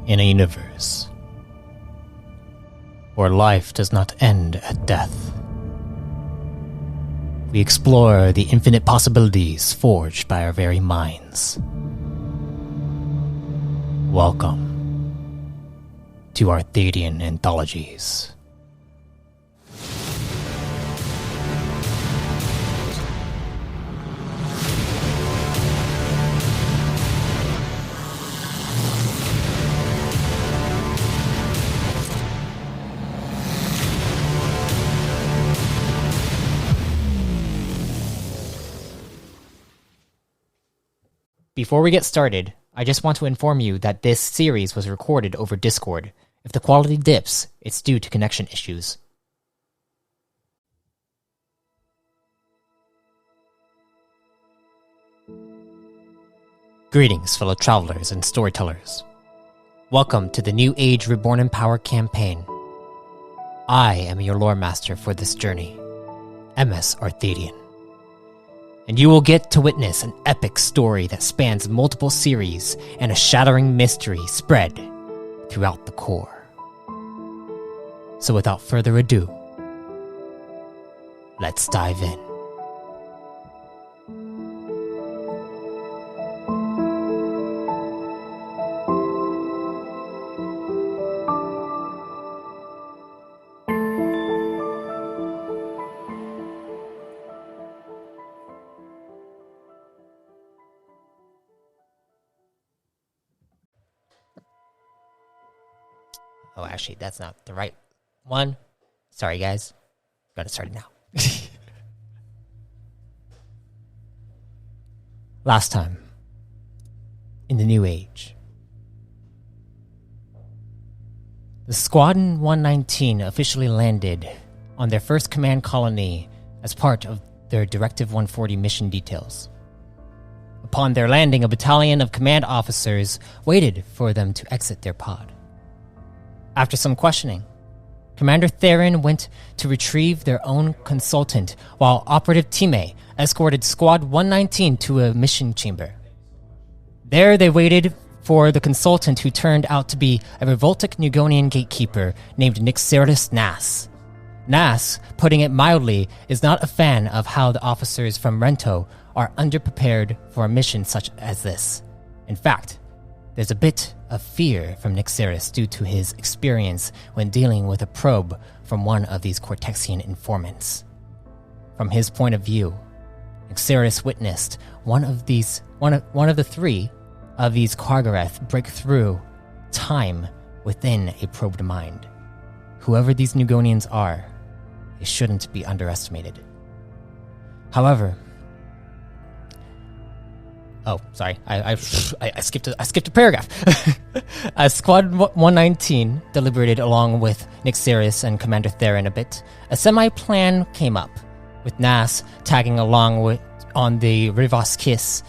in a universe where life does not end at death. We explore the infinite possibilities forged by our very minds. Welcome to Arthadian Anthologies. Before we get started, I just want to inform you that this series was recorded over Discord. If the quality dips, it's due to connection issues. Greetings, fellow travelers and storytellers. Welcome to the New Age Reborn in Power campaign. I am your lore master for this journey, MS Arthadian. And you will get to witness an epic story that spans multiple series and a shattering mystery spread throughout the core. So without further ado, let's dive in. Oh, actually, that's not the right one. Sorry, guys. Gotta start it now. Last time, in the New Age, the Squadron 119 officially landed on their first command colony as part of their Directive 140 mission details. Upon their landing, a battalion of command officers waited for them to exit their pod. After some questioning, Commander Theron went to retrieve their own consultant, while Operative Time escorted Squad 119 to a mission chamber. There they waited for the consultant, who turned out to be a revoltic Nugonian gatekeeper named Nixeris Nas. Nas, putting it mildly, is not a fan of how the officers from Rento are underprepared for a mission such as this. In fact, there's a bit of fear from Nixeris due to his experience when dealing with a probe from one of these Cortexian informants. From his point of view, Nixeris witnessed one of the three of these Kargareth break through time within a probed mind. Whoever these Nugonians are, they shouldn't be underestimated. However, oh, sorry. I skipped a paragraph. As Squad 119 deliberated along with Nixeris and Commander Theron a bit, a semi-plan came up, with Nas tagging along on the Rivas Kiss,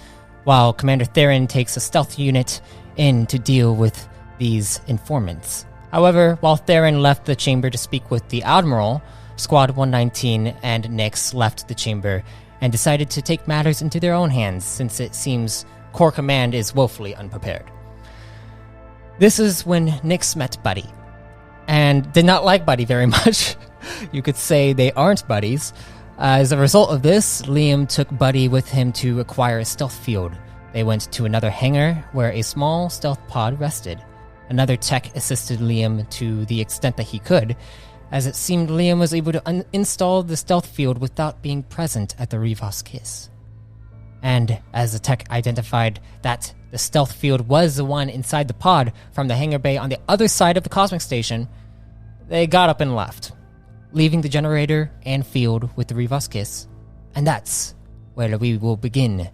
while Commander Theron takes a stealth unit in to deal with these informants. However, while Theron left the chamber to speak with the Admiral, Squad 119 and Nix left the chamber and decided to take matters into their own hands, since it seems Core Command is woefully unprepared. This is when Nix met Buddy, and did not like Buddy very much. You could say they aren't buddies. As a result of this, Liam took Buddy with him to acquire a stealth field. They went to another hangar where a small stealth pod rested. Another tech assisted Liam to the extent that he could, as it seemed Liam was able to install the stealth field without being present at the Rivas Kiss. And as the tech identified that the stealth field was the one inside the pod from the hangar bay on the other side of the cosmic station, they got up and left, leaving the generator and field with the Rivas Kiss. And that's where we will begin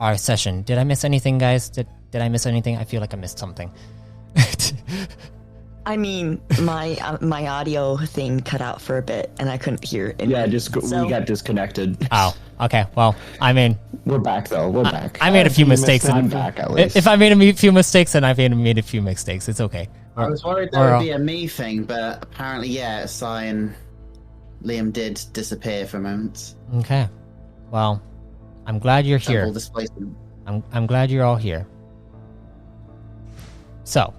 our session. Did I miss anything, guys? Did I miss anything? I feel like I missed something. I mean, my audio thing cut out for a bit, and I couldn't hear it. Yeah, we got disconnected. Oh, okay. Well, I mean, we're back though. We're back. I made a few mistakes. I'm back at least. If I made a few mistakes, then I've made a few mistakes. It's okay. I was worried there would be a me thing, but apparently, yeah, Sai and Liam did disappear for moments. Okay. Well, I'm glad you're here. I'm glad you're all here. So,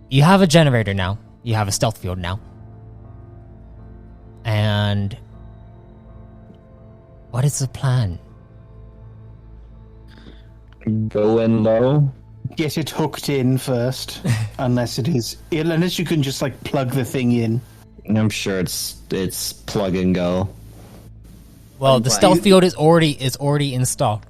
You have a generator now. You have a stealth field now. And what is the plan? Go in low. Get it hooked in first, unless you can just like plug the thing in. I'm sure it's plug and go. Well, the stealth field is already installed.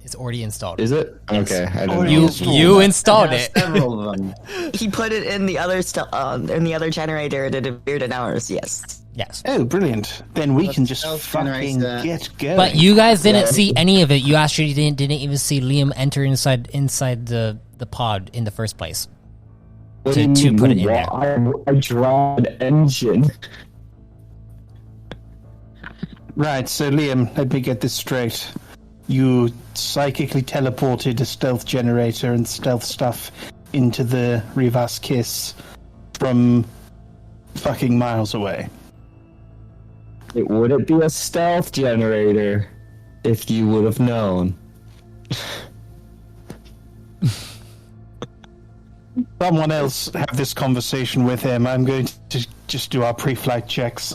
It's already installed. Is it? Okay, I don't know. You installed it. Several of them. He put it in the other generator and it appeared in ours. Yes. Yes. Oh, brilliant! Then we can just stealth fucking generator. get going. But you guys didn't see any of it. You actually didn't even see Liam enter inside the pod in the first place. What do you To mean? put it in there. I drive engine. Right, so Liam, let me get this straight. You psychically teleported a stealth generator and stealth stuff into the Rivas Kiss from fucking miles away. It wouldn't be a stealth generator if you would have known. Someone else have this conversation with him. I'm going to just do our pre-flight checks.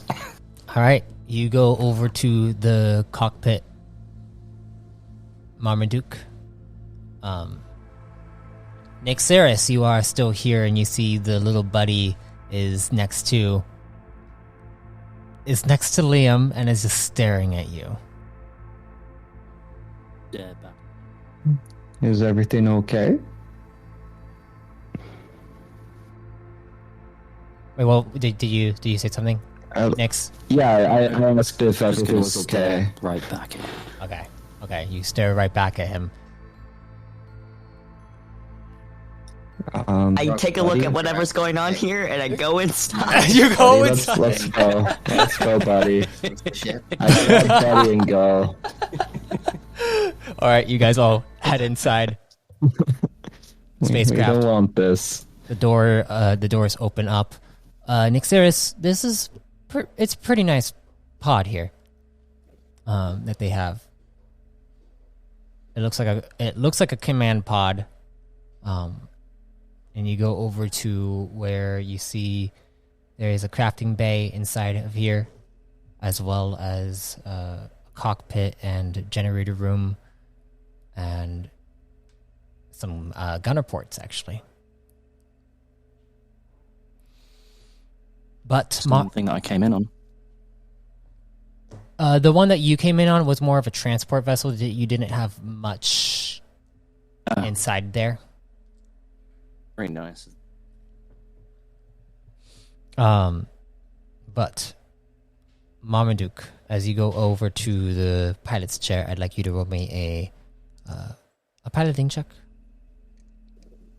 All right, you go over to the cockpit, Marmaduke. Nick Saris, you are still here, and you see the little buddy is next to Liam and is just staring at you. Yeah, back. Is everything okay? Wait, well, did you say something, Nix? Yeah, I asked if everything was okay. Right back in. Okay, you stare right back at him. I take a look at whatever's going on here and I go inside. You go Buddy, inside. let's go. Let's go, buddy. Shit. I grab buddy and go. All right, you guys all head inside. We Spacecraft. don't want this. The doors open up. Nixeris, this is it's a pretty nice pod here. That they have. It looks like a command pod. And you go over to where you see there is a crafting bay inside of here, as well as a cockpit and generator room, and some gunner ports actually. But Something that I came in on. the one that you came in on was more of a transport vessel. You didn't have much inside there. Very nice. But Marmaduke, as you go over to the pilot's chair, I'd like you to roll me a piloting check.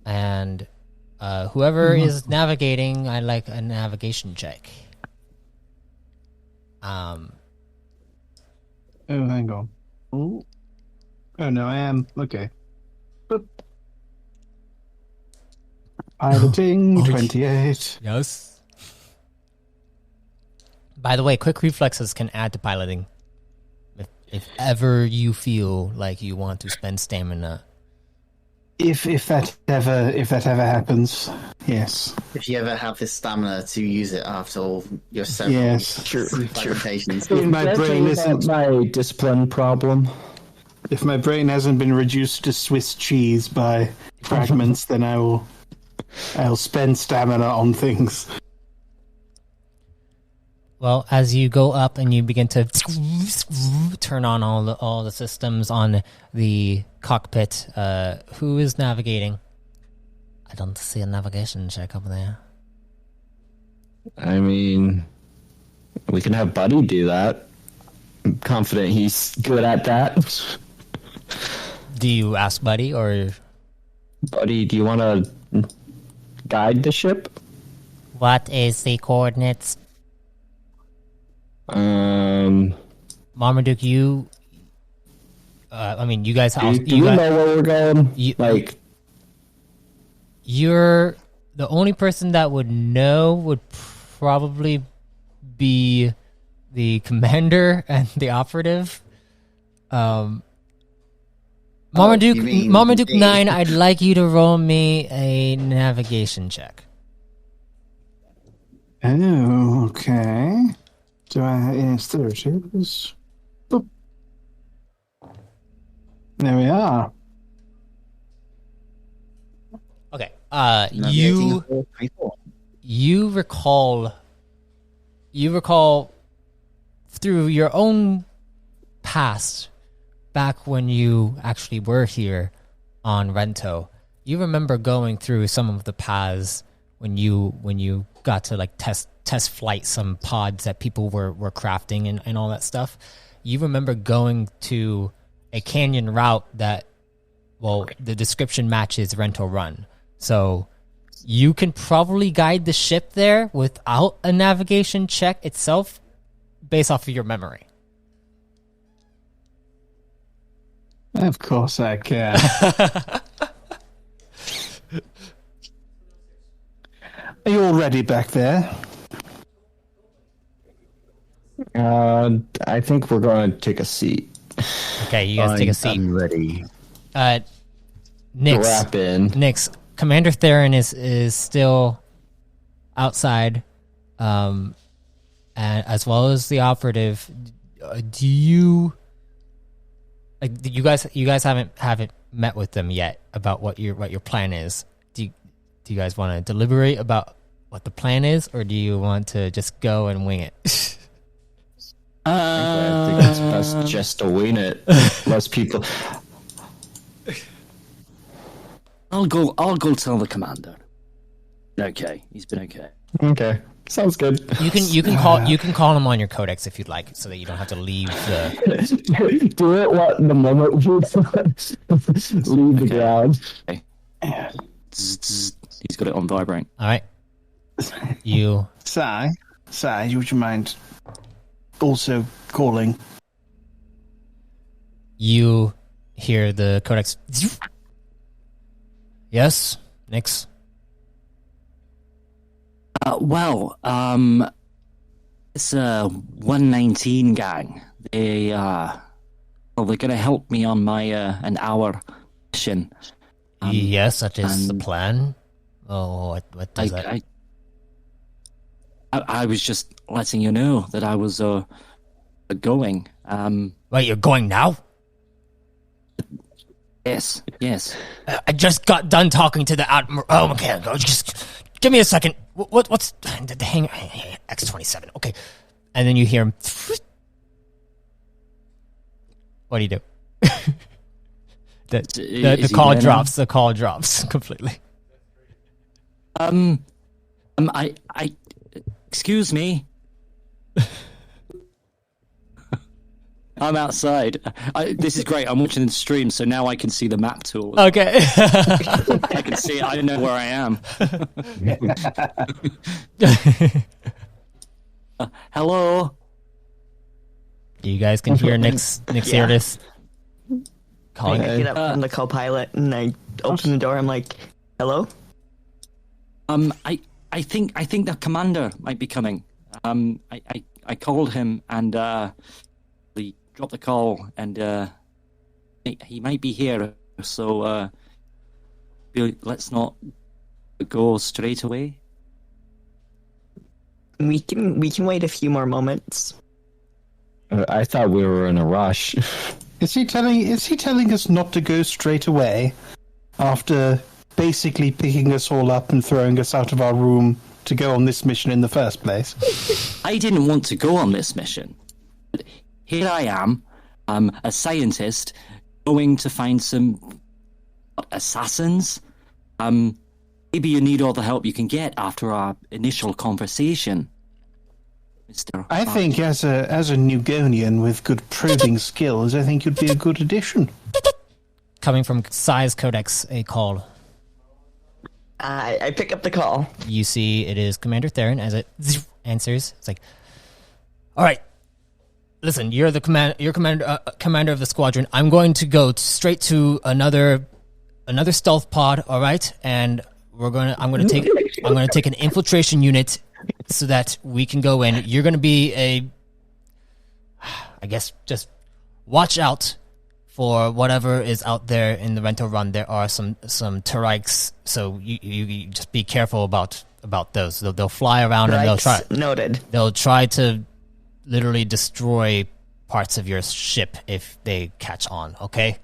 And whoever is navigating, I'd like a navigation check. Oh, hang on. Oh no, I am. Okay. But piloting, 28. Yes. By the way, quick reflexes can add to piloting. If ever you feel like you want to spend stamina. If that ever happens, yes. If you ever have this stamina to use it after all your several Yes, true. fragmentations. If my brain isn't, my discipline problem. if my brain hasn't been reduced to Swiss cheese by fragments, then I'll spend stamina on things. Well, as you go up and you begin to turn on all the systems on the cockpit, who is navigating? I don't see a navigation check up there. I mean, we can have Buddy do that. I'm confident he's good at that. Do you ask Buddy or Buddy, do you want to guide the ship? what is the coordinates? Marmaduke, you. I mean, you guys. Do you know where we're going? You're the only person that would know would probably be the commander and the operative. Marmaduke you mean Marmaduke me? 9, I'd like you to roll me a navigation check. Oh, okay. Do I? Yes, there it is. Boop. There we are. Okay. Navigating a 434. You recall through your own past, back when you actually were here on Rento, you remember going through some of the paths when you got to like test flight some pods that people were crafting and all that stuff. You remember going to a canyon route that, well, the description matches Rento Run. So you can probably guide the ship there without a navigation check itself based off of your memory. Of course I can. Are you all ready back there? I think we're going to take a seat. Okay, you guys take a seat. I'm ready. Nix, Strap in. Commander Theron is still outside, and as well as the operative. Do you you guys haven't met with them yet about what your plan is? Do you guys want to deliberate about what the plan is, or do you want to just go and wing it? I think it's best just to wing it. Less people. I'll go tell the commander. Okay, he's been okay. Okay, sounds good. You can call him on your codex if you'd like, so that you don't have to leave the. Do it the moment we leave the ground. Okay. He's got it on vibrate. All right. You. Sai, would you mind also calling? You hear the codex. Yes, Nix. It's a 119 gang. They're gonna help me on my an hour mission. Yes, that is the plan. Oh, what does that? I was just letting you know that I was going. Wait, you're going now? Yes. I just got done talking to the admiral. Oh, okay, just give me a second. What's the hangar? X-27. Okay, and then you hear him. What do you do? The call drops. The call drops completely. Excuse me. I'm outside. This is great. I'm watching the stream, so now I can see the map tool. Okay. I can see it. I know where I am. Hello. You guys can hear Nick's Iridis calling. I get up from the co-pilot and I open the door. I'm like, "Hello." I think the commander might be coming. I called him and he dropped the call and he might be here. So let's not go straight away. We can wait a few more moments. I thought we were in a rush. Is he telling us not to go straight away after basically picking us all up and throwing us out of our room to go on this mission in the first place? I didn't want to go on this mission. But here I am, a scientist, going to find some assassins. Maybe you need all the help you can get after our initial conversation, Mr. I think as a Newgonian with good probing skills, I think you'd be a good addition. Coming from Sai's Codex, a call. I pick up the call. You see it is Commander Theron as it answers. It's like, all right, listen, you're commander of the squadron. I'm going to go straight to another stealth pod, all right? And I'm going to take an infiltration unit so that we can go in. You're going to be I guess just watch out for whatever is out there in the Rento Run. There are some Terikes, so you just be careful about about those. They'll fly around and Noted. they'll try to literally destroy parts of your ship if they catch on, okay?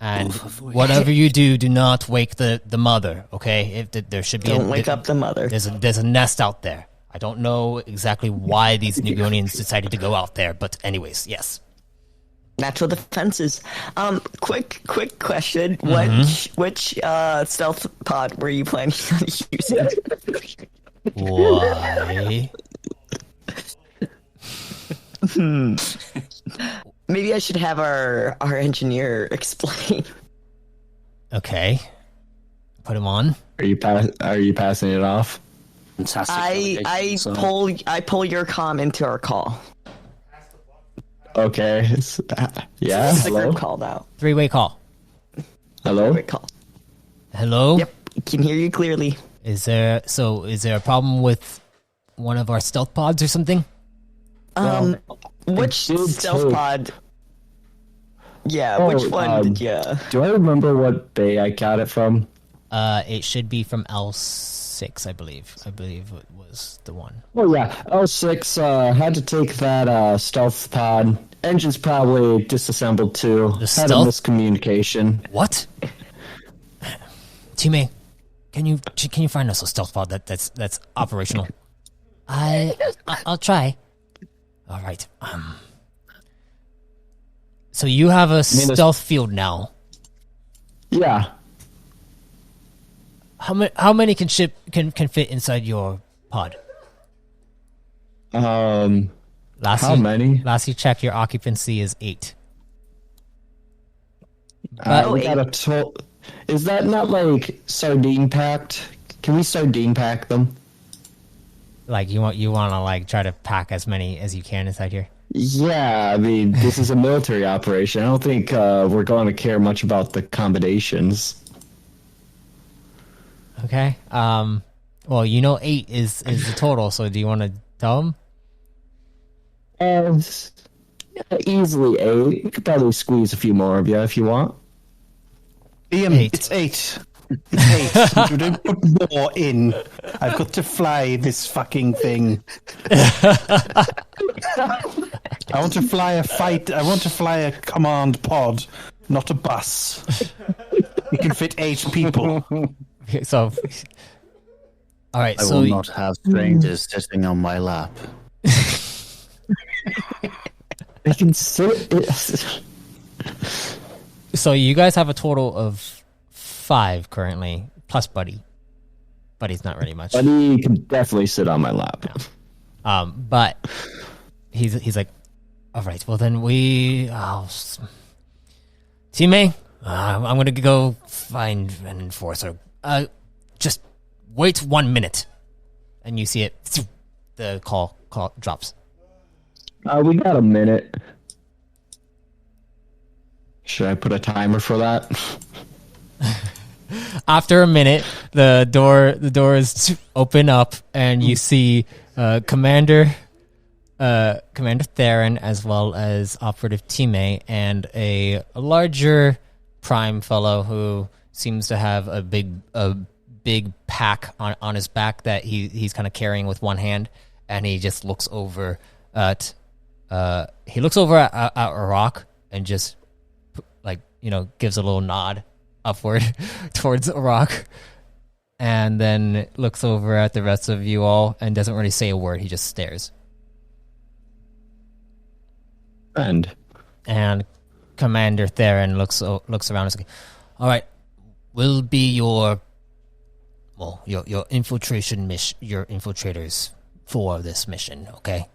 And whatever you do, do not wake the mother, okay? If there should be Don't wake up the mother. There's a nest out there. I don't know exactly why these Nugonians decided to go out there, but anyways, yes. Natural defenses. Quick question. Which stealth pod were you planning on using? Why? Maybe I should have our engineer explain. Okay. Put him on. Are you passing it off? Fantastic. I pull your comm into our call. Okay. Yeah. The Hello. group called out. 3-way call. Hello. Quick call. Hello? Yep, can hear you clearly. Is there a problem with one of our stealth pods or something? Which did stealth take- pod? Yeah, which one did you? Do I remember what bay I got it from? It should be from L6, I believe. I believe it was the one. Oh yeah, L6 had to take that stealth pod. Engine's probably disassembled too. The Had a stealth? miscommunication. What? Teammate, can you find us a stealth pod that's operational? I'll try. All right. So you have a stealth field now. Yeah. How many can fit inside your pod? How Last many? Last you checked, your occupancy is 8. We got a total. Is that not like sardine packed? Can we sardine pack them? Like you want to like try to pack as many as you can inside here. Yeah, I mean, this is a military operation. I don't think we're going to care much about the accommodations. Okay. Well, 8 is the total. So do you want to tell them? Easily 8. We could probably squeeze a few more of you if you want. Liam, 8. it's 8. It's 8. You don't put more in. I've got to fly this fucking thing. I want to fly a fight. I want to fly a command pod, not a bus. It can fit 8 people. So, all right. I So will not have strangers sitting on my lap. I can sit. So you guys have a total of 5 currently, plus Buddy. Buddy's not really much. Buddy can definitely sit on my lap. But he's like, all right. Well, then teammate, I'm gonna go find an enforcer. Just wait 1 minute, and you see it. The call drops. We got a minute. Should I put a timer for that? After a minute, the doors open up, and you see Commander Theron, as well as Operative Teammate, and a larger Prime fellow who seems to have a big pack on his back that he's kind of carrying with one hand, and he just looks over at Iraq and just gives a little nod upward towards Iraq, and then looks over at the rest of you all and doesn't really say a word. He just stares. And Commander Theron looks around and says, all right, will be your infiltration mission, your infiltrators for this mission, okay?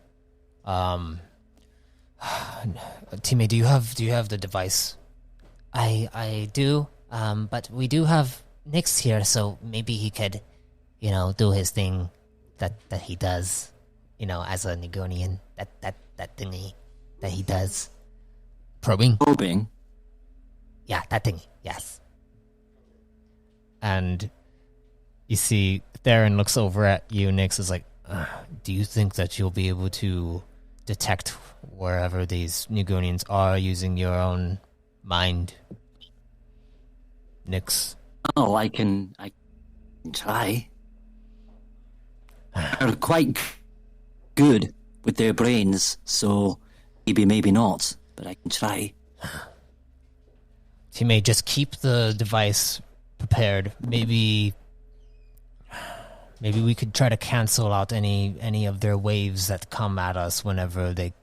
Teammate, do you have the device? I do, but we do have Nyx here, so maybe he could, do his thing that he does, as a Nigonian, that thingy that he does. Probing? Yeah, that thingy, yes. And you see Theron looks over at you, Nyx is like, do you think that you'll be able to detect wherever these Nugonians are using your own mind, Nyx? Oh, I can try. are quite good with their brains, so maybe not, but I can try. You may just keep the device prepared. Maybe we could try to cancel out any of their waves that come at us whenever they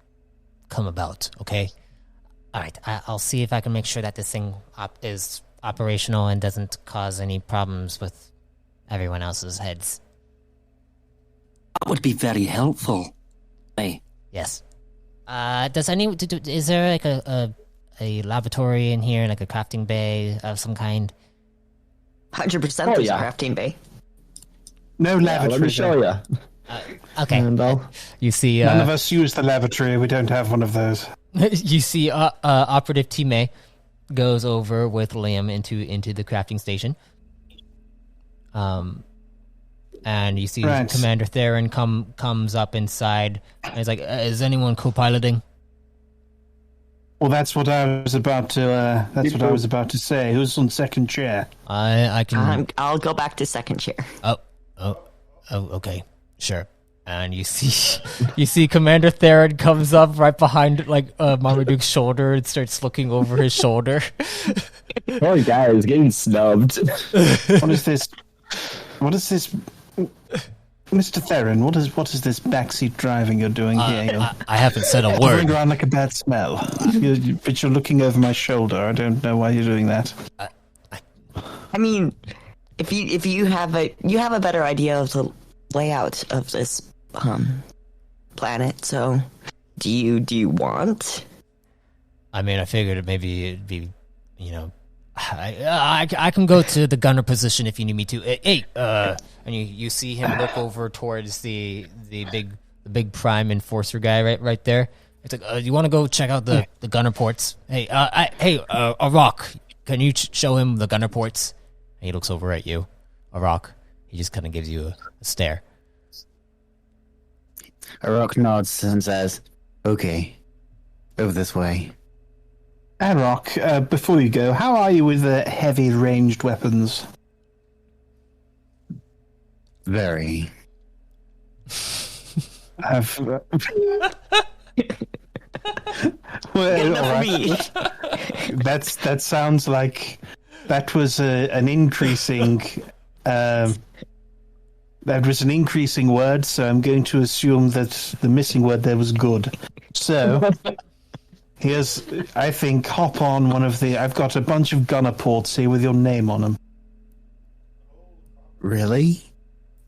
come about, okay? All right, I'll see if I can make sure that this thing is operational and doesn't cause any problems with everyone else's heads. That would be very helpful. Hey. Yes. Is there like a laboratory in here, like a crafting bay of some kind? 100% there's a crafting bay. No lavatory. Let me show you. Okay. You see, none of us use the lavatory. We don't have one of those. You see, Operative Time goes over with Liam into the crafting station. And you see Commander Theron comes up inside, and he's like, "Is anyone co-piloting?" Well, that's what I was about to. Say. Who's on second chair? I can. I'll go back to second chair. Oh, okay, sure. And you see Commander Theron comes up right behind Marmaduke's shoulder and starts looking over his shoulder. Oh, guys, getting snubbed. What is this? Mr. Theron, what is this backseat driving you're doing here? I haven't said a word. Going around like a bad smell. But you're looking over my shoulder. I don't know why you're doing that. I mean, if you have a better idea of the layout of this planet, so do you want? I mean, I figured maybe it'd be, I can go to the gunner position if you need me to. Hey, and you see him look over towards the big prime enforcer guy right there. It's like, you want to go check out the gunner ports? Hey, a rock. Can you show him the gunner ports? And he looks over at you, a rock. He just kind of gives you a stare. Arok nods and says, "Okay, over this way." Arok, before you go, how are you with heavy ranged weapons? Very. Well, that sounds like that was an increasing. That was an increasing word, so I'm going to assume that the missing word there was good. So, hop on one of the... I've got a bunch of gunner ports here with your name on them. Really?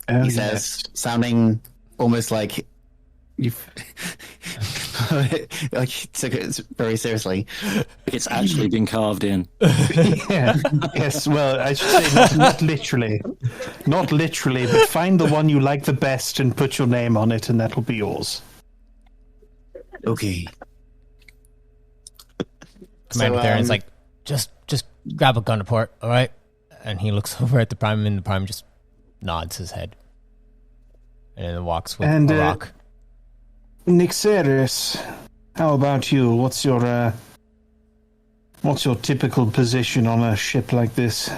Oh, he says, sounding almost like... like he took it very seriously. It's actually been carved in. Yeah. Yes, well, I should say not literally. Not literally, but find the one you like the best and put your name on it, and that'll be yours. Okay. Commander Theron's like, just grab a gunner port, all right? And he looks over at the prime, and the prime just nods his head. And then walks with a rock. Nixeris, how about you? What's your typical position on a ship like this?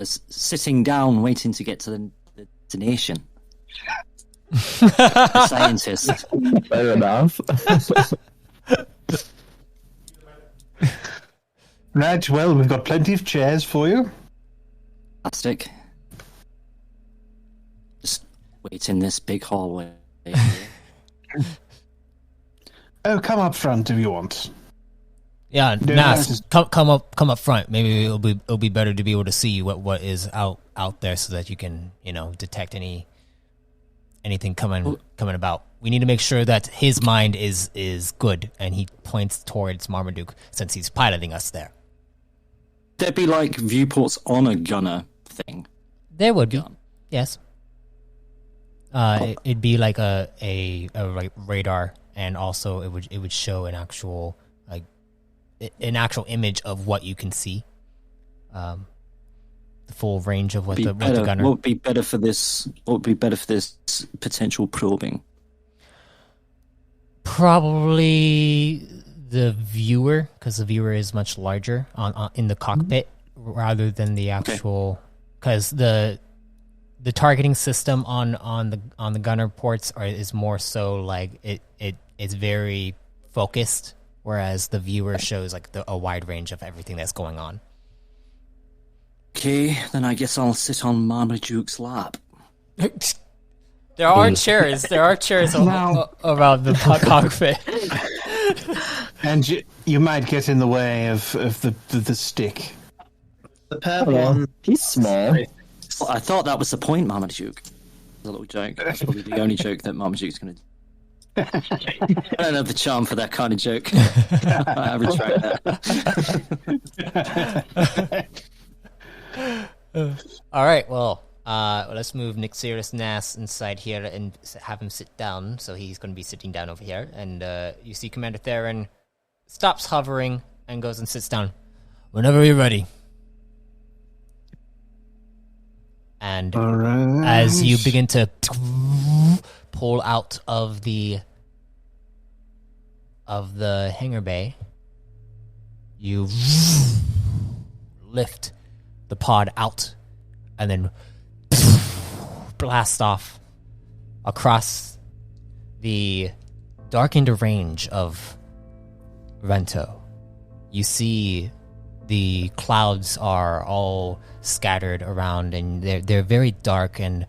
Sitting down, waiting to get to the destination. A scientist. Fair enough. Right, well, we've got plenty of chairs for you. Fantastic. Just wait in this big hallway. Oh, come up front if you want. Yeah, come up front. Maybe it'll be better to be able to see what is out there, so that you can detect anything coming about. We need to make sure that his mind is good, and he points towards Marmaduke since he's piloting us there. There'd be like viewports on a gunner thing. There would be, yes. It'd be like a radar, and also it would show an actual image of what you can see. The full range of what the gunner. What would be better for this? What would be better for this potential probing? Probably the viewer, because the viewer is much larger in the cockpit rather than the actual. Because the targeting system on the gunner ports is more so like it's very focused, whereas the viewer shows like a wide range of everything that's going on. Okay, then I guess I'll sit on Marmaduke's lap. There are chairs. There are chairs around the cockpit. And you might get in the way of the stick. The purple one. He's small. Well, I thought that was the point, Marmaduke. A little joke. That's probably the only joke that Marmaduke's going to do. I don't have the charm for that kind of joke. I retract that. All right, well, let's move Nick Sirius Nass inside here and have him sit down. So he's going to be sitting down over here. And you see Commander Theron stops hovering and goes and sits down. Whenever you're ready. And as you begin to pull out of the hangar bay, you lift the pod out and then blast off across the darkened range of Rento. You see the clouds are all scattered around, and they're very dark, and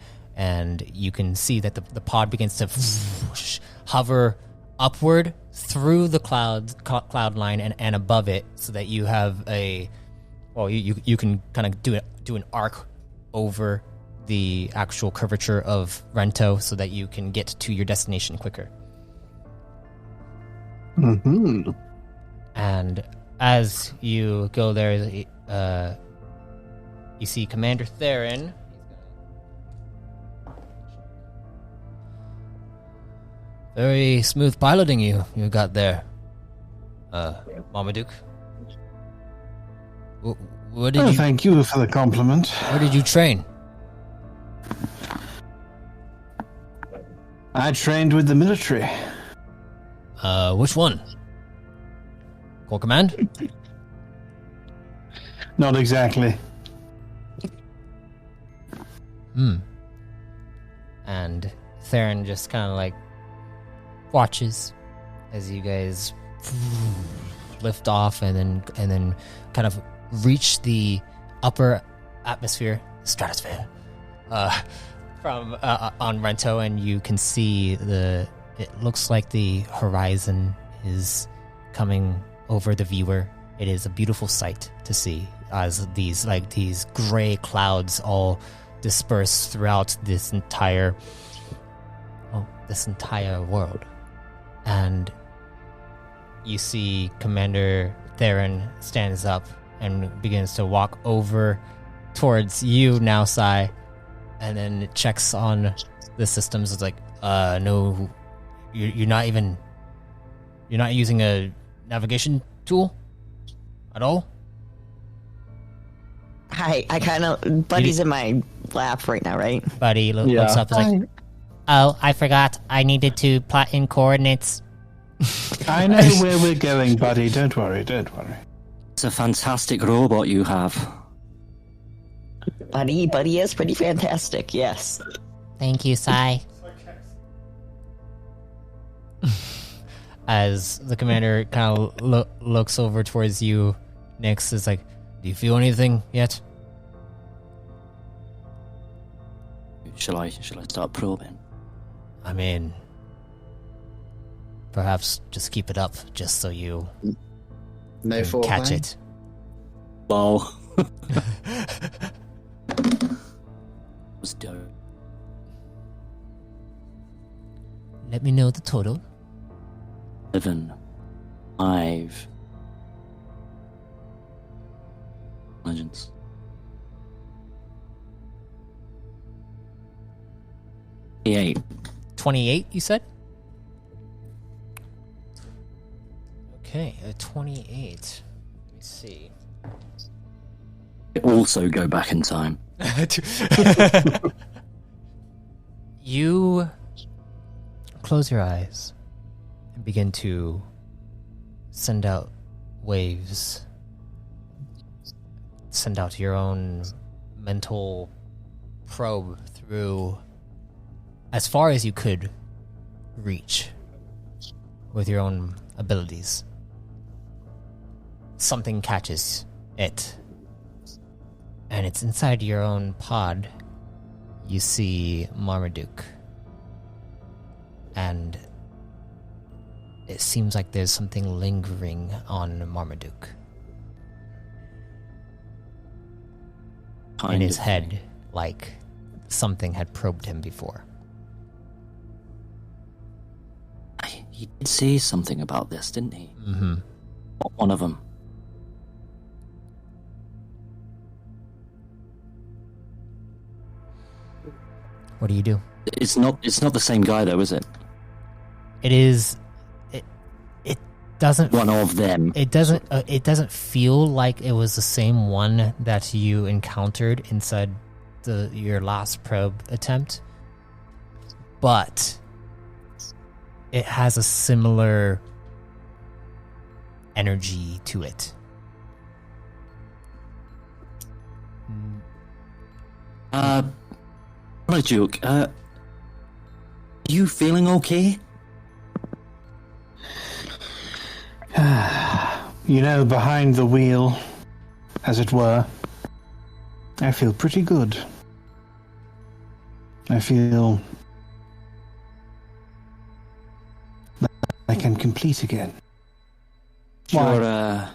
you can see that the pod begins to hover upward through the cloud line and above it, so that you have you can kind of do an arc over the actual curvature of Rento, so that you can get to your destination quicker. Mm-hmm. And as you go there, you see Commander Theron. Very smooth piloting you got there, Marmaduke. Where did you? Thank you for the compliment. Where did you train? I trained with the military. Which one? Corps Command? Not exactly. And Theron just kind of like watches as you guys lift off and then kind of reach the upper stratosphere, from on Rento, and you can see it looks like the horizon is coming over the viewer. It is a beautiful sight to see as these gray clouds all disperse throughout this entire world. And you see Commander Theron stands up and begins to walk over towards you now, Sai, and then it checks on the systems. It's like, no, you're not using a navigation tool at all? Hi, I kind of... Buddy's in my lap right now, right? Buddy looks up and is like, oh, I forgot. I needed to plot in coordinates. I know where we're going, buddy. Don't worry. It's a fantastic robot you have. Buddy is pretty fantastic, yes. Thank you, Sai. As the commander kind of looks over towards you, Nyx is like, do you feel anything yet? Shall I start probing? I mean, perhaps just keep it up, just so you No can catch it. Wow. Was dope. Let me know the total. 7, 5. Legends. 28. 28, you said? Okay, a 28. Let me see. Also go back in time. You close your eyes and begin to send out waves. Send out your own mental probe through as far as you could reach with your own abilities. Something catches it, and it's inside your own pod. You see Marmaduke, and it seems like there's something lingering on Marmaduke. In his head, like something had probed him before. He did say something about this, didn't he? Mm-hmm. One of them. What do you do? It's not the same guy, though, is it? It is. It doesn't. One of them. It doesn't. It doesn't feel like it was the same one that you encountered inside your last probe attempt, but it has a similar energy to it. Marmaduke, are you feeling okay? You know, behind the wheel, as it were, I feel pretty good. I feel that I can complete again. Why?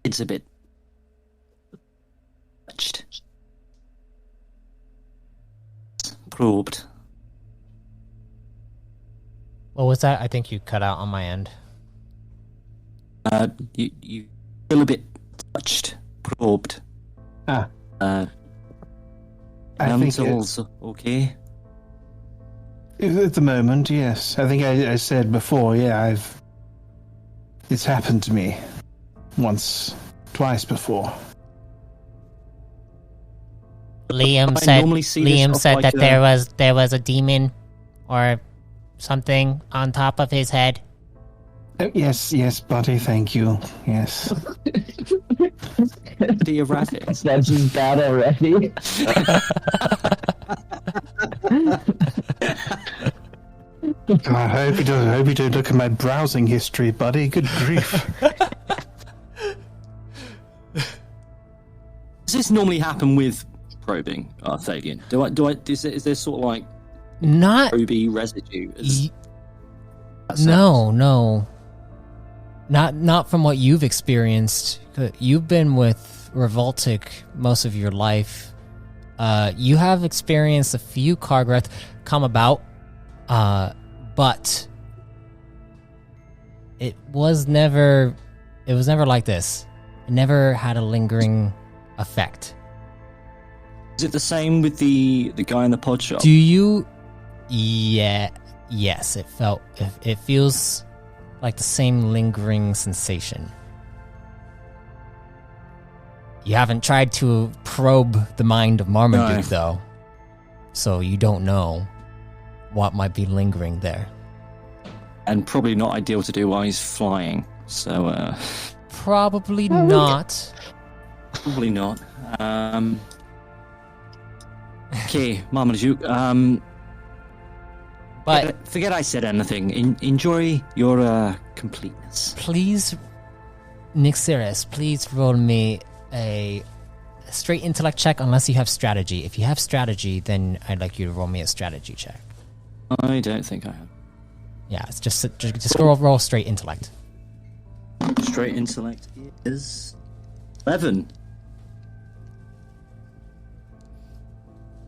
It's a bit touched. Probed. What was that? I think you cut out on my end. You feel a bit touched, probed. I think Mental's okay. at the moment, yes. I think I said before, yeah, it's happened to me twice before. Liam normally see this Liam stuff said like, that there was a demon or something on top of his head. Yes, buddy, thank you. Yes. The erratic. That's just bad already. I hope you don't look at my browsing history, buddy. Good grief. Does this normally happen with probing, Thalian? Is there sort of like Not proby residue? No. Not from what you've experienced. You've been with Revoltic most of your life. You have experienced a few Kargrath come about, but it was never like this. It never had a lingering effect. Is it the same with the guy in the pod shop? Do you? Yeah. Yes. It feels like the same lingering sensation. You haven't tried to probe the mind of Marmaduke, though, so you don't know what might be lingering there. And probably not ideal to do while he's flying. So, Probably not. Probably not. Okay, Marmaduke. But forget I said anything. Enjoy your completeness. please, Nixiris, please roll me a straight intellect check unless you have strategy. If you have strategy, then I'd like you to roll me a strategy check. I don't think I have. Yeah, it's just roll straight intellect. Straight intellect is 11.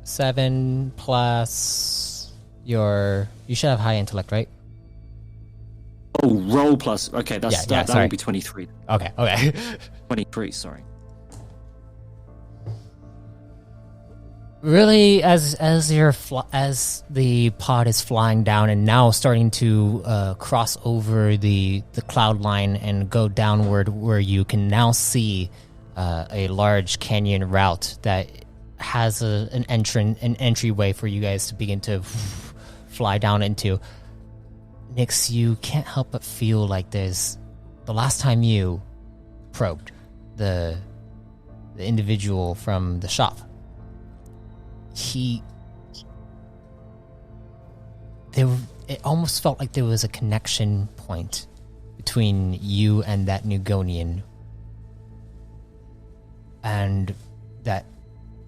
7 plus you should have high intellect, right? Oh, roll plus. Okay, that sorry. would be 23. Okay. 23, sorry. Really, as the pod is flying down and now starting to cross over the cloud line and go downward, where you can now see a large canyon route that has an entryway for you guys to begin to fly down into. Nix, you can't help but feel like there's the last time you probed the individual from the shop. it almost felt like there was a connection point between you and that Nugonian, and that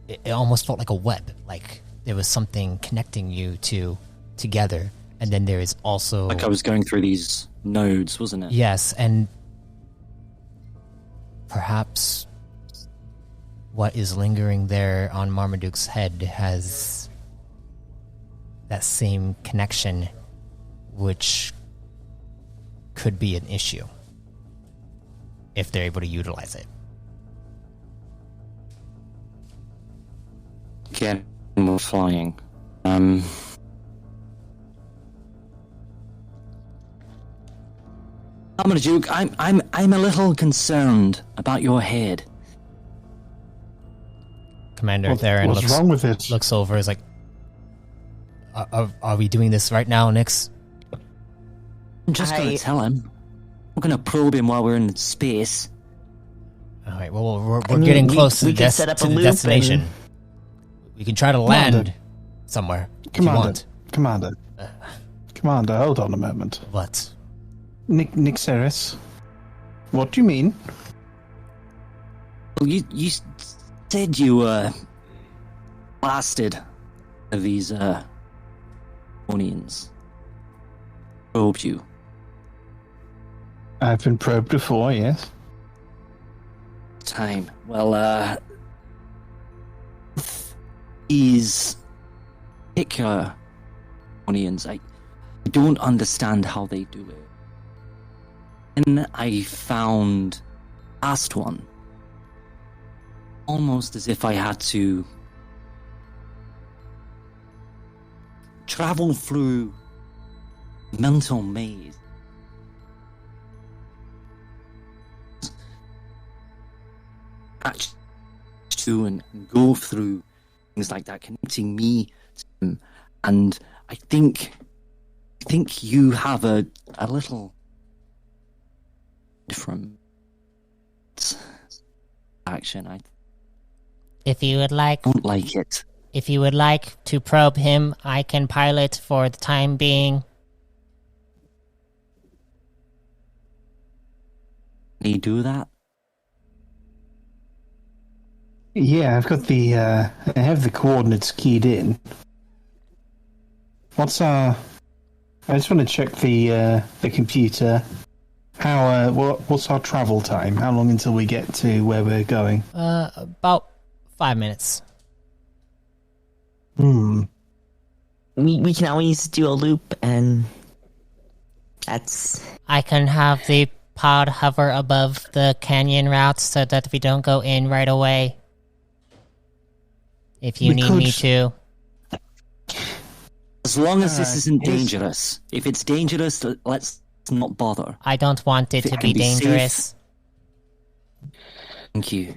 it almost felt like a web, like there was something connecting you two together. And then there is also... Like I was going through these nodes, wasn't it? Yes, and perhaps what is lingering there on Marmaduke's head has that same connection, which could be an issue if they're able to utilize it. Again, we're flying. Marmaduke, I'm a little concerned about your head. Commander Theron what's wrong with it? looks over, is like, are we doing this right now, Nix? I'm just going to tell him. We're going to probe him while we're in space. All right, well, we're getting close to the destination. We can try to land somewhere if you want. Commander, hold on a moment. What? Nick Ceres, what do you mean? Well, you said you blasted these onions. Probed you. I've been probed before, yes. Time. Well, these particular onions, I don't understand how they do it. And I found last one, almost as if I had to travel through mental maze. To and go through things like that, connecting me to him. And I think you have a little different action. If you would like, don't like it. If you would like to probe him, I can pilot for the time being. Can you do that? Yeah, I've got I have the coordinates keyed in. I just want to check the computer. What's our travel time? How long until we get to where we're going? About 5 minutes. We can always do a loop, and that's... I can have the pod hover above the canyon routes so that we don't go in right away. If you need me to. As long as this isn't dangerous. If it's dangerous, let's not bother. I don't want it to be dangerous. Safe. Thank you.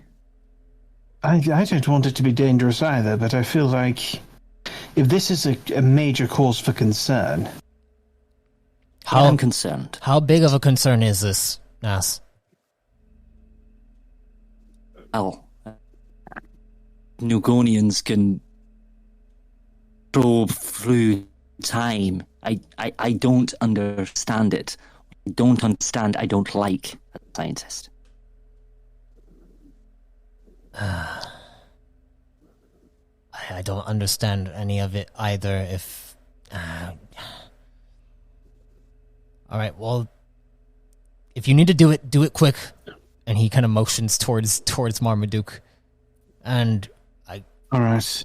I don't want it to be dangerous either, but I feel like if this is a major cause for concern... I'm concerned. How big of a concern is this, Nas? Well, Nugonians can probe through time. I don't understand it. I don't understand. I don't like as a scientist. I don't understand any of it either. If all right, well, if you need to do it quick. And he kind of motions towards Marmaduke, and all right.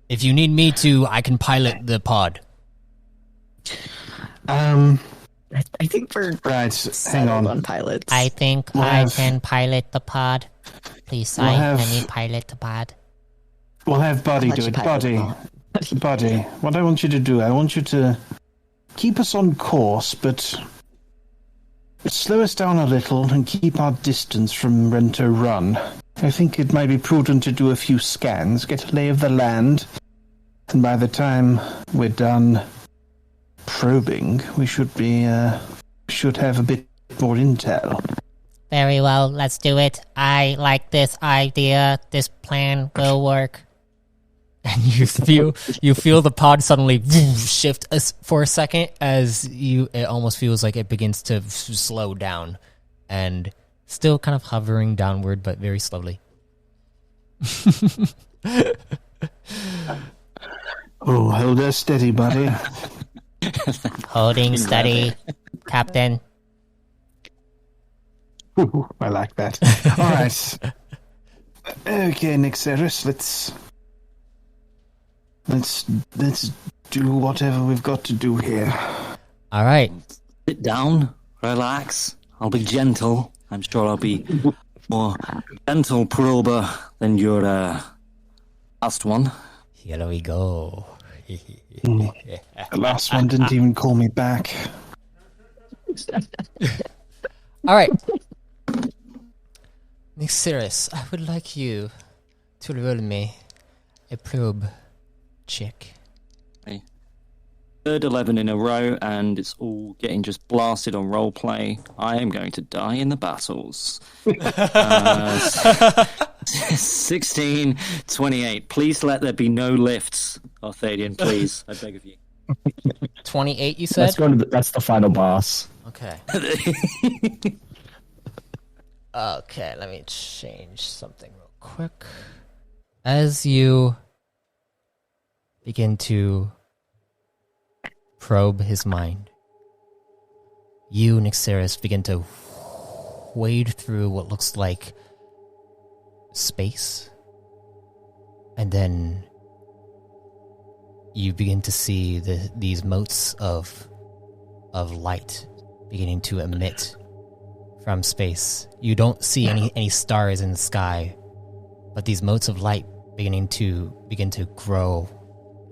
If you need me to, I can pilot the pod. I think we're hang on pilots. I think I can pilot the pod. Please, can you pilot the pod? We'll have Buddy do it. Buddy, what I want you to do, I want you to keep us on course, but slow us down a little and keep our distance from Rento Run. I think it might be prudent to do a few scans, get a lay of the land, and by the time we're done probing, we should have a bit more intel. Very well, let's do it. I like this idea. This plan will work. And you feel the pod suddenly shift for a second as it almost feels like it begins to slow down, and still kind of hovering downward, but very slowly. Oh, hold her steady, buddy. Holding steady, Captain. Ooh, I like that. All right. Okay, Nixeris, let's do whatever we've got to do here. All right. Sit down, relax. I'll be gentle. I'm sure I'll be more gentle prober than your last one. Here we go. The last one didn't even call me back. All right. Nixeris, I would like you to roll me a probe check. Okay. Third 11 in a row, and it's all getting just blasted on roleplay. I am going to die in the battles. 16, 28. Please let there be no lifts, Arthadian, please. I beg of you. 28, you said? That's the final boss. Okay. Okay, let me change something real quick. As you begin to probe his mind, you, Nixeris, begin to wade through what looks like space, and then you begin to see these motes of light beginning to emit from space. You don't see any stars in the sky, but these motes of light begin to grow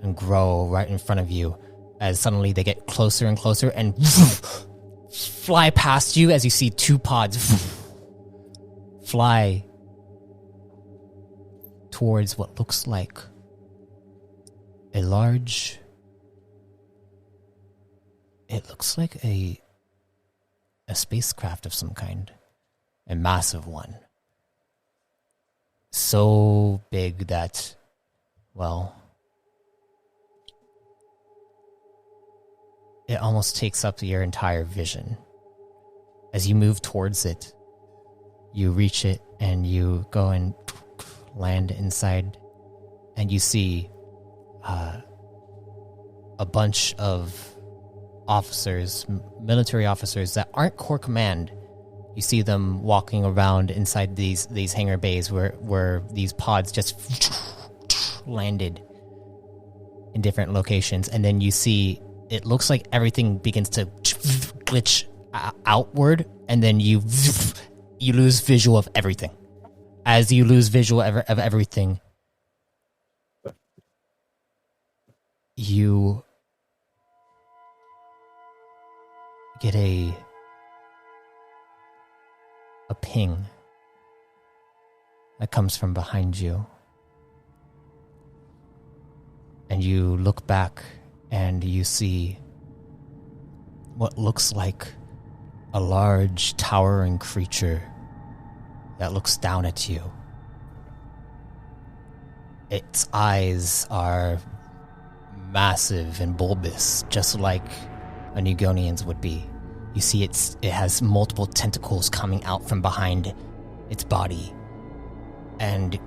and grow right in front of you, as suddenly they get closer and closer and fly past you as you see two pods fly towards what looks like a large... It looks like a spacecraft of some kind. A massive one. So big that, well, it almost takes up your entire vision. As you move towards it, you reach it and you go and land inside, and you see a bunch of officers, military officers that aren't Corps Command. You see them walking around inside these hangar bays where these pods just landed in different locations, and then you see it looks like everything begins to glitch outward, and then you lose visual of everything. As you lose visual of everything, you get a ping that comes from behind you. And you look back and you see what looks like a large towering creature that looks down at you. Its eyes are massive and bulbous, just like a Nugonian's would be. You see it has multiple tentacles coming out from behind its body, and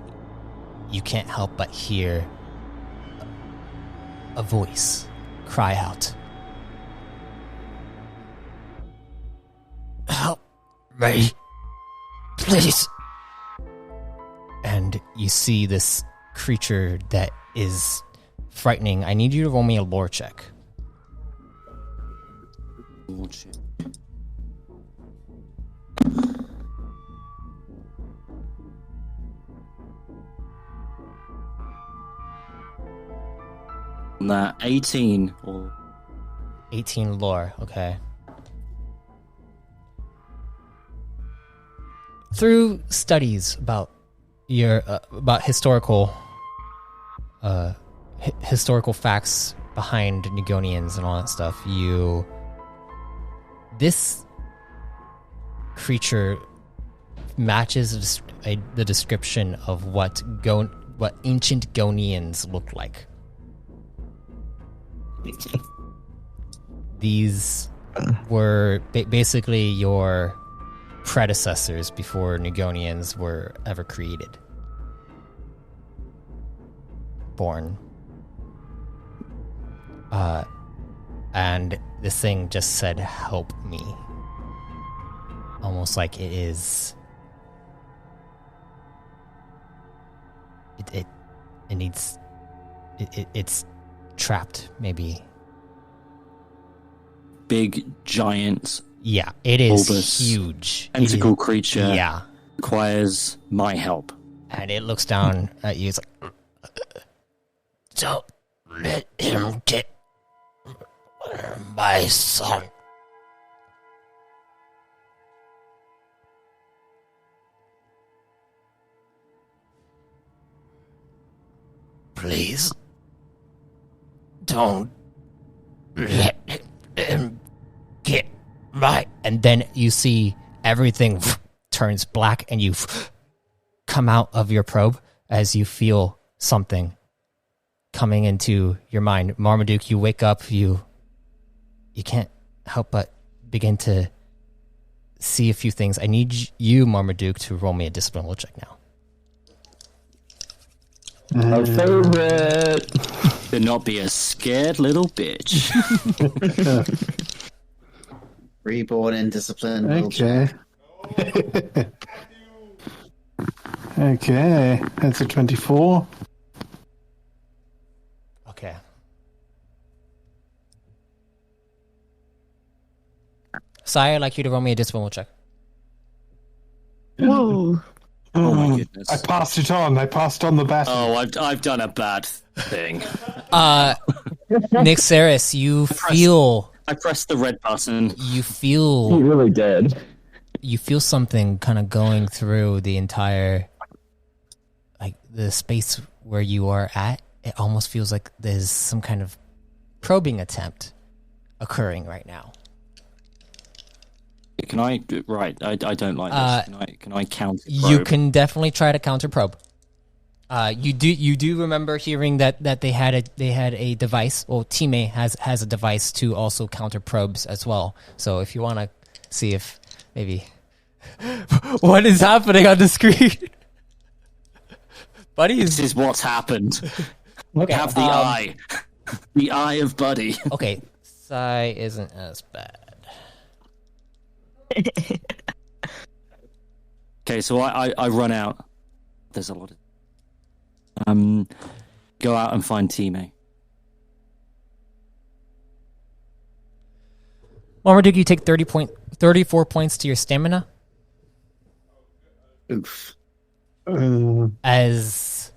you can't help but hear a voice cry out, "Help me, please." And you see this creature that is frightening. I need you to roll me a lore check. Bullshit. Nah, 18 or 18 lore, okay. Through studies about about historical facts behind Nugonians and all that stuff, this creature matches the description of what what ancient Gonians looked like. These were basically your predecessors before Nugonians were ever created. Born. And this thing just said, help me. Almost like it is... It needs... It's trapped, maybe. Big, giant... Yeah, it is bulbous, huge. Tentacle creature. Yeah. Requires my help. And it looks down at you. It's like... Don't let him get my son. Please. Don't let him get my... And then you see everything turns black and you come out of your probe as you feel something coming into your mind. Marmaduke, you wake up, you can't help but begin to see a few things. I need you, Marmaduke, to roll me a discipline will check now. Our favorite. Do not be a scared little bitch. Reborn in discipline. Okay. Okay, that's a 24. Okay. Sire, I'd like you to roll me a discipline will check. Whoa. Oh my goodness. I passed it on. I passed on the battle. Oh, I've done a bad thing. Nixeris, you feel... I pressed the red button. You He feel... really did. You feel something kind of going through the entire... Like, the space where you are at. It almost feels like there's some kind of probing attempt occurring right now. Can I? Right, I don't like this. Can I counter? You can definitely try to counter probe. You do remember hearing that they had a device. Well, Time has a device to also counter probes as well. So if you want to see if maybe what is happening on the screen, Buddy This is what's happened. okay. Have the eye, the eye of Buddy. Okay, Psy isn't as bad. Okay, so I run out. There's a lot of... Go out and find Time. Marmaduke, you take 34 points to your stamina. Oof. As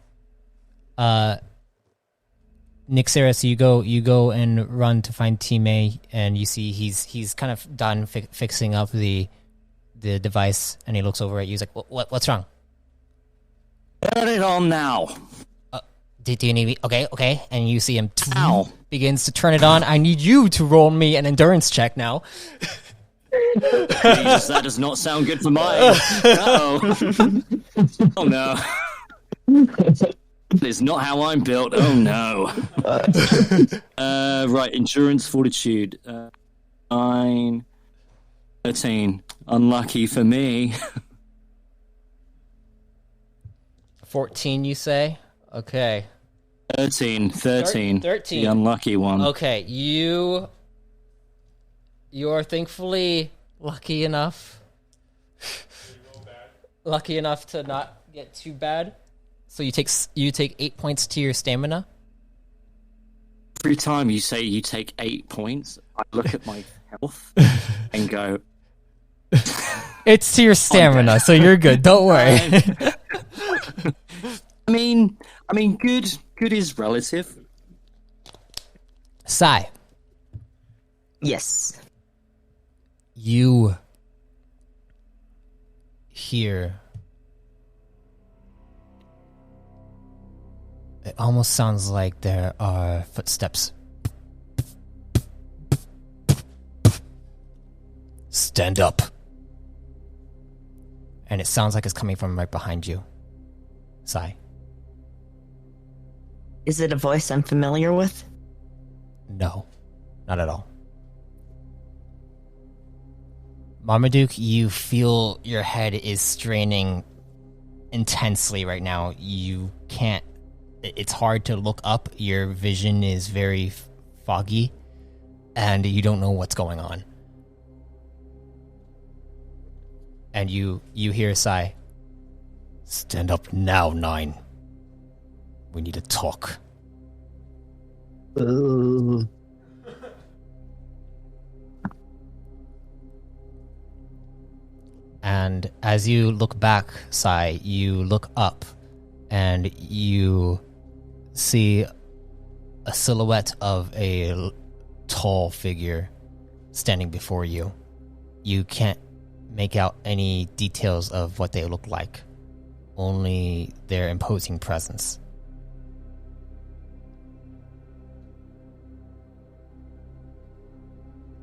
Nixeris, you go and run to find Time, and you see he's kind of done fixing up the device, and he looks over at you. He's like, "What's wrong? Turn it on now." Do you need me? Okay. And you see him begins to turn it on. I need you to roll me an endurance check now. Jesus, that does not sound good for mine. Uh-oh. Oh no. That is not how I'm built. Oh no. Right, endurance, fortitude. 9, 13. Unlucky for me. 14, you say? Okay. 13. 13. The unlucky one. Okay, you are thankfully lucky enough to not get too bad. So you take 8 points to your stamina. Every time you say you take 8 points, I look at my health and go, It's to your stamina, so you're good. Don't worry. I mean, good is relative. Sai, Yes. you hear. It almost sounds like there are footsteps. Stand up. And it sounds like it's coming from right behind you. Sai. Is it a voice I'm familiar with? No, not at all. Marmaduke, you feel your head is straining intensely right now. You can't... It's hard to look up. Your vision is very foggy, and you don't know what's going on. And you hear a sigh. Stand up now, 9. We need to talk. And as you look back, Sai, you look up and you see a silhouette of a tall figure standing before you. You can't make out any details of what they look like, only their imposing presence.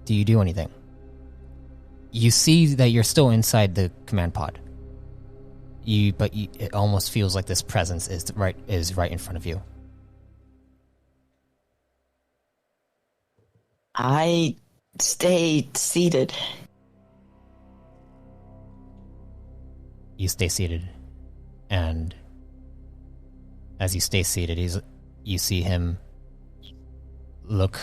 Do you do anything? You see that you're still inside the command pod. It almost feels like this presence is right in front of you. I stay seated. You stay seated, and as you stay seated, you see him look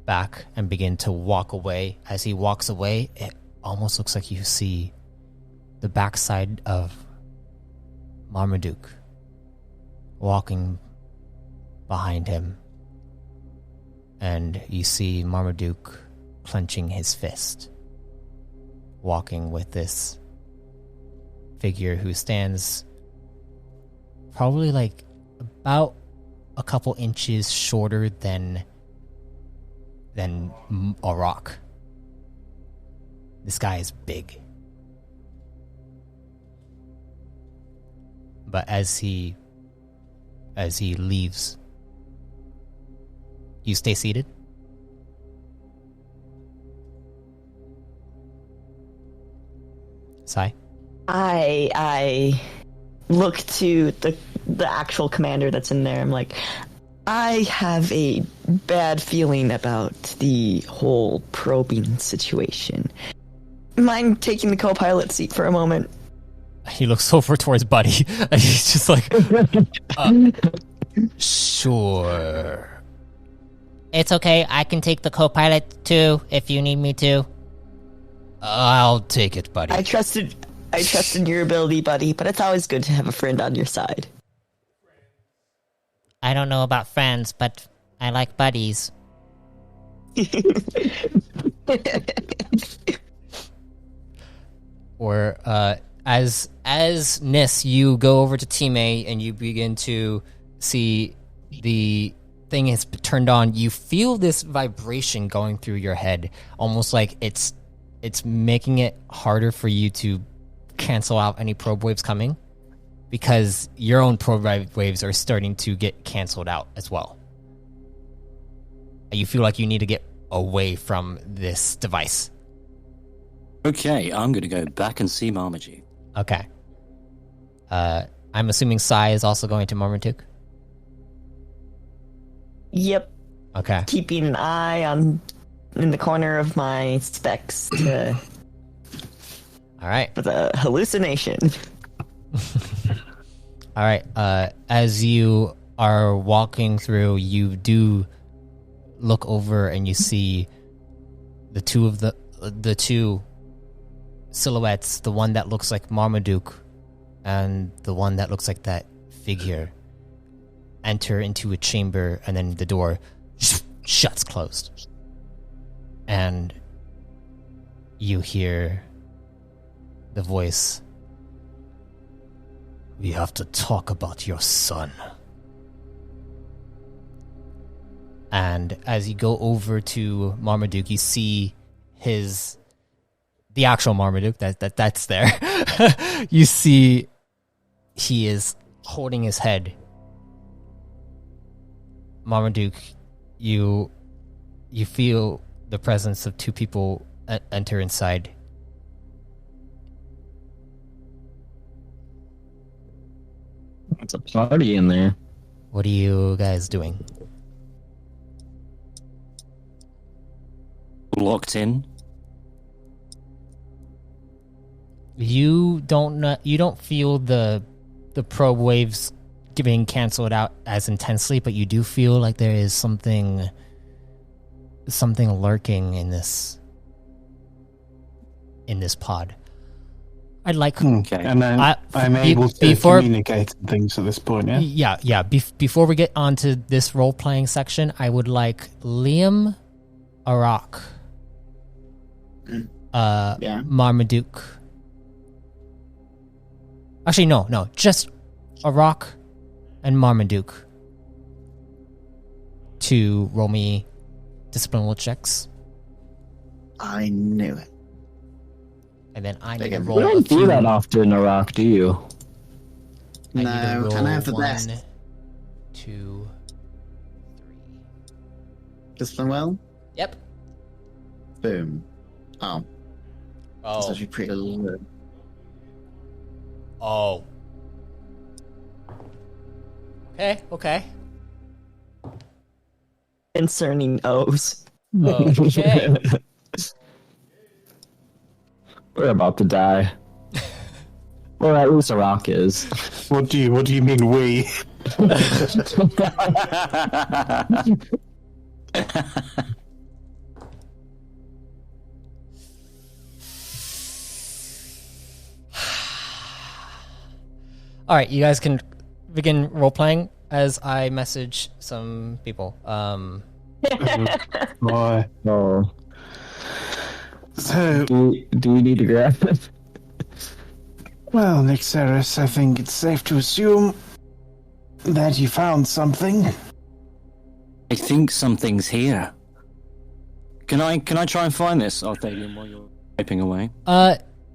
back and begin to walk away. As he walks away, it almost looks like you see the backside of Marmaduke walking behind him, and you see Marmaduke clenching his fist, walking with this figure who stands probably like about a couple inches shorter than a rock. This guy is big. But as he leaves, you stay seated? Sai? I look to the actual commander that's in there. I'm like, I have a bad feeling about the whole probing situation. Mind taking the co-pilot seat for a moment? He looks over towards Buddy, and he's just like, sure. It's okay, I can take the co-pilot too, if you need me to. I'll take it, Buddy. I trust in your ability, Buddy, but it's always good to have a friend on your side. I don't know about friends, but I like buddies. Or, as Nis, you go over to Team A and you begin to see the thing has turned on. You feel this vibration going through your head, almost like it's making it harder for you to cancel out any probe waves coming, because your own probe waves are starting to get canceled out as well. You feel like you need to get away from this device. Okay, I'm going to go back and see Marmaduke. Okay. I'm assuming Sai is also going to Marmaduke? Yep. Okay. Keeping an eye in the corner of my specs to All right. for the hallucination. All right. As you are walking through, you do look over and you see the two silhouettes, the one that looks like Marmaduke and the one that looks like that figure, enter into a chamber, and then the door shuts closed. And you hear the voice, "We have to talk about your son." And as you go over to Marmaduke, you see the actual Marmaduke that's there. You see he is holding his head. Marmaduke, you feel the presence of two people enter inside. It's a party in there. What are you guys doing? Locked in. You don't feel the probe waves being canceled out as intensely, but you do feel like there is something lurking in this pod. I'd like Okay. And then I'm able to communicate things at this point, yeah? Yeah. Before we get onto this role-playing section, I would like Liam, Arak, Marmaduke. Actually, no, just Arak and Marmaduke to roll me disciplinary checks. I knew it. And then I need to Again, roll We don't do that often, Iraq, do you? I need to No, roll can I have the 1, best? 2, 3. Discipline well? Yep. Boom. Oh, that's Oh. actually pretty low. Oh. Okay. Concerning O's. Okay. We're about to die. Or at least Iraq is. What do you mean we? All right, you guys can begin role playing as I message some people. Boy. Oh. So, Do we need to grab it? well, Nixeris, I think it's safe to assume that you found something. I think something's here. Can I try and find this, Arthadian, while you're typing away?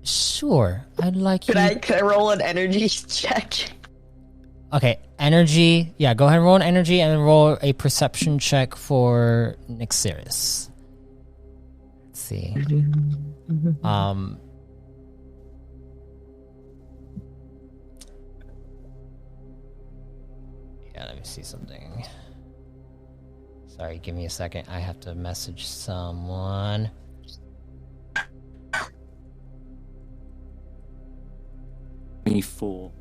Sure. I'd like Could I roll an energy check? Okay, energy. Yeah, go ahead and roll an energy and then roll a perception check for Nixeris. Let's see. Yeah, let me see something. Sorry, give me a second. I have to message someone. Me 4.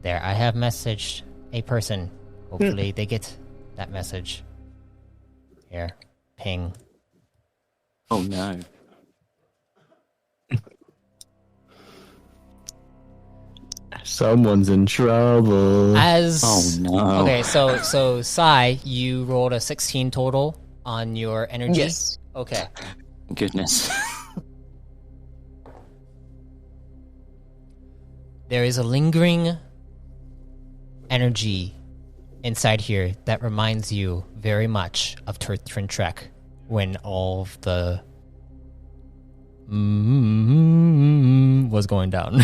There, I have messaged a person. Hopefully they get that message. Here, ping. Oh no. Someone's in trouble. Oh no. Okay, so Sai, you rolled a 16 total on your energy. Yes. Okay. Goodness. There is a lingering energy inside here that reminds you very much of Trek when all of the was going down.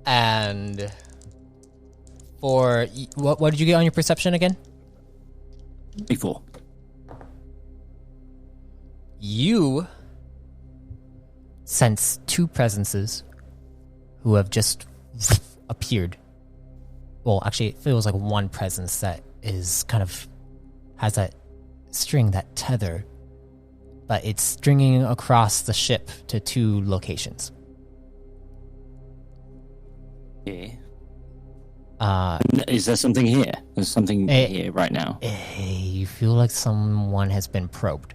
And for what did you get on your perception again? 4. You sense two presences who have just appeared. Well, actually, it feels like one presence that is kind of has that string, that tether, but it's stringing across the ship to two locations. Yeah. Is there something here? There's something here right now. You feel like someone has been probed,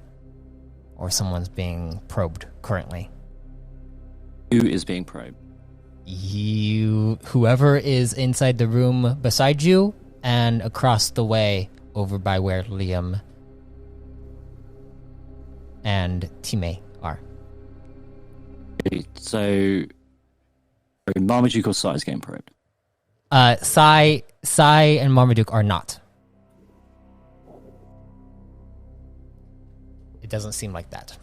or someone's being probed currently. Who is being probed? Whoever is inside the room beside you and across the way over by where Liam and Time are. So, Marmaduke or Sai is getting probed? Sai and Marmaduke are not. It doesn't seem like that.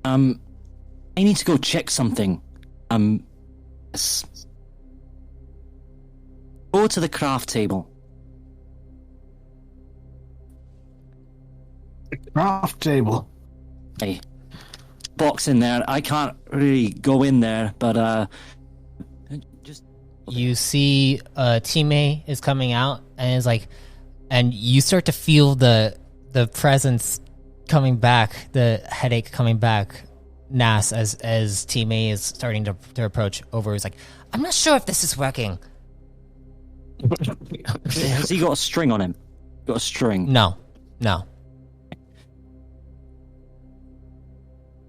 I need to go check something. Go to the craft table. Craft table. Hey, box in there. I can't really go in there, but just You see teammate is coming out and is like, and you start to feel the presence coming back, the headache coming back, Nas, as teammate is starting to approach over. He's like, I'm not sure if this is working. has he got a string on him? Got a string? No.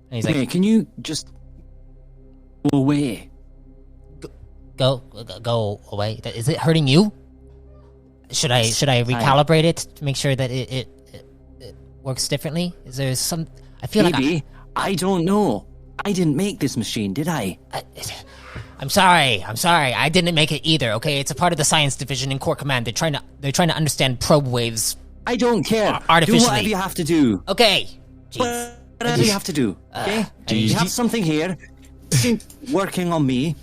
And he's Hey, like, can you just go away? go away. Is it hurting you? Should I recalibrate it to make sure that it works differently? Is there some? I feel Maybe. like I don't know. I didn't make this machine, did I? I'm sorry. I didn't make it either. Okay, it's a part of the science division in Core Command. They're trying to understand probe waves. I don't care. Artificially. Do whatever you have to do. Okay. Jeez. Whatever you have to do. Okay. You have something here. Working on me.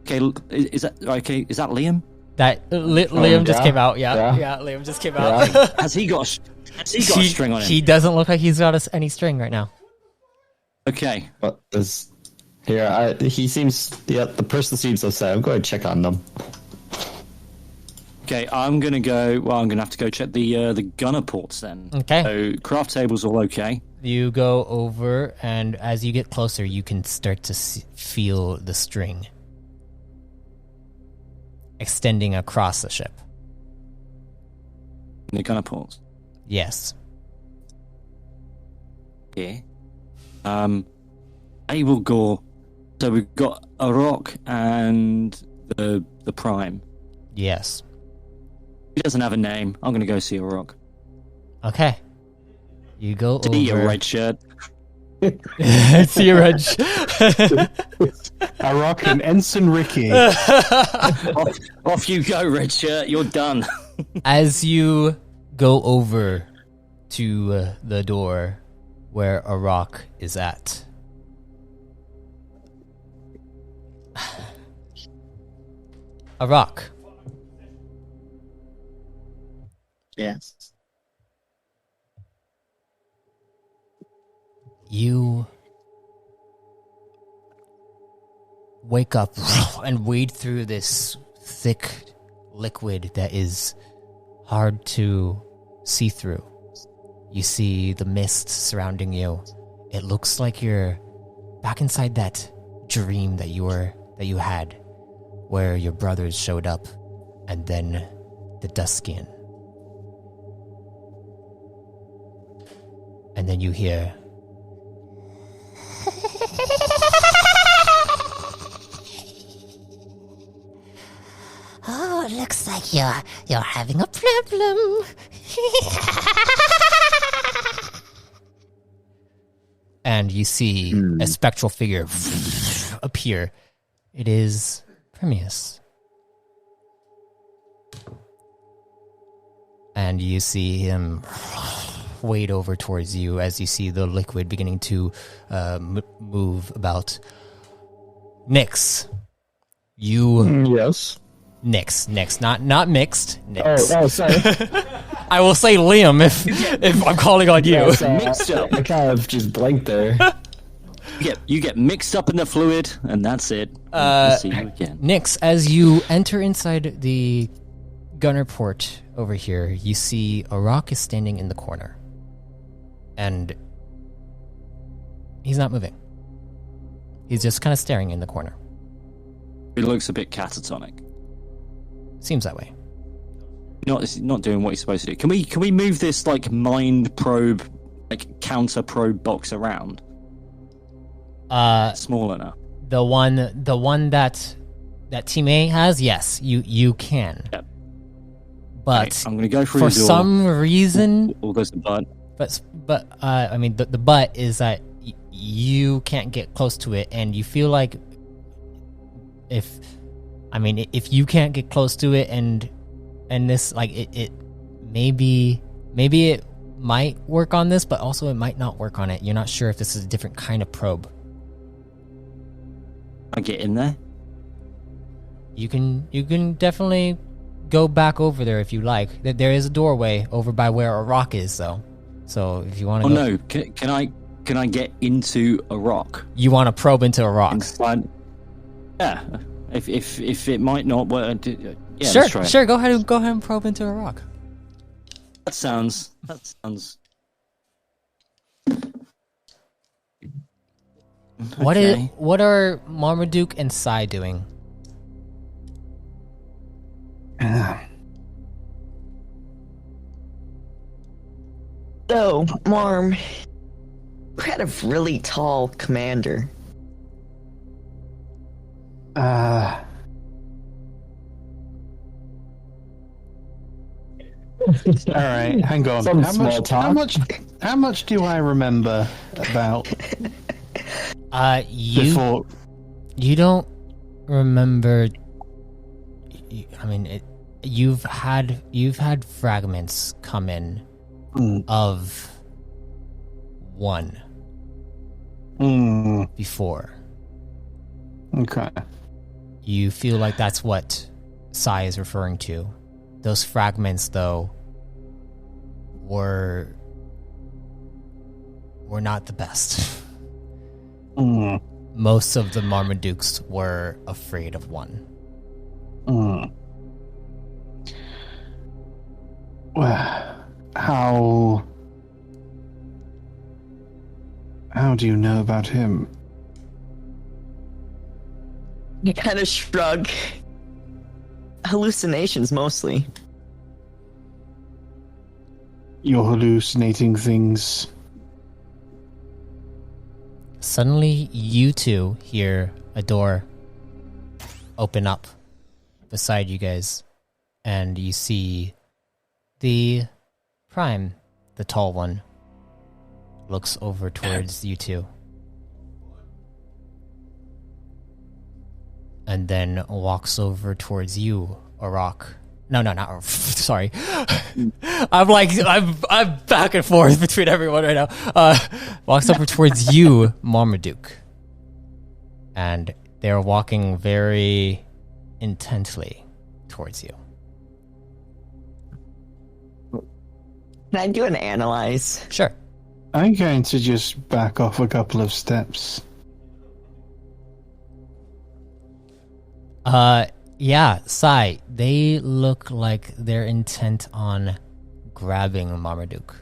Okay. Is that okay? Is that Liam? That Liam just yeah. came out. Yeah, Yeah. Liam just came out. Has he got a string on him? He doesn't look like he's got any string right now. Okay. What is here? He seems. Yeah, the person seems upset. I'm going to check on them. Okay, I'm gonna go. Well, I'm gonna have to go check the gunner ports then. Okay. So craft table's all okay. You go over, and as you get closer, you can start to feel the string extending across the ship. The gunner ports. Yes. Okay. I will go. So we've got a rock and the prime. Yes. He doesn't have a name. I'm gonna go see a rock. Okay. You go over. See your red shirt. See your red. A rock and Ensign Ricky. Off you go, red shirt. You're done. As you go over to the door where a rock is at, a rock. Yes. You wake up and wade through this thick liquid that is hard to see through. You see the mist surrounding you. It looks like you're back inside that dream that you had, where your brothers showed up, and then the Duskian. And then you hear, Oh, looks like you're having a problem. and you see a spectral figure appear. It is Primus. And you see him wade over towards you as you see the liquid beginning to move about. Nyx. Yes. Nyx, not mixed. Nyx. Oh, sorry. I will say Liam if I'm calling on you. Mixed up. I kind of just blanked there. You get mixed up in the fluid, and that's it. We'll see you again. Nyx, as you enter inside the gunner port over here, you see a rock is standing in the corner. And he's not moving. He's just kind of staring in the corner. It looks a bit catatonic. Seems that way. It's not doing what he's supposed to do. Can we move this like mind probe, like counter probe box around? Small enough. The one that Team A has, yes, you can. Yep. But Right, I'm gonna go through for the door. some reason, All goes to butt. but I mean the but is that you can't get close to it, and you feel like if you can't get close to it, and this like it maybe it might work on this, but also it might not work on it. You're not sure if this is a different kind of probe. I get in there. You can definitely go back over there if you like. There is a doorway over by where a rock is, though. So if you want Oh to, no! Can I get into a rock? you want to probe into a rock. Inside? Yeah. If it might not work, yeah. Sure, let's try it. sure. Go ahead and probe into a rock. That sounds. Okay. What are Marmaduke and Sai doing? So, Marm, we had a really tall commander. All right, hang on. Some small talk. How much do I remember about You before? you don't remember. I mean, you've had fragments come in of one before. Okay. You feel like that's what Sai is referring to. Those fragments, though, were not the best. Most of the Marmadukes were afraid of one. Well, how do you know about him? You kind of shrug. Hallucinations, mostly. You're hallucinating things. Suddenly, you two hear a door open up beside you guys, and you see the Prime, the tall one, looks over towards you two. And then walks over towards you, Arak. No, not sorry. I'm back and forth between everyone right now. Walks over towards you, Marmaduke. And they're walking very intently towards you. Can I do an analyze? Sure. I'm going to just back off a couple of steps. Yeah, Sai, they look like they're intent on grabbing Marmaduke.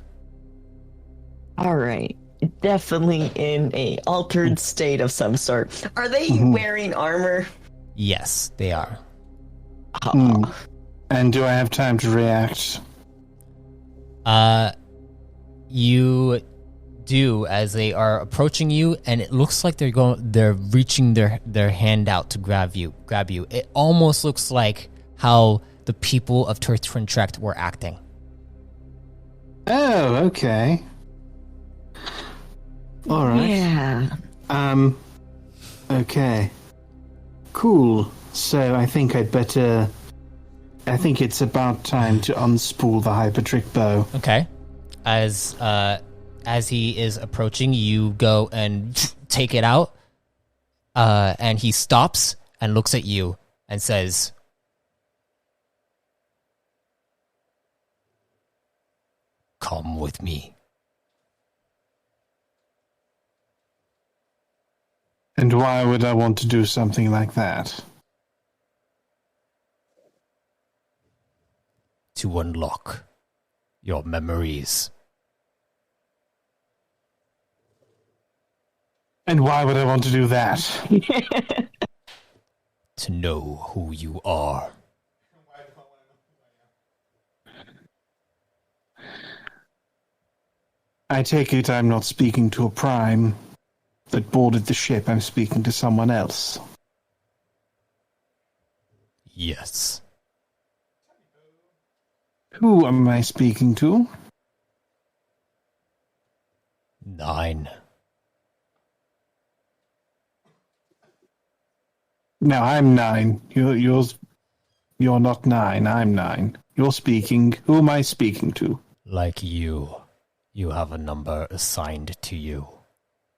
Alright. Definitely in a altered state of some sort. Are they wearing armor? Yes, they are. And do I have time to react? You do, as they are approaching you, and it looks like they're reaching their hand out to grab you. It almost looks like how the people of Trekt were acting. Oh, okay. All right. Yeah. Okay. Cool. So I think it's about time to unspool the hypertrick bow. Okay. As he is approaching, you go and take it out, and he stops and looks at you and says, "Come with me." And why would I want to do something like that? To unlock your memories. And why would I want to do that? To know who you are. I take it I'm not speaking to a prime that boarded the ship. I'm speaking to someone else. Yes. Who am I speaking to? 9. No, I'm 9. You're not 9. I'm 9. You're speaking. Who am I speaking to? Like you have a number assigned to you.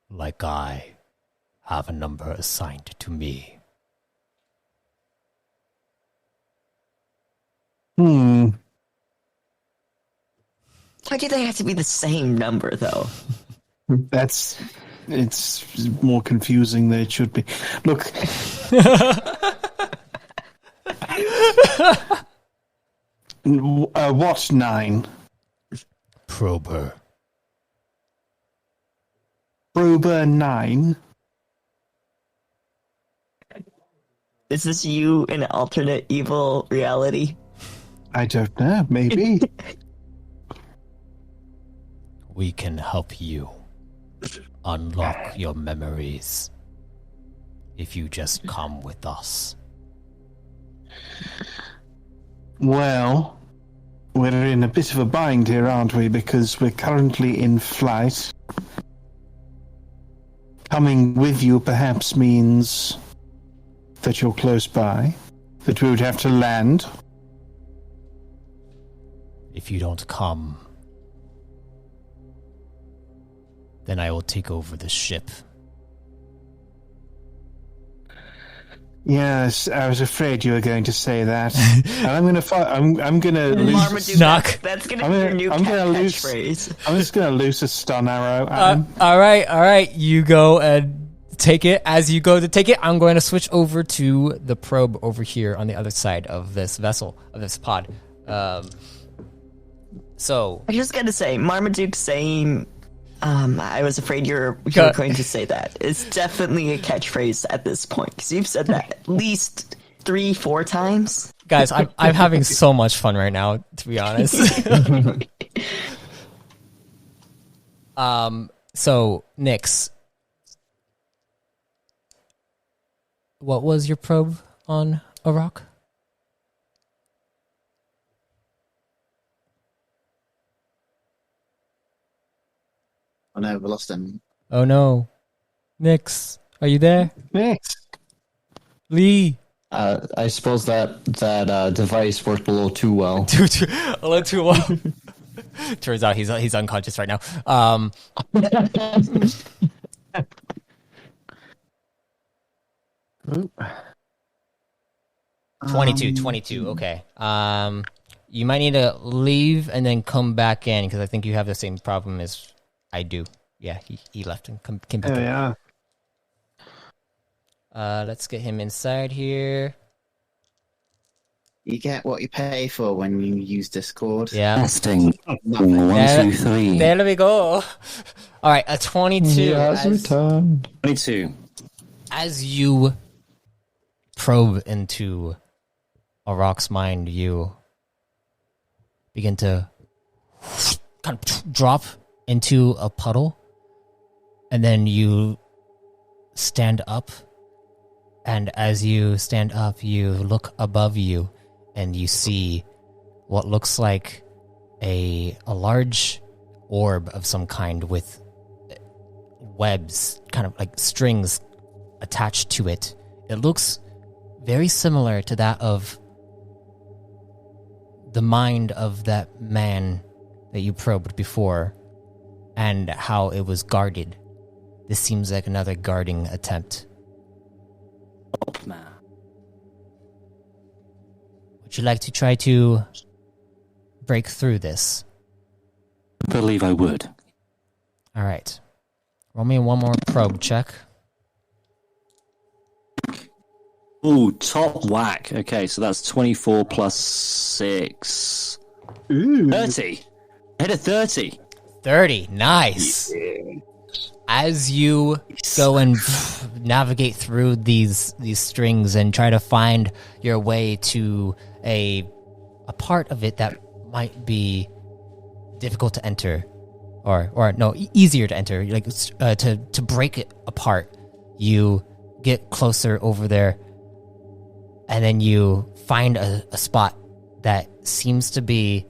Like I have a number assigned to me. Why do they have to be the same number, though? It's more confusing than it should be. Look. What 9? Prober. Prober 9? Is this you in an alternate evil reality? I don't know, maybe. We can help you unlock your memories if you just come with us. Well, we're in a bit of a bind here, aren't we? Because we're currently in flight. Coming with you perhaps means that you're close by, that we would have to land. If you don't come, then I will take over the ship. Yes, I was afraid you were going to say that. And I'm gonna lose. Marmaduke, Knock. that's gonna be your new catchphrase. I'm just gonna loose a stun arrow. All right. You go and take it. As you go to take it, I'm going to switch over to the probe over here on the other side of this vessel, of this pod. So I'm just gonna say, Marmaduke saying, I was afraid you were going to say that. It's definitely a catchphrase at this point, because you've said that at least 3-4 times. guys, I'm having so much fun right now, to be honest. So Nyx, what was your probe on a rock? Oh no, we lost him. Oh no. Nyx, are you there? Next. Lee. I suppose that device worked a little too well. A little too well. Turns out he's unconscious right now. 22. Okay. You might need to leave and then come back in, because I think you have the same problem as I do. Yeah, he left and came back in. Yeah. Let's get him inside here. You get what you pay for when you use Discord. Yeah. Testing. 1, 2, 3. There we go. All right, a 22. Returned. 22. As you probe into a rock's mind, you begin to kind of drop into a puddle, and then you stand up. And as you stand up, you look above you, and you see what looks like a large orb of some kind with webs, kind of like strings attached to it. It looks very similar to that of the mind of that man that you probed before, and how it was guarded. This seems like another guarding attempt. Man. Would you like to try to break through this? I believe I would. All right. Roll me one more probe check. Ooh, top whack. Okay, so that's 24 plus 6. Ooh. 30. I hit a 30. 30. Nice. As you go and navigate through these trings and try to find your way to a part of it that might be difficult to enter, or no, easier to enter, like to break it apart, you get closer over there, and then you find a spot that seems to be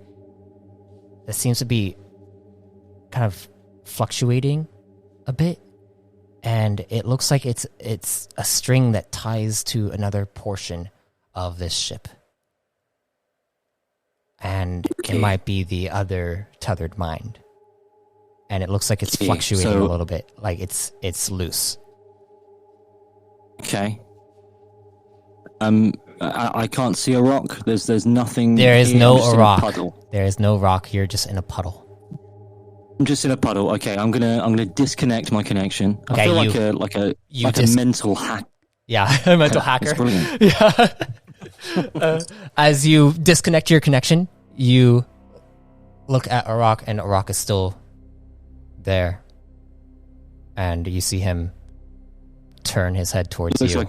kind of fluctuating a bit, and it looks like it's a string that ties to another portion of this ship, and it might be the other tethered mind, and it looks like it's fluctuating a little bit, like it's loose. Okay. I can't see a rock. There's nothing. There is here. no I'm just in a rock. puddle. There is no rock. You're just in a puddle. I'm just in a puddle. Okay, I'm gonna disconnect my connection. Okay, I feel like a mental hack. Yeah, a mental hacker. It's brilliant. Yeah. As you disconnect your connection, you look at Arak, and Arak is still there. And you see him turn his head towards you.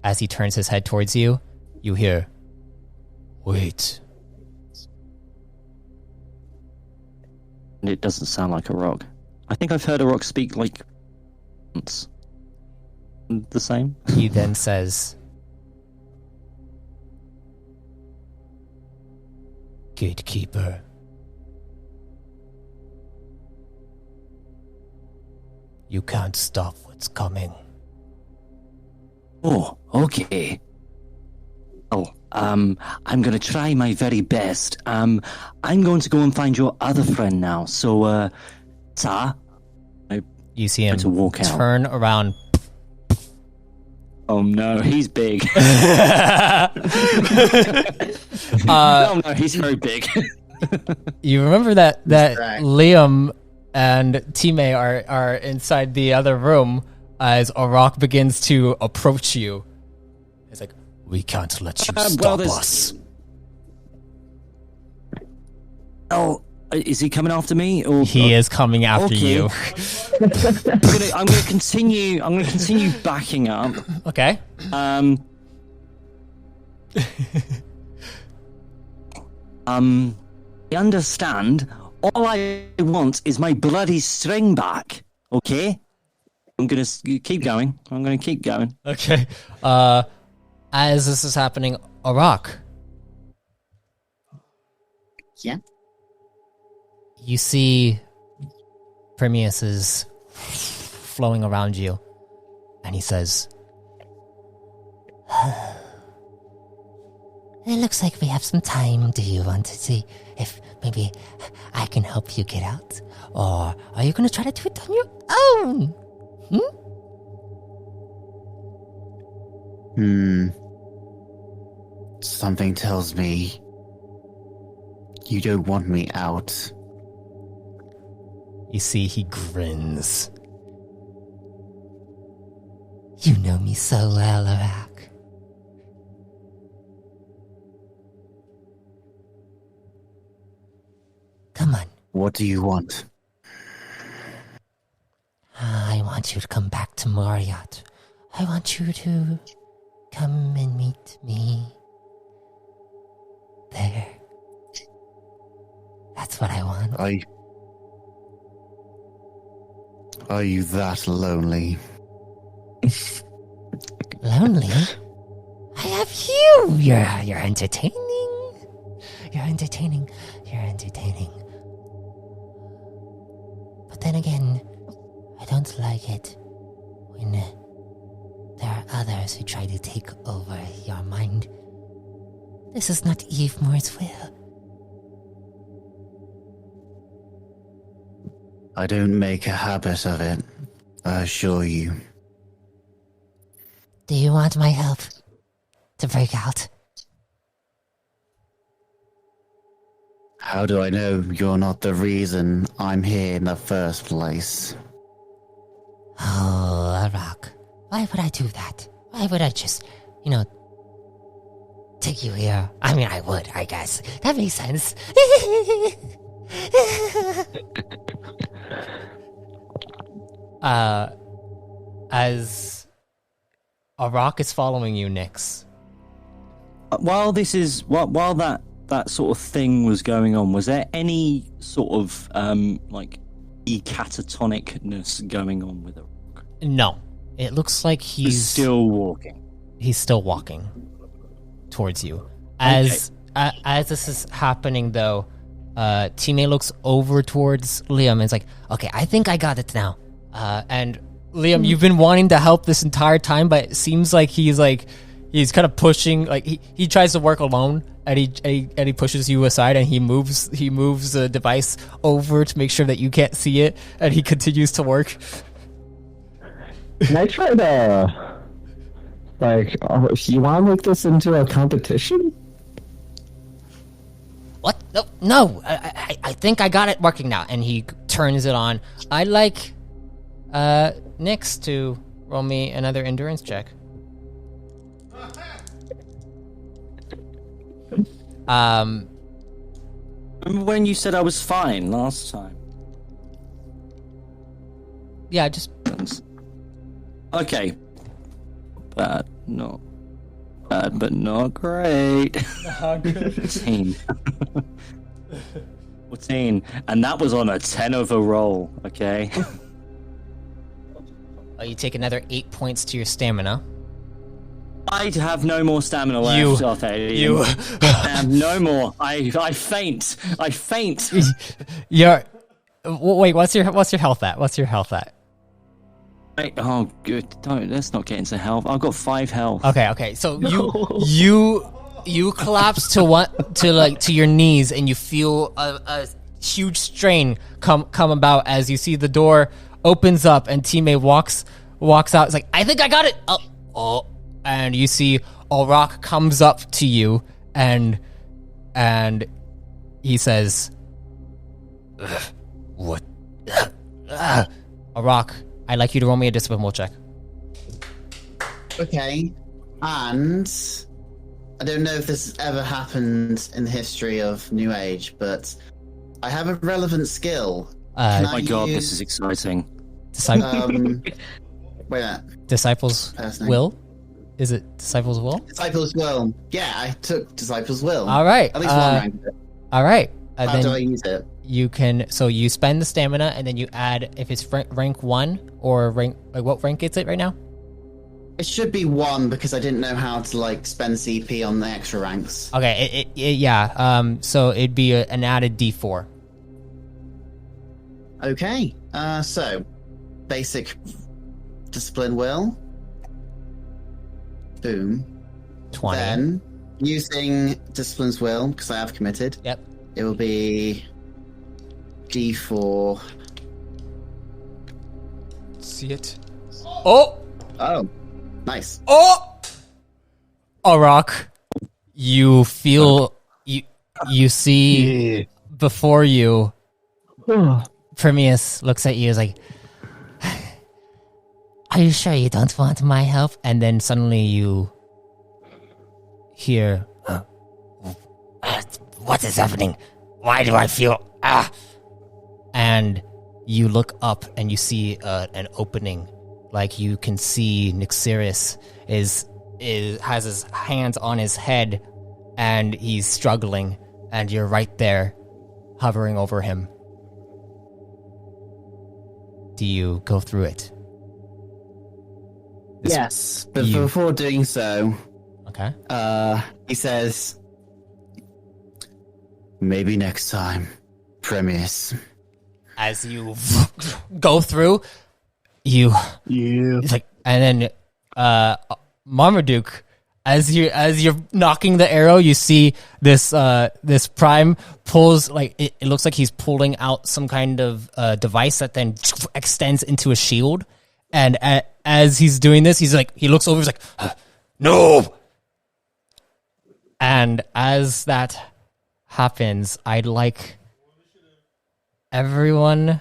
As he turns his head towards you, you hear, "Wait." And it doesn't sound like Arak. I think I've heard Arak speak like once. The same. He then says, "Gatekeeper, you can't stop what's coming." Oh, okay. Oh, I'm gonna try my very best. I'm going to go and find your other friend now. So, You see him to walk out. turn around. Oh no, he's big. Oh no, he's very big. You remember that Right. Liam and Time are inside the other room as Arak begins to approach you. It's like, "We can't let you stop us." Oh, is he coming after me? Or He is coming after Okay. you. I'm gonna continue. I'm gonna continue backing up. Okay. I understand. All I want is my bloody string back. Okay. I'm gonna keep going. I'm gonna keep going. Okay. As this is happening, Arak, Yeah. you see Primus is flowing around you, and he says, It looks like we have some time. Do you want to see if maybe I can help you get out? Or are you going to try to do it on your own? Something tells me you don't want me out. you see he grins. You know me so well, Arak. Come on. What do you want? I want you to come back to Moriat. I want you to come and meet me there. That's what I want. Are you that lonely? Lonely? I have you! You're entertaining. You're entertaining. You're entertaining. But then again, I don't like it when there are others who try to take over your mind. This is not Eve Moore's will. I don't make a habit of it, I assure you. Do you want my help to break out? How do I know you're not the reason I'm here in the first place? Oh, Arak. Why would I do that? Why would I just, take you here? I mean, I would, I guess. That makes sense. As Arak is following you, Nyx. While that sort of thing was going on, was there any sort of catatonicness going on with Arak? No, it looks like he's still walking. He's still walking towards you. As this is happening, though, Time looks over towards Liam and is like, "Okay, I think I got it now." And Liam, you've been wanting to help this entire time, but it seems like he's kind of pushing. Like he tries to work alone, and he pushes you aside, and he moves the device over to make sure that you can't see it, and he continues to work. Can I try to, you want to make this into a competition? What? No. I think I got it working now. And he turns it on. I'd like Nyx to roll me another endurance check. Remember when you said I was fine last time? Yeah, just okay. Bad, but not great. 14. 14, and that was on a 10 over roll. Okay. you take another 8 points to your stamina. I have no more stamina left. You I have no more. I faint. I faint. Wait. What's your health at? What's your health at? Oh, good. Let's not get into health. I've got 5 health. Okay. So you collapse to your knees, and you feel a huge strain come about as you see the door opens up and teammate walks out. It's like, I think I got it. Oh. And you see Auroch comes up to you and he says, "What? Auroch, I'd like you to roll me a discipline roll check." Okay. And I don't know if this has ever happened in the history of New Age, but I have a relevant skill. Oh my god, this is exciting. Wait a minute. Disciples will? Is it Disciples Will? Disciples Will. Yeah, I took Disciples Will. All right. At least one rank of it. All right. How do I use it? You can. So you spend the stamina, and then you add if it's rank 1 or rank. What rank is it right now? It should be 1 because I didn't know how to spend CP on the extra ranks. Okay. Yeah. So it'd be an added D4. Okay. So basic discipline will. Boom. 20. Then, using Discipline's Will, because I have committed. Yep. It will be D4. See it? Oh! Oh. Nice. Oh! Auroch, you feel... You see before you... Primus looks at you as like... Are you sure you don't want my help? And then suddenly you hear, what is happening? Why do I feel and you look up and you see an opening. Like you can see Nyxerius has his hands on his head and he's struggling, and you're right there hovering over him. Do you go through it? Yes, but before doing so, okay. He says, "Maybe next time, Primus." As you go through, it's like, and then Marmaduke, as you're knocking the arrow, you see this Prime pulls, like it looks like he's pulling out some kind of device that then extends into a shield. And as he's doing this, he looks over, he's like, no! And as that happens, I'd like everyone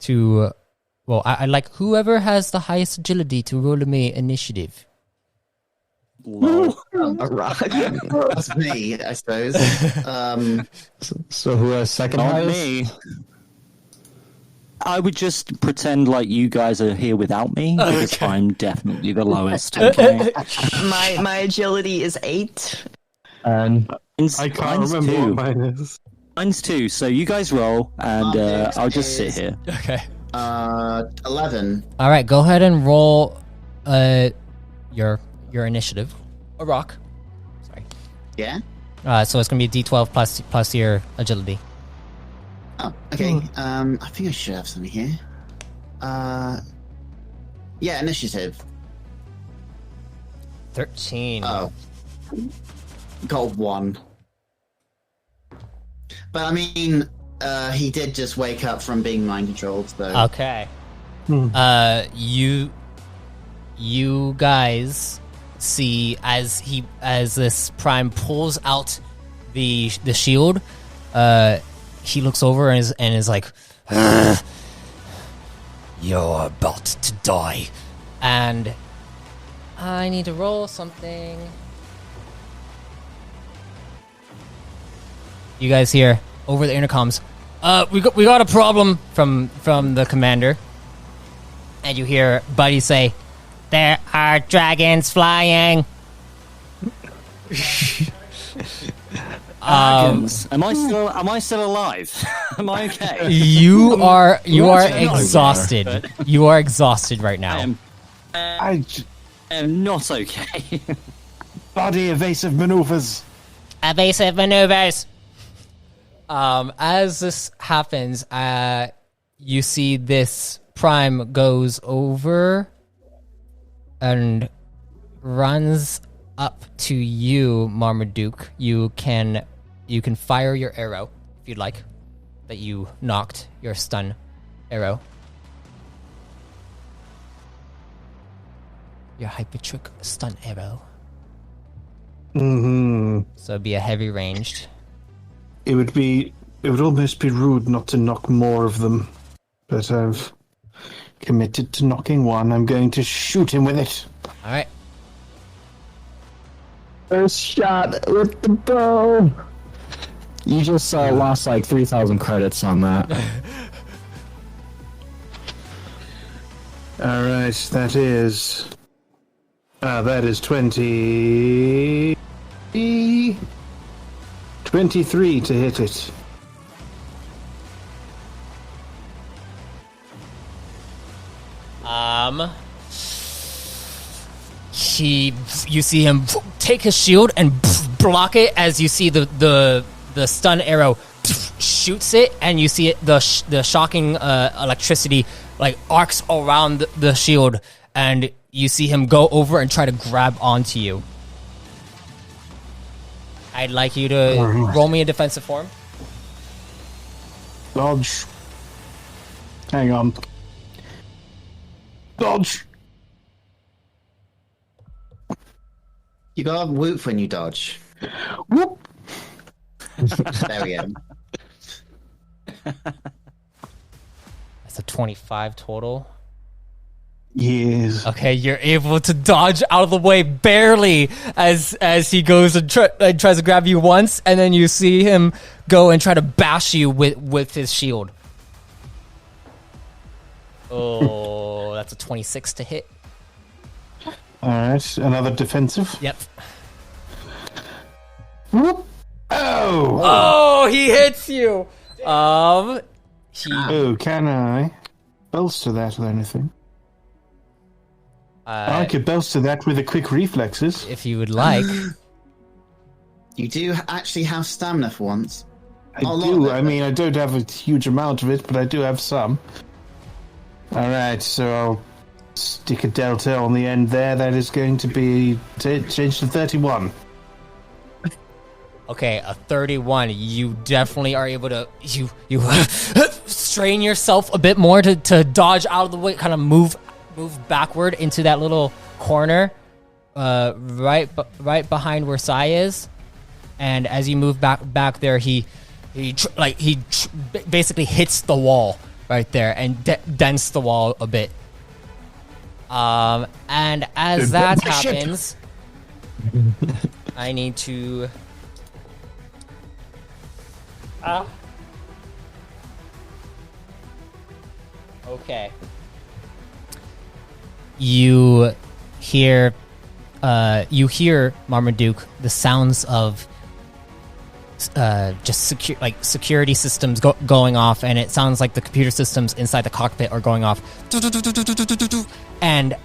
to, I'd like whoever has the highest agility to roll me initiative. Lol. That's me, I suppose. So who has second highest? Me. I would just pretend like you guys are here without me, because I'm definitely the lowest. Okay. My agility is 8. And I can't remember what mine is. Mine's 2, so you guys roll, and I'll just sit here. Okay. 11. All right, go ahead and roll your initiative. A rock. Sorry. Yeah? So it's going to be a D12 plus your agility. Oh, okay. I think I should have something here. Yeah, initiative. 13. Oh. Got 1. But I mean, he did just wake up from being mind controlled, so. Okay. You guys see as this Prime pulls out the shield, he looks over and is like, "You're about to die," and I need to roll something. You guys hear over the intercoms, we got a problem from the commander. And you hear Buddy say, "There are dragons flying." Dragons? Am I still alive? Am I okay? You are exhausted. You are exhausted right now. I am not okay. Body evasive maneuvers. Evasive maneuvers. As this happens, you see this Prime goes over and runs up to you, Marmaduke. You can fire your arrow if you'd like. That you knocked your stun arrow. Your hypertrick stun arrow. Mm-hmm. So it'd be a heavy ranged. It would almost be rude not to knock more of them. But I've committed to knocking one. I'm going to shoot him with it. All right. First shot with the bow. You just lost like 3,000 credits on that. All right, that is 20... 23 to hit it. You see him take his shield and block it as you see the stun arrow shoots it, and you see it the shocking electricity like arcs around the shield, and you see him go over and try to grab onto you. I'd like you to roll me a defensive form. Dodge. Hang on. Dodge. You gotta whoop when you dodge. Whoop. There we go. That's a 25 total. Yes. Okay, you're able to dodge out of the way barely as he goes and tries to grab you once, and then you see him go and try to bash you with his shield. Oh, that's a 26 to hit. All right, another defensive. Yep. Whoop. Oh. Oh, he hits you. Oh, can I bolster that with anything? I could bolster that with a quick reflexes. If you would like. You do actually have stamina for once. I do. I mean, I don't have a huge amount of it, but I do have some. All right, so I'll stick a delta on the end there. That is going to be changed to 31. Okay, a 31. You definitely are able to you strain yourself a bit more to dodge out of the way, kind of move backward into that little corner, right behind where Sai is. And as you move back there, he basically hits the wall right there and dents the wall a bit. And as that happens, I need to. Okay. You hear Marmaduke, the sounds of just security systems going off, and it sounds like the computer systems inside the cockpit are going off. And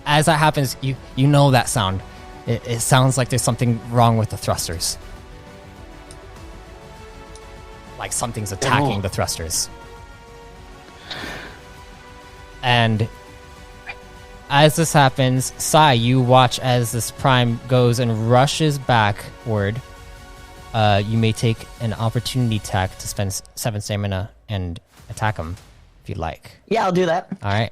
as that happens, you know that sound. It sounds like there's something wrong with the thrusters. Like something's attacking the thrusters. And as this happens, Sai, you watch as this Prime goes and rushes backward. You may take an opportunity attack to spend 7 stamina and attack him if you'd like. Yeah, I'll do that. All right.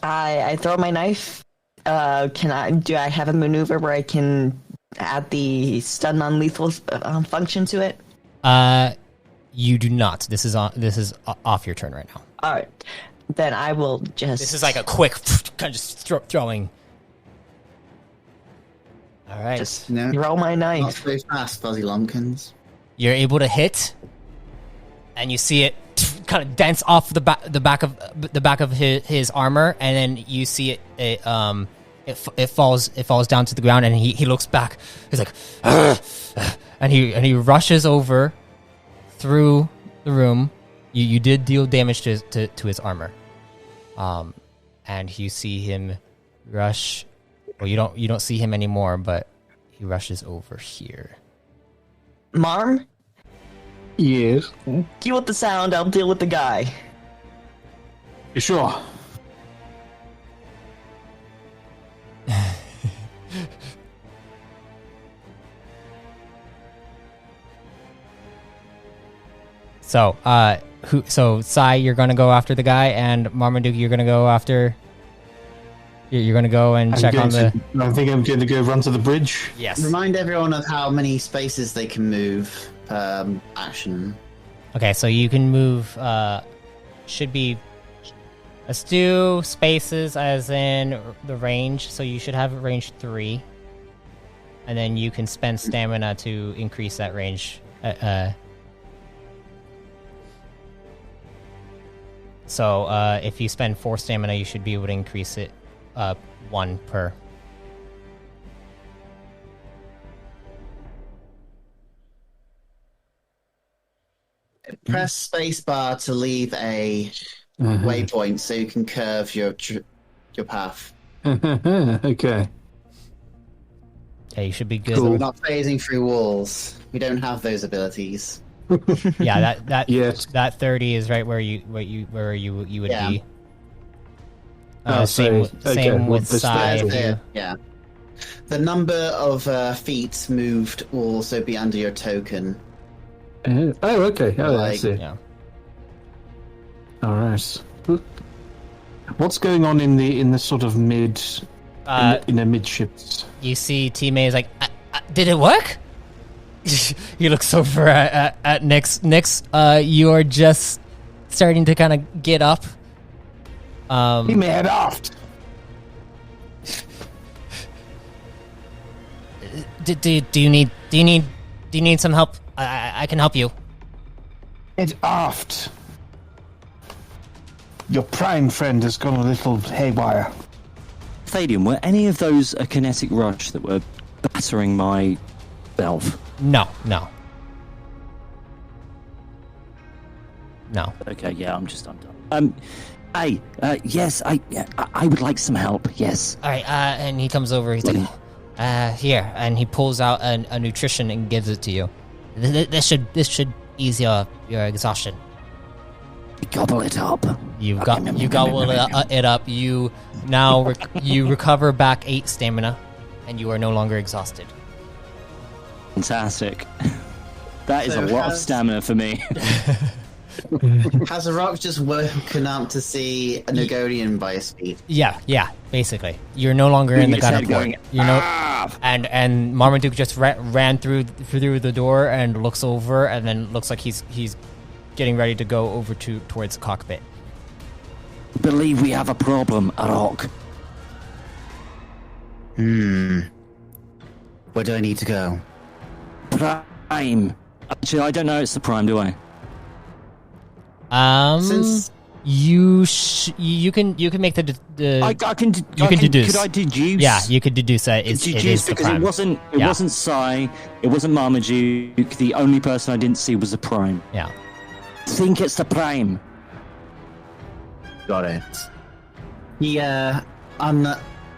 I throw my knife. Do I have a maneuver where I can add the stun non-lethal function to it? You do not. This is off your turn right now. All right, then I will just. This is like a quick kind of just throwing. All right, Just No. roll my Not knife. so fast, Fuzzy Lumpkins. you're able to hit, and you see it kind of dance off the back of his armor, and then you see it falls down to the ground, and he looks back. He's like, and he rushes over through the room. You did deal damage to his armor, and you see him rush. Well, you don't see him anymore, but he rushes over here. Marm, Yes. deal with the sound. I'll deal with the guy. You sure? So, Sai, you're gonna go after the guy, and Marmaduke, you're gonna go after. You're gonna go and check on the. I think I'm going to go run to the bridge. Yes. Remind everyone of how many spaces they can move per action. Okay, so you can move. Should be. Let's do spaces as in the range. So you should have range 3, and then you can spend stamina to increase that range. So if you spend 4 stamina, you should be able to increase it 1 per. Press spacebar to leave a waypoint so you can curve your path. Okay. Yeah, you should be good. We're not phasing through walls. We don't have those abilities. Yeah, that Yes. that 30 is right where you would Yeah. be. Oh, Same so- okay, same with with the Sai. stairs. if you- Yeah. The number of feet moved will also be under your token. Oh, okay. Oh, I Like- see. Yeah. All right. What's going on in the sort of mid in the midships? You see, T-May is like, did it work? He looks over at Nyx. Nyx, you are just starting to kind of get up. He may head aft. Do you need some help? I can help you. Head aft. Your prime friend has gone a little haywire. Thadian, were any of those a kinetic rush that were battering my self? No. Okay, yeah, I'm done. Hey, yes, I would like some help. Yes. All right. And he comes over. He's like, here, and he pulls out a nutrition and gives it to you. This should ease your exhaustion. Gobble it up. You gobble it up. You now you recover back 8 stamina, and you are no longer exhausted. Fantastic. That is So a lot of has- stamina for me. Has the rock just woken up to see a Nogodian by his feet? Yeah. Basically, you're no longer in the His head gunner port. going, You know, and Marmaduke just ran through the door and looks over, and then looks like he's getting ready to go over towards the cockpit. Believe we have a problem, Arok. Where do I need to go? Prime. Actually, I don't know it's the prime, do I? Since you can make the I can you can deduce. Could I deduce? Yeah, you could deduce that it Deduce is the because prime. it Yeah. wasn't Sai, it wasn't Marmaduke. The only person I didn't see was the prime. Yeah. I think it's the prime. Got it. he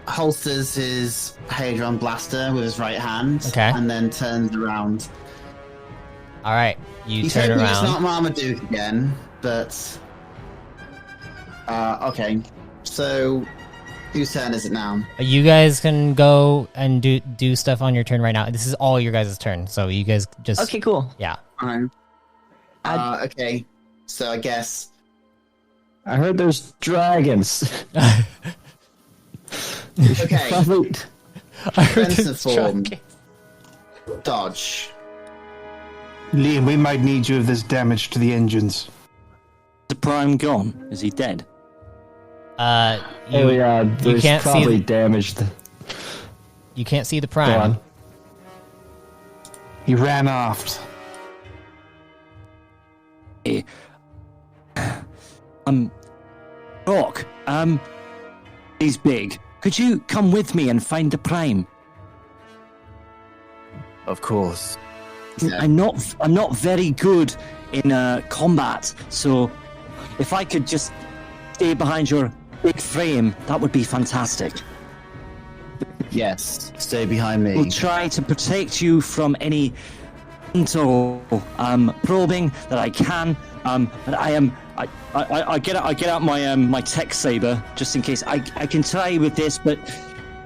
holsters his Hadron blaster with his right hand, Okay. and then turns around. All right, you He's turn hoping it's around. not Marmaduke again, but okay. So whose turn is it now? You guys can go and do stuff on your turn right now. This is all your guys' turn, so you guys just Okay, cool. yeah. Okay. So I guess I heard there's dragons. okay. Wait. I heard Defensive this form. truck. dodge. Liam, we might need you if there's damage to the engines. Is the Prime gone? Is he dead? You there's can't see probably the- damaged. you can't see the Go Prime. on. He ran aft. Rock, he's big. Could you come with me and find the Prime? Of course. I'm not very good in combat, so if I could just stay behind your big frame, that would be fantastic. Yes. Stay behind me. We'll try to protect you from any mental probing that I can. But I get out my tech saber just in case. I can try with this, but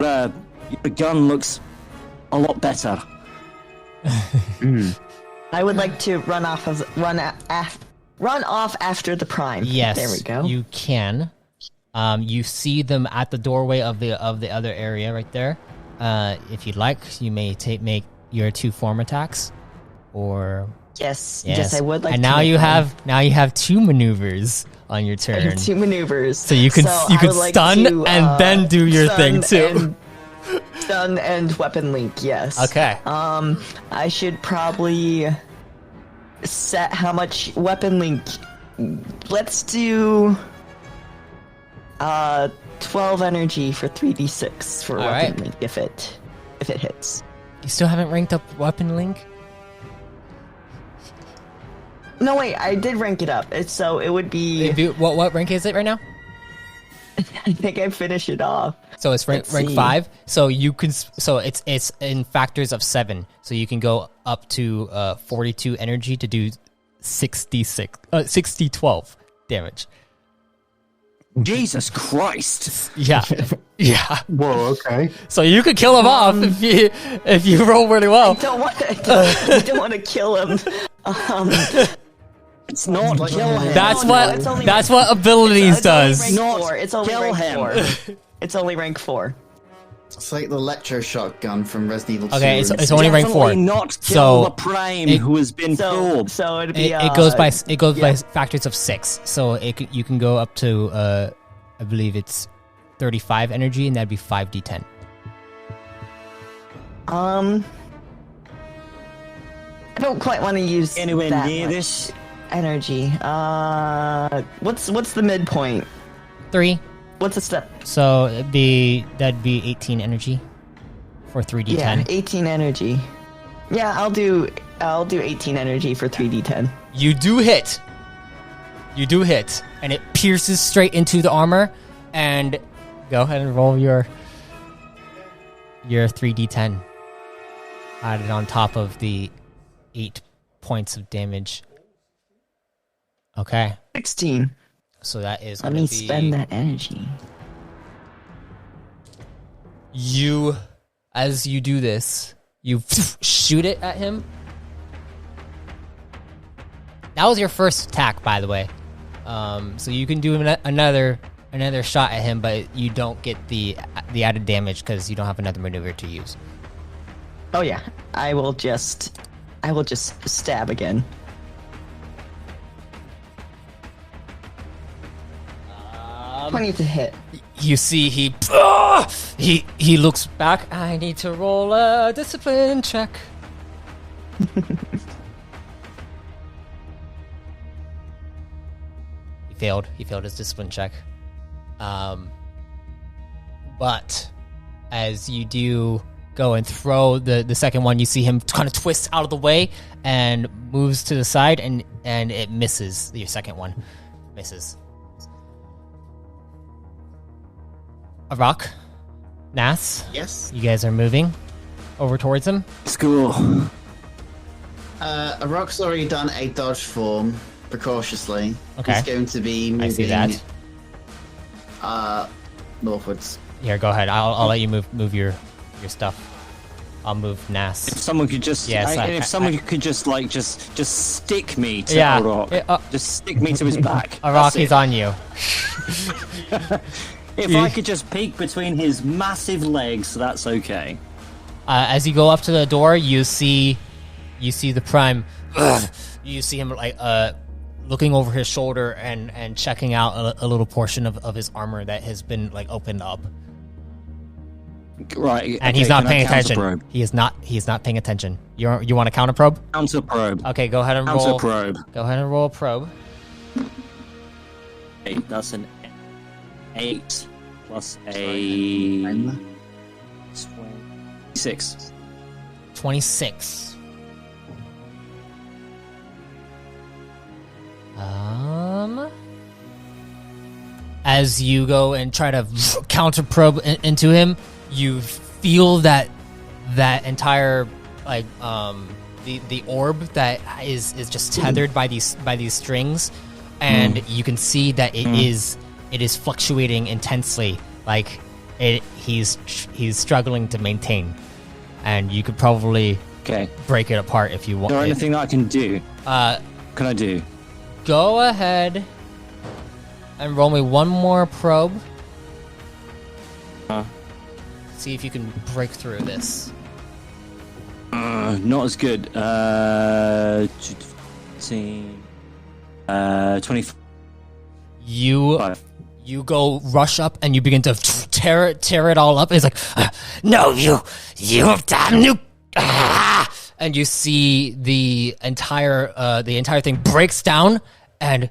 your gun looks a lot better. I would like to run off after the Prime. Yes, There we go. you can. You see them at the doorway of the other area right there. If you'd like, you may make your 2 form attacks, or Yes, I would like And to. now make you one. have 2 maneuvers on your I turn. have 2 maneuvers. So you can I you can would like stun to, and then do your stun thing too. Stun and weapon link, yes. Okay. I should probably set how much weapon link. Let's do 12 energy for 3d6 for All weapon right. link if it hits. You still haven't ranked up weapon link? No wait, I did rank it up. So it would be. What rank is it right now? I think I finished it off. So it's rank Let's see. 5. So you can it's in factors of 7. So you can go up to 42 energy to do 60-12 damage. Jesus Christ! Yeah, yeah. Whoa, okay. So you could kill him off if you roll really well. I don't want to kill him. It's not kill him. That's No, it's only that's what abilities It's only does. rank Not 4. It's only kill rank him. 4. It's only rank 4. It's like the electro shotgun from Resident Evil 2. Okay, it's only rank 4. Definitely not kill So the Prime it- who has been probed. So it'd be. It goes by yeah. factors of 6. So you can go up to I believe it's 35 energy, and that'd be 5d10. I don't quite want to use Anywhere that near much this? energy. What's the midpoint? 3. What's the step? So that'd be 18 energy for 3d10. Yeah, 18 energy. Yeah, I'll do 18 energy for 3d10. You do hit, and it pierces straight into the armor. And go ahead and roll your 3d10. Added on top of the 8 points of damage. Okay, 16. so that is Let gonna me be spend that energy. you. As you do this, you shoot it at him. That was your first attack, by the way. So you can do another shot at him, but you don't get the added damage because you don't have another maneuver to use. Oh yeah, I will just stab again. Um, 20 to hit. You see, he looks back. I need to roll a discipline check. He failed his discipline check. But as you do go and throw the second one, you see him kind of twist out of the way and moves to the side, and it misses. Your second one misses. A rock, Nas. Yes. You guys are moving over towards him. School. Rock's already done a dodge form precautiously. Okay. He's going to be moving I see that. Northwards. Here, go ahead. I'll let you move your stuff. I'll move Nas. If someone could just, Yes, if someone could just stick me to Yeah, a rock, just stick me to his back. A rock That's is it. on you. If I could just peek between his massive legs, that's okay. As you go up to the door, you see the Prime. You see him like looking over his shoulder and checking out a little portion of his armor that has been like opened up. Right, And okay, he's not can I paying attention. counter-probe? He is not paying attention. You want to counter probe? Counter probe. Okay, go ahead and roll. Counter probe. Go ahead and roll a probe. 8. That's an 8 plus a 26. 26. As you go and try to counter probe into him, you feel that entire like the orb that is just tethered by these strings, and you can see that it is fluctuating intensely. Like he's struggling to maintain, and you could probably break it apart if you want. Is there anything that I can do? Can I do? Go ahead and roll me one more probe. See if you can break through this. Not as good. 25. You go rush up and you begin to tear it all up. It's like, no, you damn you! And you see the entire thing breaks down, and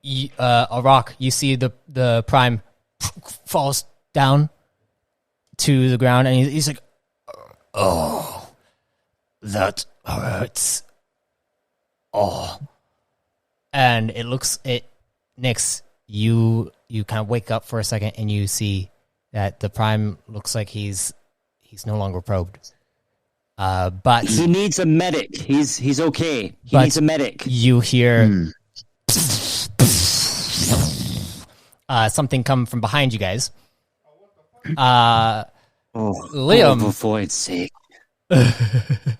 a rock. You see the Prime falls down to the ground, and he's like, "Oh, that hurts." Oh, and Nyx, you kind of wake up for a second, and you see that the Prime looks like he's no longer probed. But he needs a medic. He's okay. He needs a medic. You hear something come from behind you guys. Liam, for void's sake. Yeah,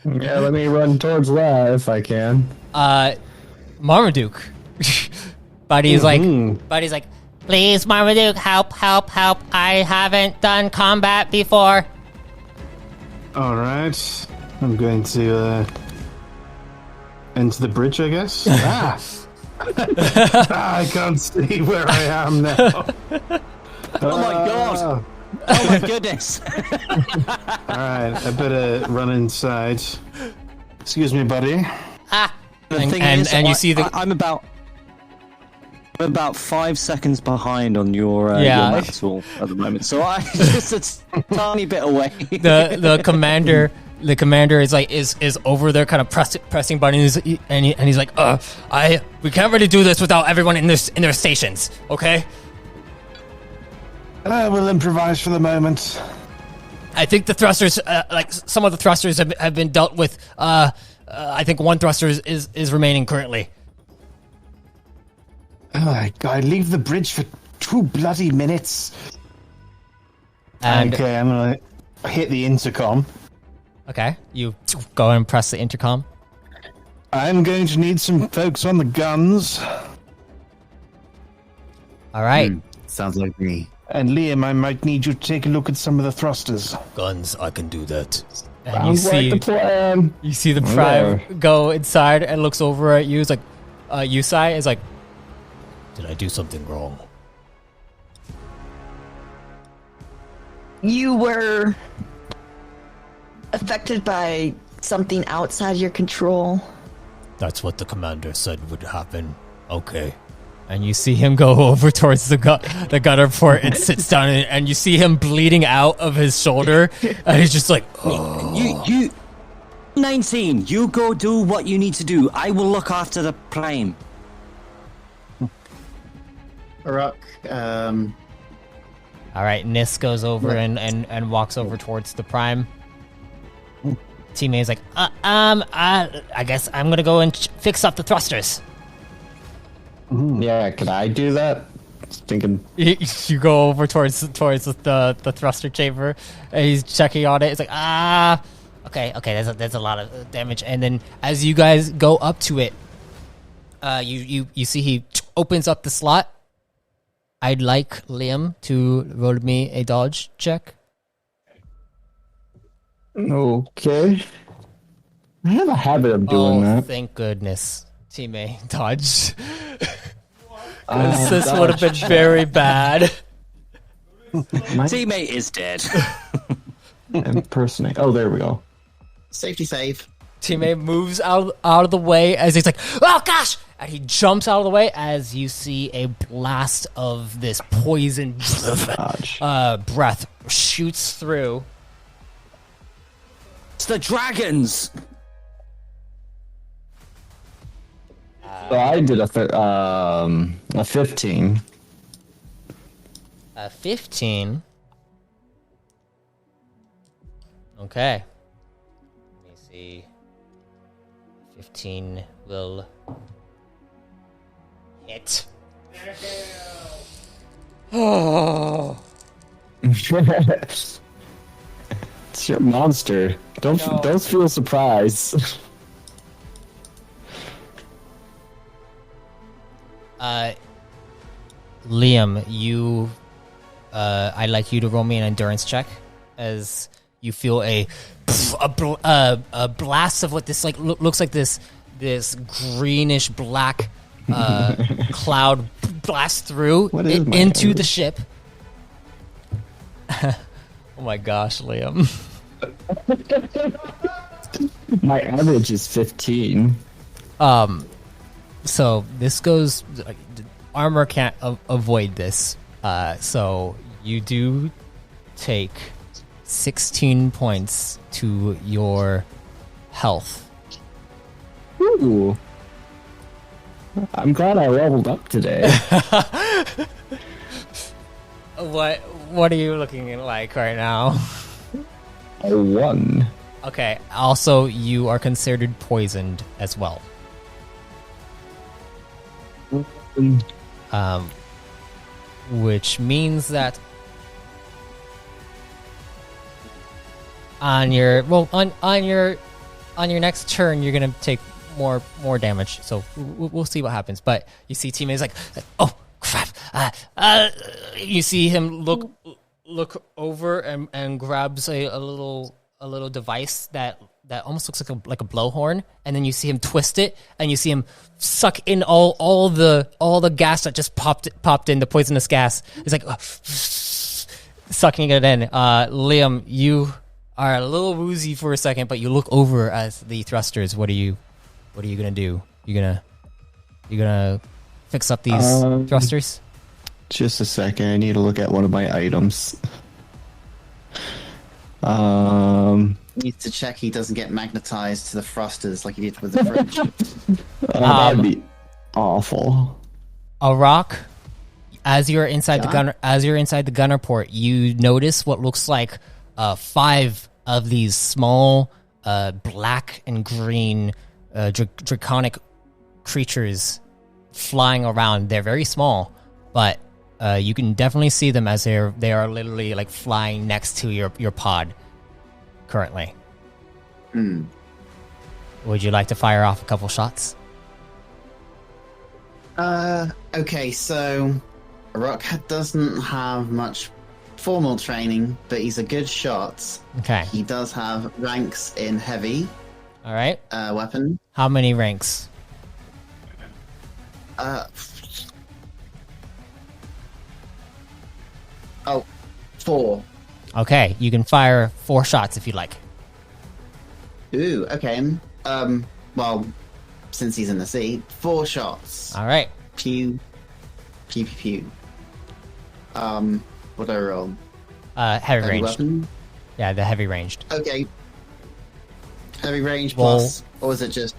let me run towards that if I can. Marmaduke. Buddy's like, please, Marmaduke, help. I haven't done combat before. All right, I'm going to enter the bridge, I guess. I can't see where I am now. Oh my god! Oh my goodness! All right, I better run inside. Excuse me, buddy. And you see I'm about 5 seconds behind on your map tool at the moment, so I'm just a tiny bit away. The commander is over there, kind of pressing buttons, and he's like, we can't really do this without everyone in their stations, okay? We'll improvise for the moment. I think the thrusters, some of the thrusters have been dealt with. I think one thruster is remaining currently. Oh my god, leave the bridge for 2 bloody minutes. And okay, I'm gonna hit the intercom. Okay, you go and press the intercom. I'm going to need some folks on the guns. All right. Sounds like me. And Liam, I might need you to take a look at some of the thrusters. Guns, I can do that. And Sounds like the plan. You see the Prime go inside and looks over at you. It's like, Yusai is like, did I do something wrong? You were affected by something outside your control. That's what the commander said would happen. Okay. And you see him go over towards the gunner port and sits down, and you see him bleeding out of his shoulder, and he's just like, oh. You 19, you go do what you need to do. I will look after the Prime. Rock, All right, Nis goes over and walks over towards the Prime. Teammate's like, I guess I'm gonna go and fix up the thrusters. Yeah, could I do that? Thinking You go over towards the thruster chamber, and he's checking on it. It's like, okay. There's a lot of damage, and then as you guys go up to it, you see he opens up the slot. I'd like Liam to roll me a dodge check. Okay. I have a habit of doing that. Thank goodness. Teammate dodged. 'Cause this would have been very bad. Teammate is dead. Impersonate. Oh, there we go. Safety save. Teammate moves out of the way as he's like, oh gosh! And he jumps out of the way as you see a blast of this poison breath shoots through. It's the dragons. So I did a 15. A 15. Okay. Let me see. 15 will hit. Oh. It's your monster. Don't feel surprised. Liam, I'd like you to roll me an endurance check as you feel a blast of what this looks like this greenish black cloud blast through into the ship. Oh my gosh, Liam. My average is 15. So this goes. Armor can't avoid this. So you do take 16 points to your health. Ooh. I'm glad I leveled up today. What are you looking like right now? I won. Okay. Also, you are considered poisoned as well. Which means that on your next turn you're gonna take more damage. So we'll see what happens. But you see, teammates like, oh crap! You see him look over and grabs a little device that almost looks like a blowhorn, and then you see him twist it, and you see him suck in all the gas that just popped in, the poisonous gas. It's like sucking it in. Liam, you are a little woozy for a second, but you look over as the thrusters. What are you gonna do? You gonna fix up these thrusters? Just a second. I need to look at one of my items. Needs to check he doesn't get magnetized to the thrusters like he did with the fridge. That'd be awful. A rock. As you're inside the gunner port, you notice what looks like 5 of these small black and green draconic creatures flying around. They're very small, but you can definitely see them as they are literally like flying next to your pod currently. Would you like to fire off a couple shots? Okay, so Rock doesn't have much formal training, but he's a good shot. Okay. He does have ranks in heavy. All right. Weapon. How many ranks? 4. Okay, you can fire 4 shots if you like. Ooh, okay. Well, since he's in the sea, 4 shots. All right. Pew. Pew, pew, pew. What do I roll? Heavy ranged. Weapon? Yeah, the heavy ranged. Okay. Heavy range Roll. plus, or is it just?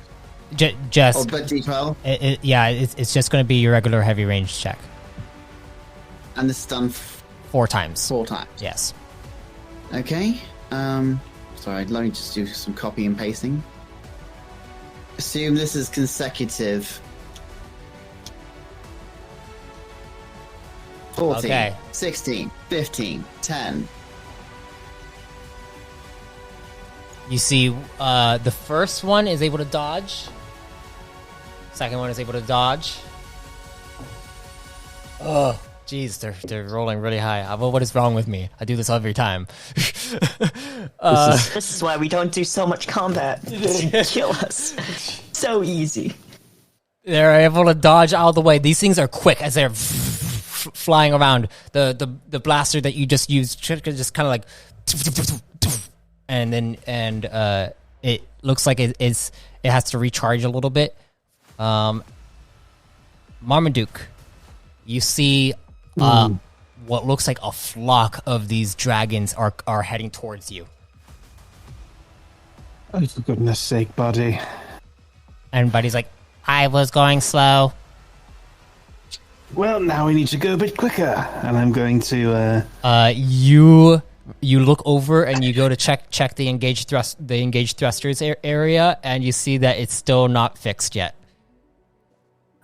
Just. Oh, but D12. It's just going to be your regular heavy range check. And this is done 4 times. 4 times. Yes. Okay. Sorry, let me just do some copy and pasting. Assume this is consecutive. 14, Okay. 16, 15, 10. You see, the first one is able to dodge. Second one is able to dodge. Oh, jeez, they're rolling really high. What is wrong with me? I do this every time. This is why we don't do so much combat. You kill us. So easy. They're able to dodge out of the way. These things are quick as they're flying around. The blaster that you just used just kind of like, and it looks like it has to recharge a little bit. Marmaduke, you see what looks like a flock of these dragons are heading towards you. Oh, for goodness sake, buddy. And Buddy's like, I was going slow. Well, now we need to go a bit quicker, and I'm going to. You look over and you go to check the engaged thrusters area, and you see that it's still not fixed yet.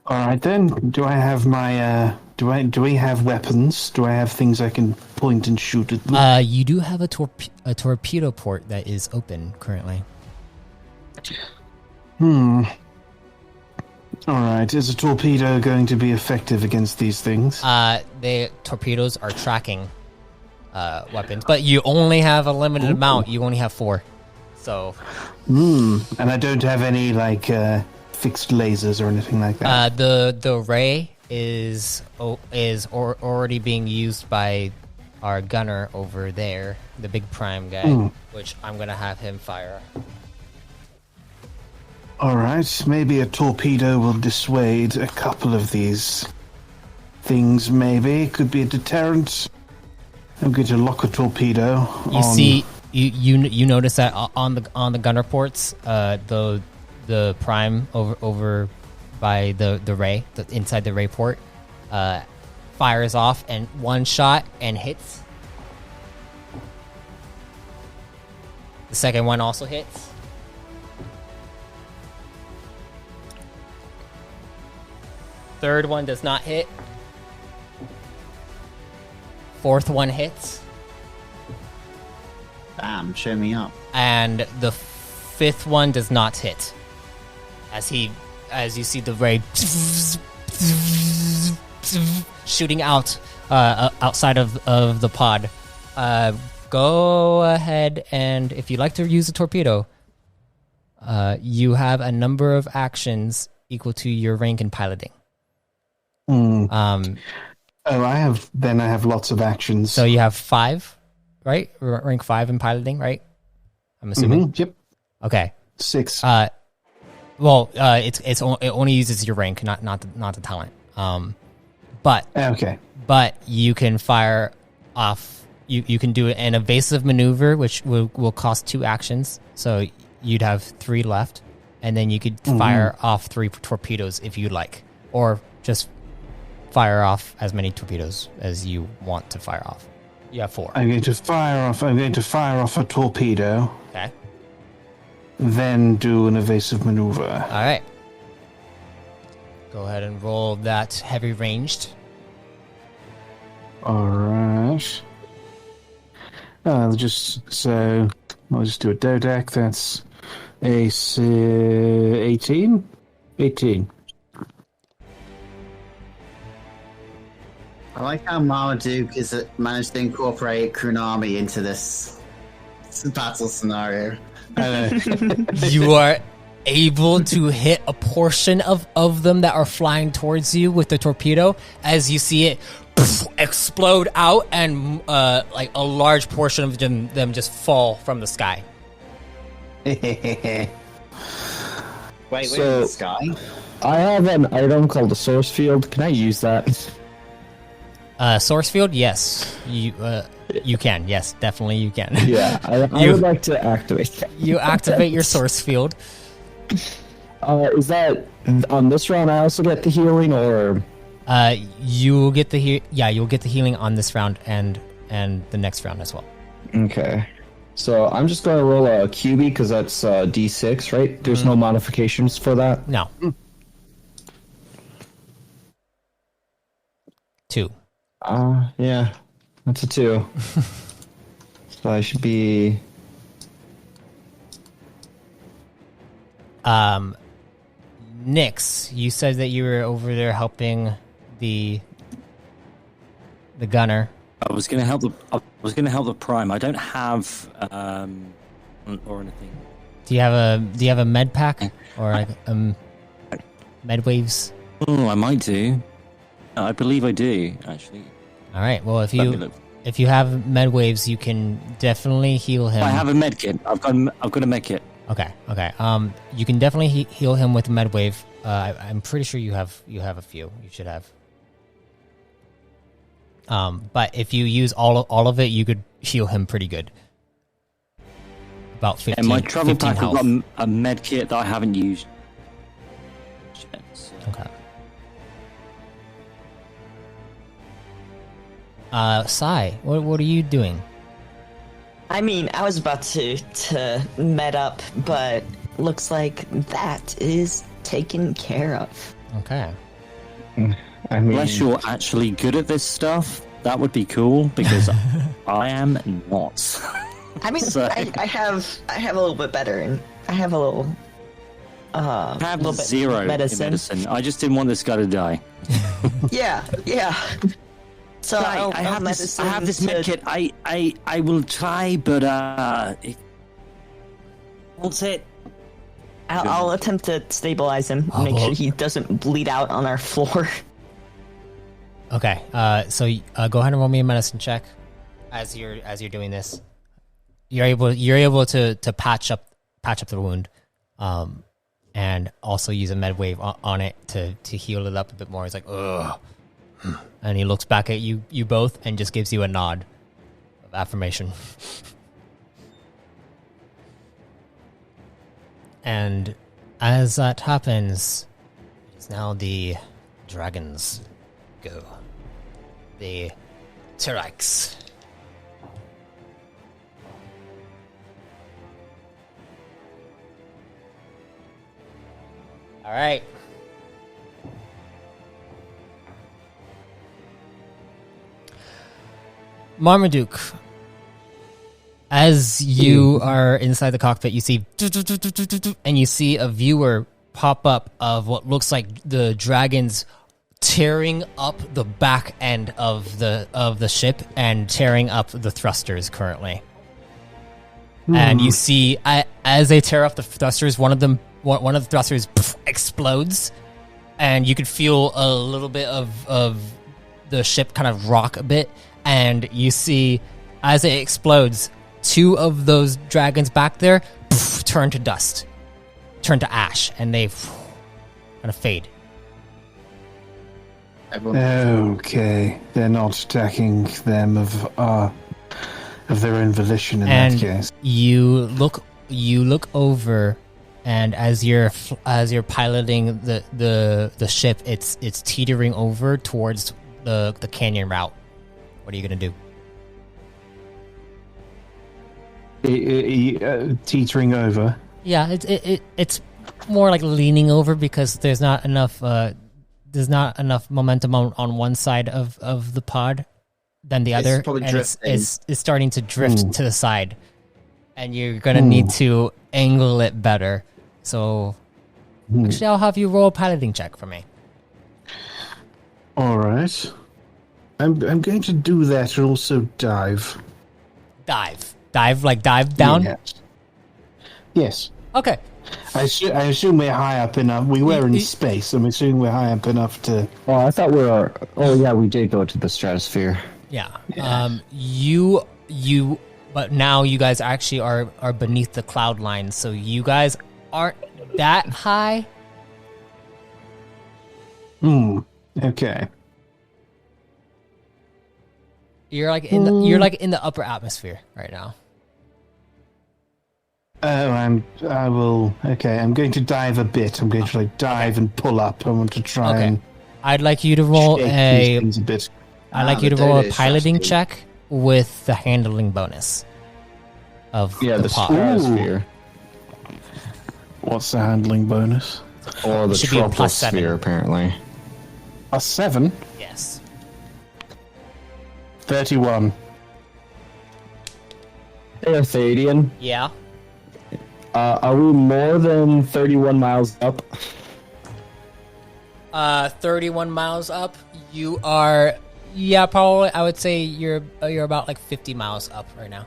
All right then. Do I have my? Do we have weapons? Do I have things I can point and shoot at them? You do have a torpedo port that is open currently. All right. Is a torpedo going to be effective against these things? The torpedoes are tracking weapons, but you only have a limited amount. You only have 4. So. And I don't have any fixed lasers or anything like that. The ray is already being used by our gunner over there, the big prime guy, which I'm gonna have him fire. All right, maybe a torpedo will dissuade a couple of these things. Maybe it could be a deterrent. I'm going to lock a torpedo. You see, you notice that on the gunner ports, the prime over by the ray, inside the ray port, fires off and one shot and hits. The second one also hits. Third one does not hit. Fourth one hits. Damn, show me up. And the fifth one does not hit. As you see the ray shooting out outside of the pod. Go ahead, and if you'd like to use a torpedo, you have a number of actions equal to your rank in piloting. I have lots of actions. So you have 5, right? Rank 5 in piloting, right? I'm assuming. Yep. Okay. 6. It only uses your rank, not the talent. But okay. But you can fire off. You can do an evasive maneuver, which will cost 2 actions. So you'd have 3 left, and then you could fire off 3 torpedoes if you'd like, or just fire off as many torpedoes as you want to fire off. You have 4. I'm going to fire off a torpedo. Okay. Then do an evasive maneuver. All right. Go ahead and roll that heavy ranged. All right. I'll just do a dodeck. That's a 18. 18. I like how Marmaduke has managed to incorporate Kunami into this battle scenario. You are able to hit a portion of them that are flying towards you with the torpedo as you see it explode out and like a large portion of them just fall from the sky. Wait, So- in the sky? I have an item called the source field. Can I use that? Source field, yes. You can. Yes, definitely you can. Yeah, I would like to activate that. You activate your source field. Is that on this round? I also get the healing, or You'll get the you'll get the healing on this round and the next round as well. okay. So I'm just going to roll a QB because that's D6, right? There's no modifications for that. No. 2. Yeah, that's a 2. So I should be. Nyx, you said that you were over there helping the gunner I was going to help the prime. I don't have or anything. Do you have a med pack or like med waves? Oh, I might do. I believe I do, actually. All right. Well, if you have med waves, you can definitely heal him. I have a med kit. I've got a med kit. Okay. You can definitely heal him with med wave. I'm pretty sure you have a few. You should have. But if you use all of it, you could heal him pretty good. About 15. And my travel 15 pack has health. got a med kit that I haven't used. Okay. Sai, what are you doing? I mean, I was about to med up, but looks like that is taken care of. Okay. I mean, Unless you're actually good at this stuff, that would be cool, because I am not. I mean, So- I have a little bit better, and I have a little. I have little bit 0 medicine. in medicine. I just didn't want this guy to die. Yeah. So Right, I have this med kit. I will try, but what's it? I'll attempt to stabilize him, Oh, make well- sure he doesn't bleed out on our floor. Okay. So go ahead and roll me a medicine check as you're doing this. You're able to patch up the wound, and also use a med wave on it to heal it up a bit more. He's like, ugh, and he looks back at you both and just gives you a nod of affirmation. And as that happens, it's now the dragons go. The Tyrax. All right. Marmaduke, as you are inside the cockpit, you see, and you see a viewer pop up of what looks like the dragons tearing up the back end of the ship and tearing up the thrusters currently. And you see, as they tear up the thrusters, one of the thrusters explodes, and you could feel a little bit of the ship kind of rock a bit. And you see, as it explodes, 2 of those dragons back there turn to dust, turn to ash, and they kind of fade. Okay, they're not attacking them of their own volition in And that case. you look over, and as you're piloting the ship, it's teetering over towards the canyon route. What are you gonna do? Teetering over. Yeah, it's more like leaning over because there's not enough momentum on one side of the pod than the other, probably and drifting. it's starting to drift to the side, and you're gonna need to angle it better. So actually, I'll have you roll a piloting check for me. All right. I'm going to do that and also dive. Dive, like dive down. Yes. Okay. I assume we're high up enough. We were in space. I'm assuming we're high up enough to. oh, I thought we were. Oh, yeah, we did go to the stratosphere. Yeah. But now you guys actually are beneath the cloud line, so you guys aren't that high. Okay. You're like in the upper atmosphere right now. Oh, I'm going to dive a bit. I'm going to dive and pull up. I want to try and I'd like you to roll shake these a things a bit. I'd like you to the roll a data is piloting trusty. check with the handling bonus of Yeah, the pod. stratosphere. What's the handling bonus? Or the Should be a +7. troposphere, apparently. A 7. Yes. 31. Hey, Arthadian. Yeah. Are we more than 31 miles up? 31 miles up. You are Yeah, probably. I would say you're about like 50 miles up right now.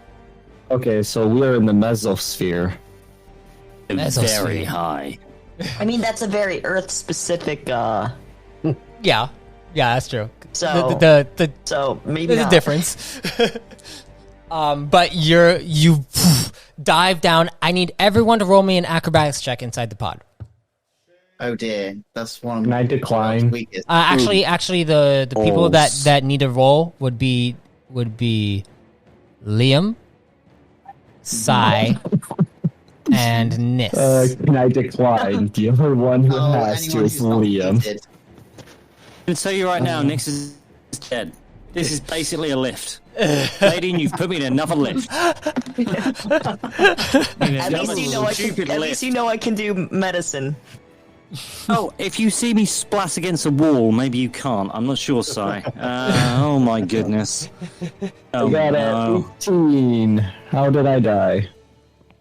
Okay, so we're in the mesosphere. Very high. I mean, that's a very Earth-specific. Yeah, that's true. So the maybe there's not. a difference. But you dive down. I need everyone to roll me an acrobatics check inside the pod. Oh dear, that's one. Can I decline? Weakest. Actually, the people that need to roll would be Liam, Sai, and Nis. Can I decline? The other one who Oh, has to anyone is who's not Liam. muted. I can tell you right now, Nix is dead. This is basically a lift. Lady, you've put me in another lift. At least you know I can do medicine. Oh, if you see me splash against a wall, maybe you can't. I'm not sure, Si. Oh my goodness. Oh, I got no. 18. How did I die?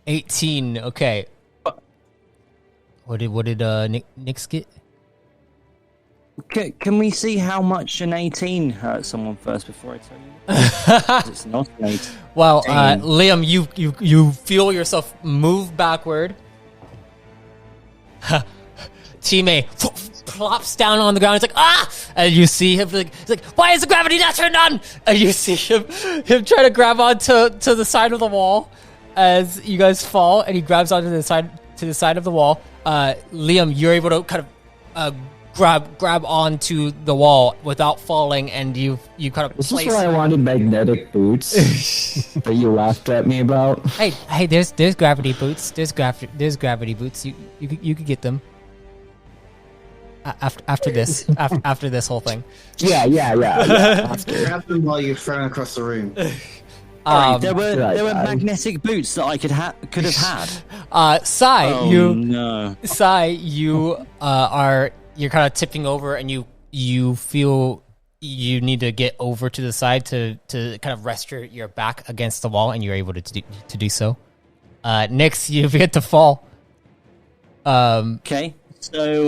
18. Okay. What did Nix get? Can we see how much an 18 hurt someone first before I tell you? 'Cause it's not an 8. Well, Liam, you feel yourself move backward. Teammate plops down on the ground. It's like, ah! And you see him he's like, why is the gravity not turned on? And you see him try to grab onto the side of the wall as you guys fall, and he grabs onto the side of the wall. Liam, you're able to kind of grab onto the wall without falling, and you kind of This place. is why I wanted magnetic boots that you laughed at me about. Hey, there's gravity boots. There's gravity boots. You could get them. After this whole thing. Yeah. Grab them while you're thrown across the room. There were magnetic boots that I could have had. Sai, Oh, no. you're kind of tipping over, and you feel you need to get over to the side to kind of rest your back against the wall, and you're able to do so. Nix, you've hit the fall. Okay. So,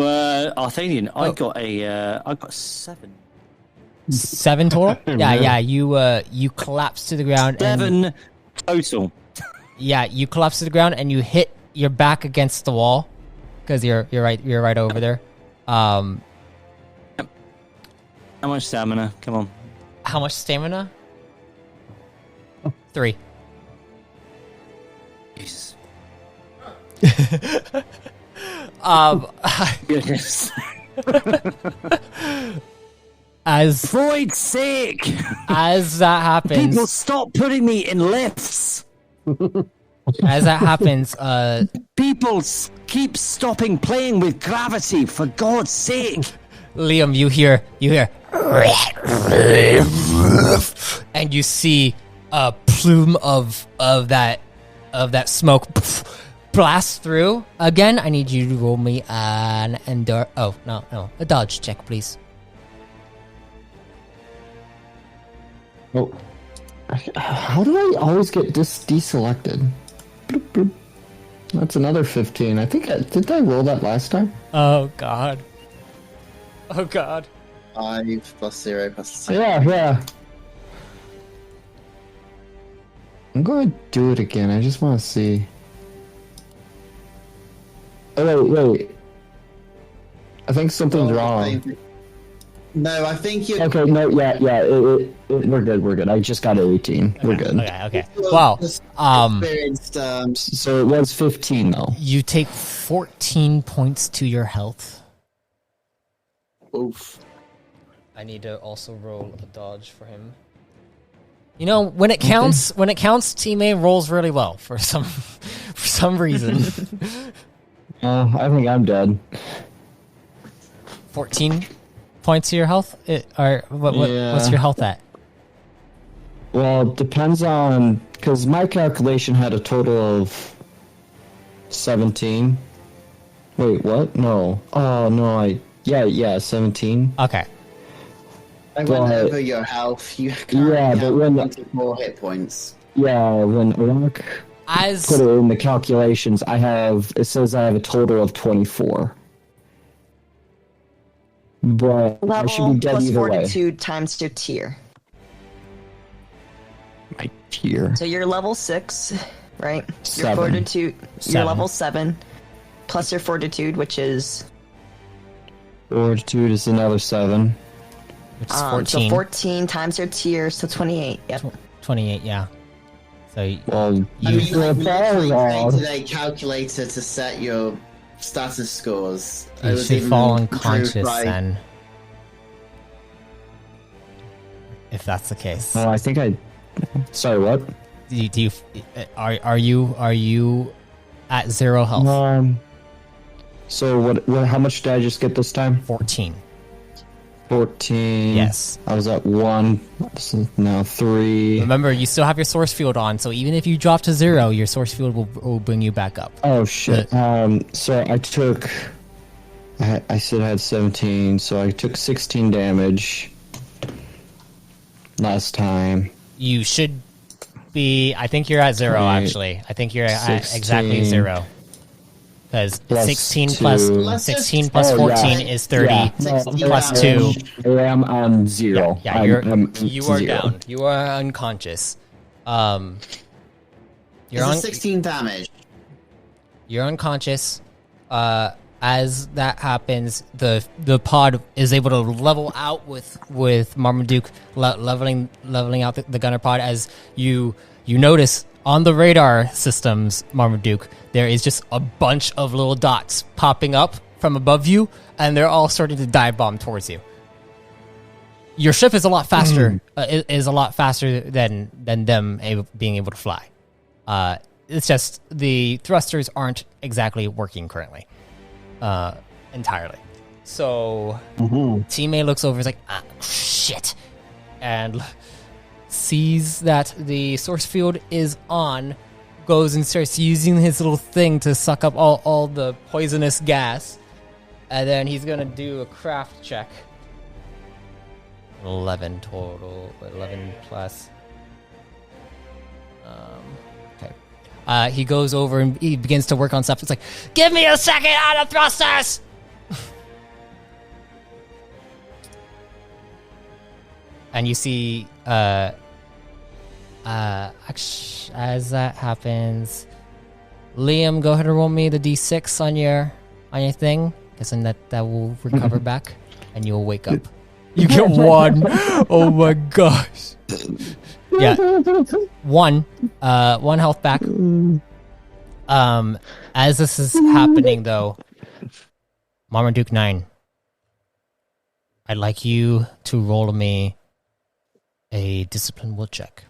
Arthanian, I got 7. 7 total? Yeah, you collapse to the ground. 7 total. Yeah, you collapse to the ground and you hit your back against the wall because you're right over there. How much stamina? Come on. How much stamina? 3. Jesus. Goodness. As Freud's sick. As that happens, People stop putting me in lifts. As that happens, People keep stopping playing with gravity. For God's sake. Liam, you hear, and you see a plume of that smoke blast through. Again, I need you to roll me an a dodge check, please. Oh, how do I always get deselected? Bloop, bloop. That's another 15. I think did I roll that last time? Oh God. 5 plus 0 plus 2. Yeah. I'm going to do it again. I just want to see. Oh, wait. I think something's wrong. No, I think you. Okay, no, yeah. We're good. I just got an 18. We're good. Okay. Well, Experienced, So it was 15 though. you take 14 points to your health. oof. I need to also roll a dodge for him. You know, when it counts, Team A rolls really well for some reason. I think I'm dead. 14 points to your health? What's your health at? Well, it depends on, because my calculation had a total of 17. Wait, what? No. Oh, no, 17. Okay. I went over your health. You Yeah, but when 24 hit points. when Rock As put it in the calculations, it says I have a total of 24. but I should Level be dead plus either way. fortitude times your tier. My tier. So you're level 6, right? Your 7. fortitude. You're 7. level 7, plus your fortitude, which is Fortitude is another 7. Which is 14. So 14 times your tier, so 28. Yep. 28, yeah. So Well, I you mean, like, literally fall created a calculator to set your status scores. It you was should even fall improved unconscious by- then. If that's the case. Oh, I think I. Sorry, what? Do you are you at 0 health? So what? How much did I just get this time? 14. 14. Yes. I was at 1. So now 3. Remember, you still have your source field on, so even if you drop to 0, your source field will bring you back up. Oh shit. So I took. I said I had 17, so I took 16 damage last time. You should be. I think you're at 0. 28, Actually, I think you're at 16, exactly 0. Because plus 16 2. plus Let's 16 just- plus Oh, 14 yeah. is 30. Yeah. Plus 2. I am on 0. Yeah, you are 0. down. You are unconscious. You're It's a 16 damage. You're unconscious. As that happens, the pod is able to level out with Marmaduke leveling out the gunner pod. As you notice on the radar systems, Marmaduke, there is just a bunch of little dots popping up from above you, and they're all starting to dive bomb towards you. Your ship is a lot faster. Is a lot faster than them being able to fly. It's just the thrusters aren't exactly working currently, entirely. So Team A looks over, is like, shit, and sees that the source field is on, goes and starts using his little thing to suck up all the poisonous gas, and then he's gonna do a craft check. 11 total, 11 plus. Okay. He goes over and he begins to work on stuff. It's like, give me a second on the thrusters! And you see, as that happens, Liam, go ahead and roll me the d6 on your thing, guessing that will recover back, and you'll wake up. You get 1. Oh my gosh. Yeah, 1 health back. As this is happening, though, Marmaduke 9, I'd like you to roll me a discipline will check.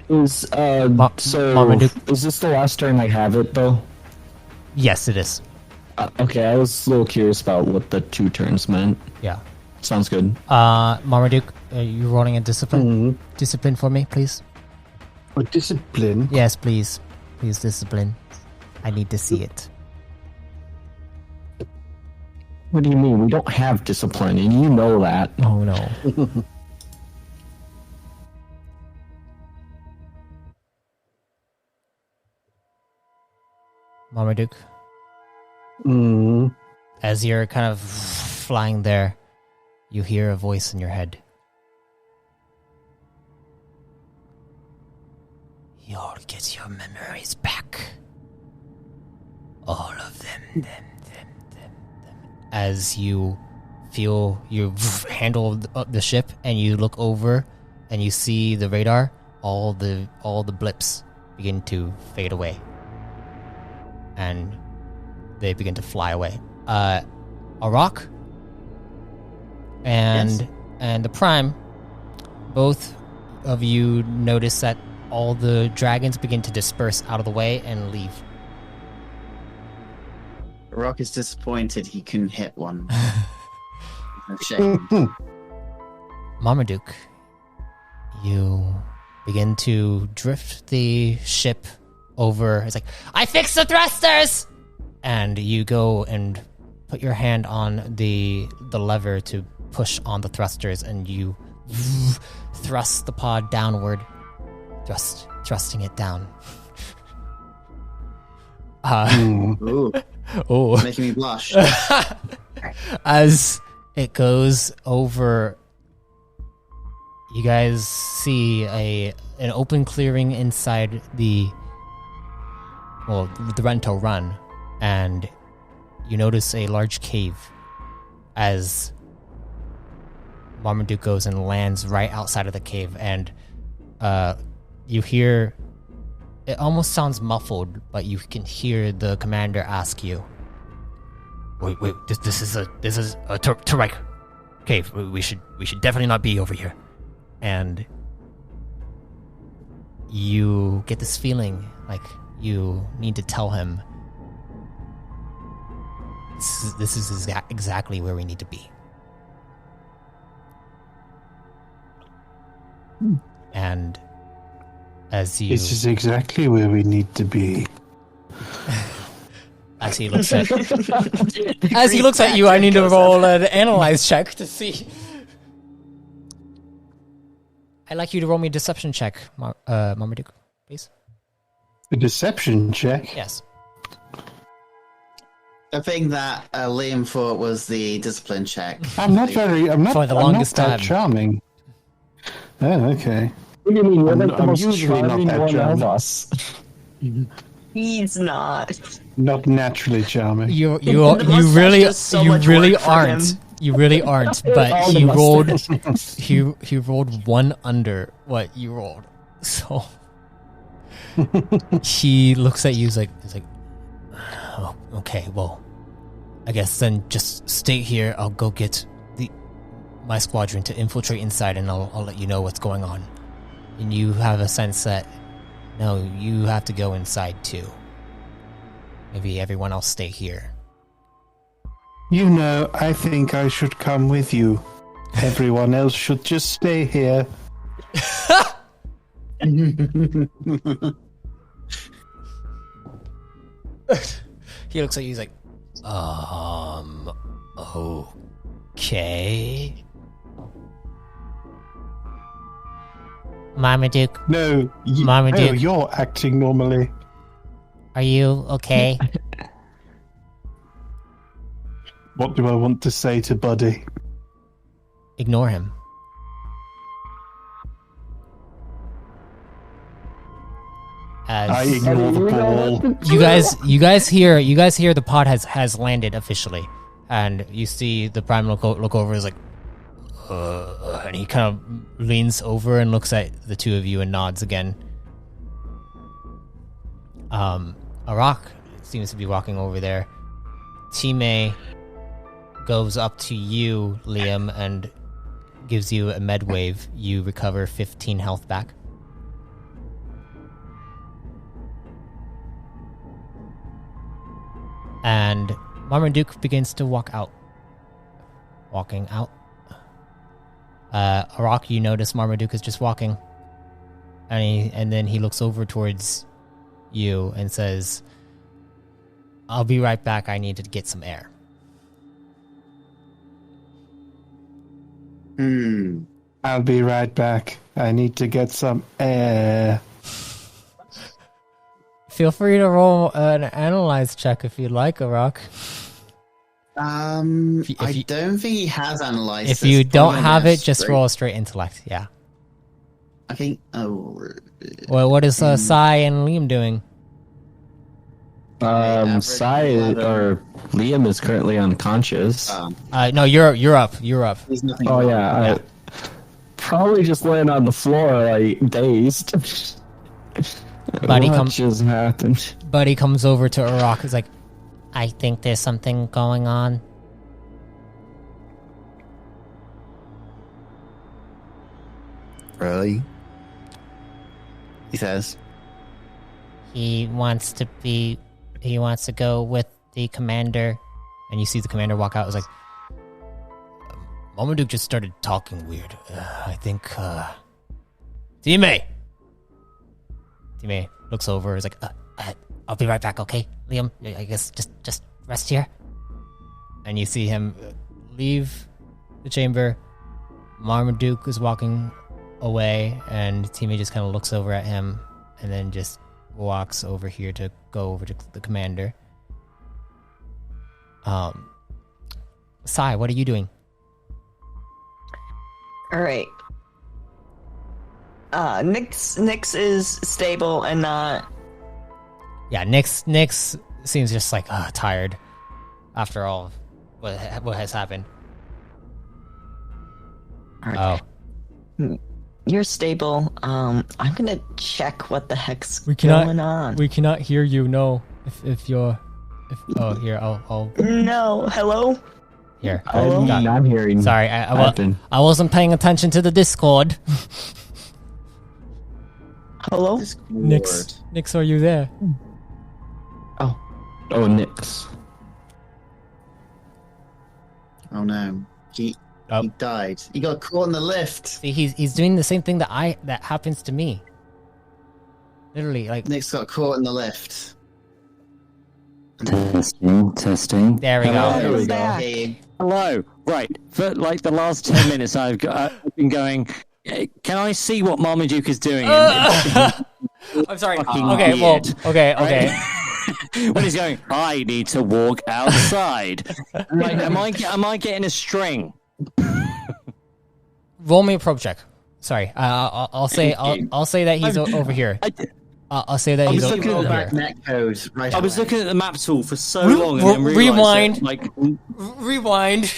Is Marmaduke. is this the last turn I have it though? Yes, it is. Okay, I was a little curious about what the 2 turns meant. Yeah. Sounds good. Marmaduke, are you rolling a discipline? Discipline for me, please. For discipline? Yes, please. Please, discipline. I need to see it. What do you mean? We don't have discipline, and you know that. Oh no. Marmaduke, as you're kind of flying there, you hear a voice in your head. You'll get your memories back. All of them. As you feel you handle the ship, and you look over, and you see the radar, all the blips begin to fade away. And they begin to fly away. A rock and the Prime, both of you notice that all the dragons begin to disperse out of the way and leave. Rock is disappointed he couldn't hit one. No shame. Marmaduke, you begin to drift the ship over. It's like, I fixed the thrusters! And you go and put your hand on the lever to push on the thrusters, and you thrust the pod downward, thrusting it down. Ooh, Oh, making me blush. as it goes over, you guys see an open clearing inside the rental run, and you notice a large cave as Marmaduke goes and lands right outside of the cave, and you hear, it almost sounds muffled, but you can hear the commander ask you, Wait, this is a Turek cave. We should definitely not be over here. And you get this feeling like you need to tell him this is exactly where we need to be. And as you... This is exactly where we need to be. As he looks at you, I need to roll an analyze check to see. I'd like you to roll me a deception check, Marmaduke, please. A deception check? Yes. The thing that Liam thought was the discipline check. For the longest time. Charming. Oh, okay. What do you mean? You're I'm- like the I'm most usually not charming that one of charming. us. He's not. Not naturally charming. You The mustache really does so much work for aren't. him. You really aren't. But All he the rolled. mustache. He rolled one under what you rolled. So he looks at you. He's like, oh, okay. Well, I guess then just stay here. I'll go get my squadron to infiltrate inside, and I'll let you know what's going on. And you have a sense that no, you have to go inside too. Maybe everyone else stay here. You know, I think I should come with you. Everyone else should just stay here. He looks at you. He's like, okay. Marmaduke, No, Marmaduke. no, you're acting normally. are you okay? What do I want to say to Buddy? Ignore him. I As ignore the ball. you guys hear the pod has landed officially, and you see the prime look over, is like, and he kind of leans over and looks at the two of you and nods again. Arak seems to be walking over there. Time goes up to you, Liam, and gives you a med wave. You recover 15 health back. And Marmaduke begins to walk out. Walking out. Arak, you notice Marmaduke is just walking. And then he looks over towards you and says, I'll be right back. I need to get some air. I'll be right back. I need to get some air. Feel free to roll an analyze check if you'd like, Arak. I don't think he has analyzed. If this. you don't Probably have only it, has just three. roll a straight intellect. Yeah. I think. Well, what is Sai and Liam doing? Sai or Liam is currently unconscious. No, you're up. You're up. There's nothing. Oh wrong. yeah, I probably just laying on the floor like dazed. Buddy What comes. just happened? Buddy comes over to Arak. He's like, I think there's something going on. Really? He says. He wants to go with the commander. and you see the commander walk out. It was like, Marmaduke just started talking weird. I think, Time looks over, is like, I'll be right back, okay? Liam, I guess just rest here. and you see him leave the chamber. Marmaduke is walking away, and Teammate just kind of looks over at him, and then just walks over here to go over to the commander. Sai, what are you doing? All right. Nyx is stable and not. Yeah, Nyx seems just like tired after all what has happened. All right. Oh, You're stable. I'm gonna check what the heck's we cannot. going on. We cannot hear you. No, if you're. Here I'll. No, hello. Here. I'm hearing. Sorry, I wasn't paying attention to the Discord. Hello. Nyx, are you there? Oh, Nyx. Oh no. He Oh. died. He got caught in the lift. See, he's doing the same thing that happens to me. Literally, like Nick's got caught in the lift. Testing. there we go. There we go. Back. Hey, Hello. Right. For like the last 10 minutes, I've been going. Can I see what Marmaduke is doing? I'm sorry. Fucking Okay, weird. okay. When he's going, I need to walk outside. Like, am I getting a string? Roll me a probe check. Sorry, I'll say that he's over here. I'll say that he's was over looking at here. back neck code. Right I was away. looking at the map tool for so long and then realized Rewind. Rewind.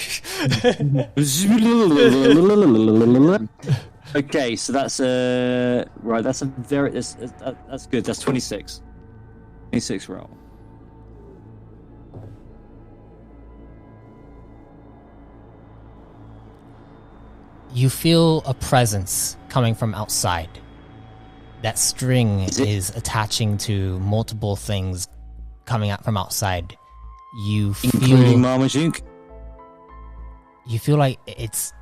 Okay, so that's right. That's a very that's good. That's 26. 26 roll. You feel a presence coming from outside. That string is attaching to multiple things coming out from outside. You Including feel Marmaduke. you feel like it's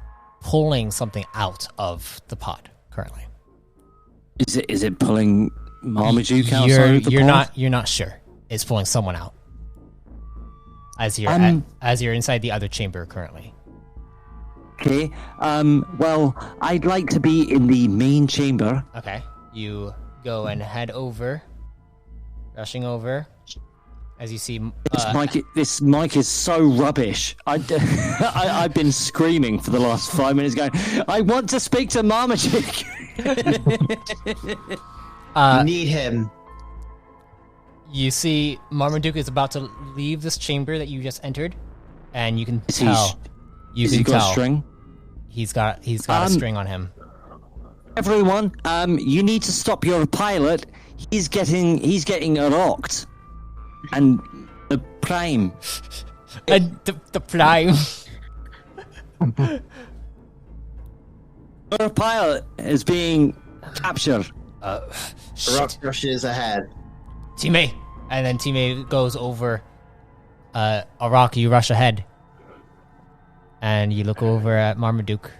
pulling something out of the pod currently. Is it pulling Marmaduke outside of the pod? You're not sure. It's pulling someone out. As you're as you're inside the other chamber currently. Okay. Well, I'd like to be in the main chamber. Okay. You go and head over, rushing over, as you see. This mic is so rubbish. I've been screaming for the last 5 minutes, going, "I want to speak to Marmaduke." You need him. You see, Marmaduke is about to leave this chamber that you just entered, and you can Is he tell. Has he got a string? He's got a string on him. Everyone, you need to stop your pilot. He's getting rocked, and the prime. And the prime. Your pilot is being captured. Rock rushes ahead. Teammate, and then teammate goes over. Arak, you rush ahead, and you look over at Marmaduke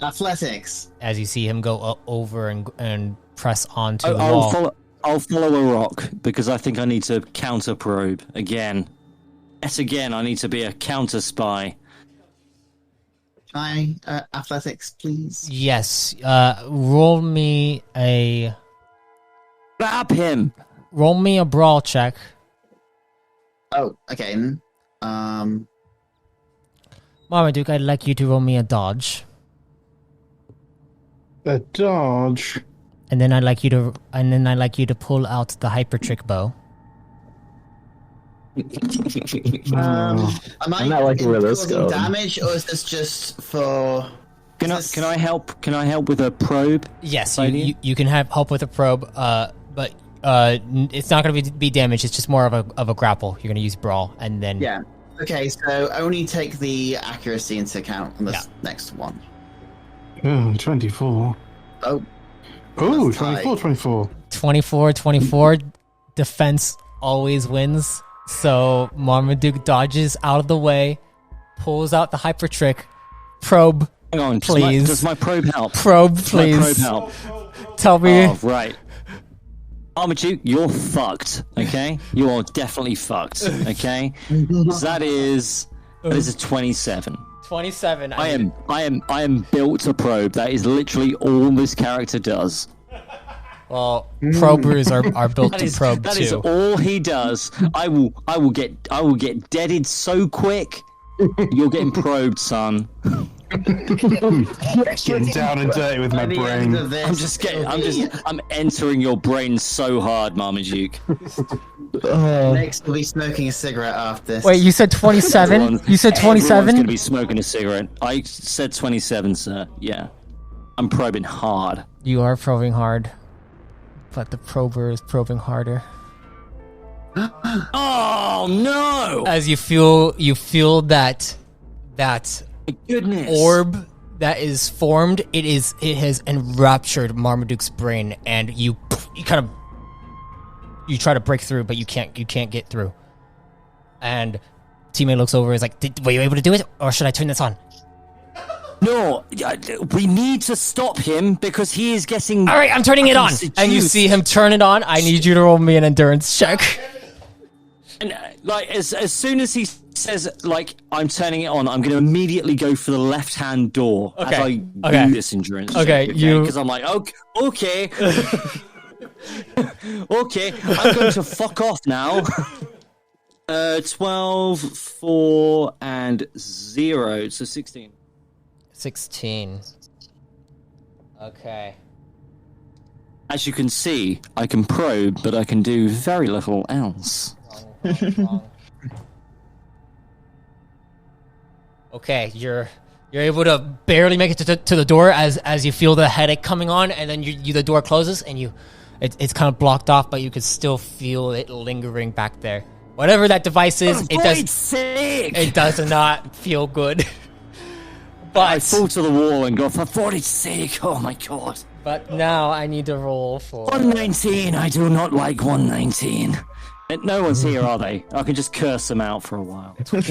Athletics. as you see him go over and press onto the wall. I'll follow a rock because I think I need to counter probe again. Yes, again, I need to be a counter spy. Athletics, please. Yes. Roll me a brawl check. Oh, okay. Marmaduke, I'd like you to roll me a dodge. A dodge. And then I'd like you to pull out the hyper trick bow. Am I'm not liking where this causing goes. damage, or is this just for? Can I help? Can I help with a probe? Yes, Idea? you can have help with a probe, but it's not going to be damage. It's just more of a grapple. You're going to use brawl, and then Yeah. Okay, so only take the accuracy into account on this next one. Oh, 24. Oh, Oh, That's 24, tight. 24. 24. Defense always wins. So Marmaduke dodges out of the way, pulls out the hyper trick, probe. Hang on, Please. Does my probe help? Probe, Does my probe please. help? Tell me. Oh, right. Marmaduke, you're fucked, okay? You are definitely fucked, okay? So that is a 27. 27. I am built to probe. That is literally all this character does. Well, probers are built to probe That too. is all he does. I will get deaded so quick. You're getting probed, son. Getting down and dirty with my By the end brain. of this, I'm entering your brain so hard, Marmaduke. Next, will be smoking a cigarette after this. Wait, you said 27? You said Everyone's 27? going to be smoking a cigarette. I said 27, sir. Yeah. I'm probing hard. You are probing hard, but the prober is probing harder. Oh, no! As you feel that My goodness. orb that is formed, it has enraptured Marmaduke's brain, and you try to break through, but you can't get through. And teammate looks over, is like, were you able to do it, or should I turn this on? No, we need to stop him because he is getting... All right, I'm turning it on. And you see him turn it on. I need you to roll me an endurance check. And like as soon as he says like I'm turning it on, I'm going to immedially go for the left-hand door as I do this endurance. Okay, check, you because I'm like okay, okay, I'm going to fuck off now. 12, 4, and 0, so 16. 16. Okay. As you can see, I can probe, but I can do very little else. Wrong. Okay, you're able to barely make it to the door as you feel the headache coming on, and then the door closes, and it's kind of blocked off, but you can still feel it lingering back there. Whatever that device is, it does not feel good. But I fall to the wall and go, for 40's sake, oh my god. But now I need to roll for 119, I do not like 119. No one's here, are they? I can just curse them out for a while. 9.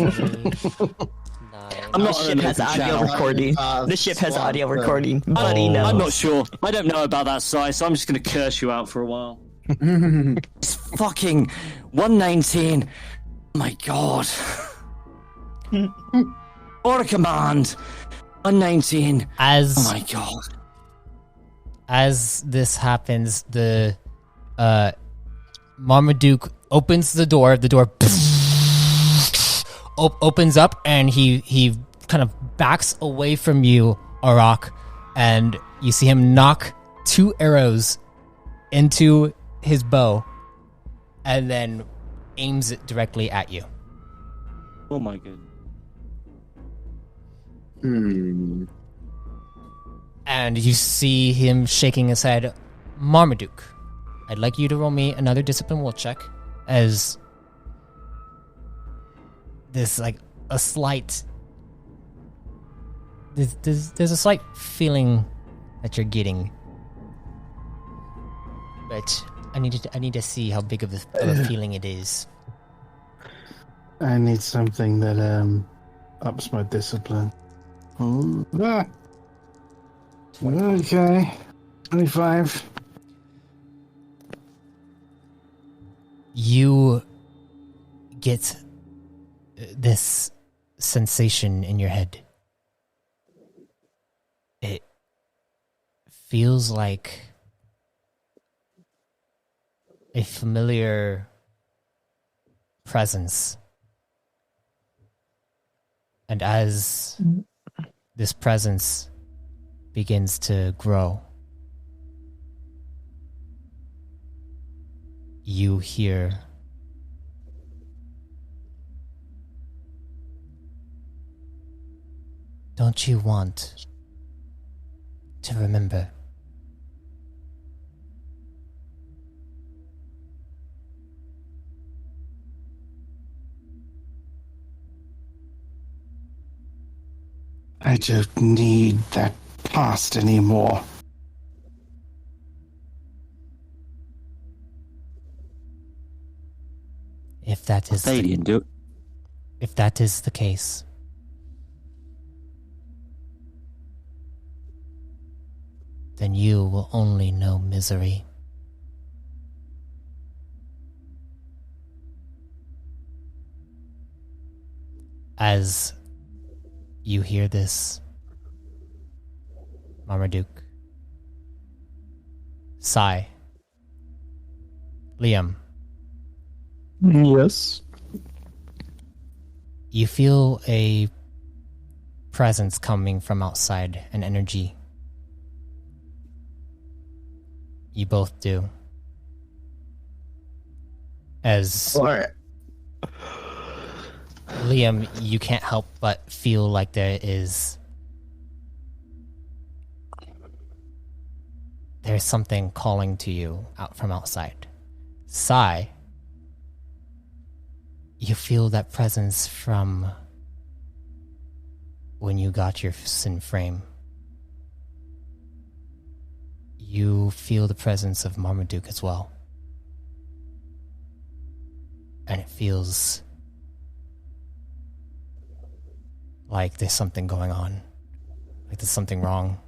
I'm not The ship has audio recording. The ship has audio recording. Buddy knows. I'm not sure. I don't know about that size, so I'm just going to curse you out for a while. It's fucking 119. My god. Order command. 119. Oh my god. As this happens, the Marmaduke opens the door. The door opens up, and he kind of backs away from you, Arak, and you see him knock 2 arrows into his bow, and then aims it directly at you. Oh my god. And you see him shaking his head. Marmaduke, I'd like you to roll me another discipline will check, as there's like a slight... There's a slight feeling that you're getting. But I need to see how big of a feeling it is. I need something that ups my discipline. Okay. 25. You get this sensation in your head. It feels like a familiar presence. And as this presence begins to grow, you hear "Don't you want to remember?" I don't need that past anymore. If that is Thalian, do it. if that is the case, then you will only know misery. As you hear this, Marmaduke. Sai. Liam. Yes. You feel a presence coming from outside, an energy. You both do. As Liam, you can't help but feel like there's something calling to you out from outside. Sai, you feel that presence from when you got your sin frame. You feel the presence of Marmaduke as well. And it feels like there's something going on. Like there's something wrong.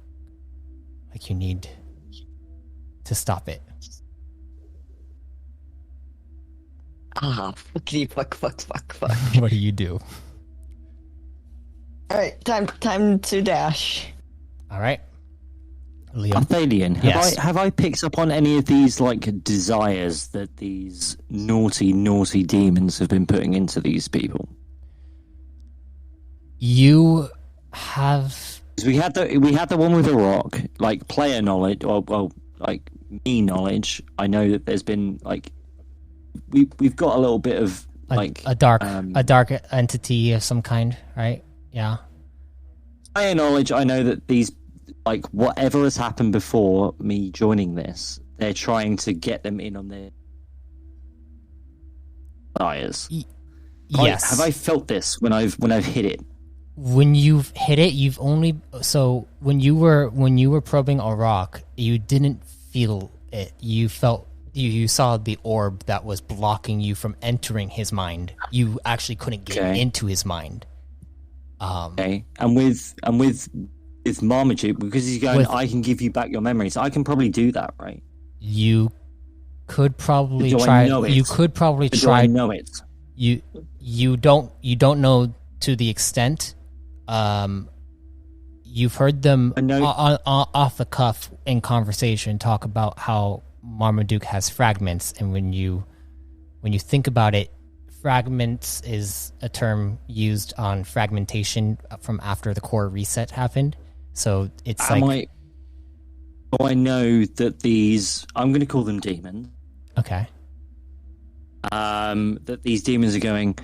Like you need to stop it. Fuck. What do you do? Alright, time to dash. Alright. Liam. Athalion, Yes. have I picked up on any of these like desires that these naughty demons have been putting into these people? You have... 'Cause we had the one with the rock, like player knowledge, or well, like me knowledge. I know that there's been like we've got a little bit of like a dark entity of some kind, right? Yeah. Player knowledge. I know that these, like, whatever has happened before me joining this, they're trying to get them in on their desires. Yes. Have I felt this when I've hit it? When you've hit it, you've only... So when you were probing a rock, you didn't feel it. You felt... You saw the orb that was blocking you from entering his mind. You actually couldn't get into his mind. Okay. And with Marmaduke, because he's going, I can give you back your memories. I can probably do that, right? You could probably Do try. I know it? You could probably But try. Do I know it? You don't know to the extent. You've heard them off the cuff in conversation talk about how Marmaduke has fragments, and when you think about it, fragments is a term used on fragmentation from after the core reset happened. So it's Do I know that these... I'm going to call them demons. Okay. That these demons are going,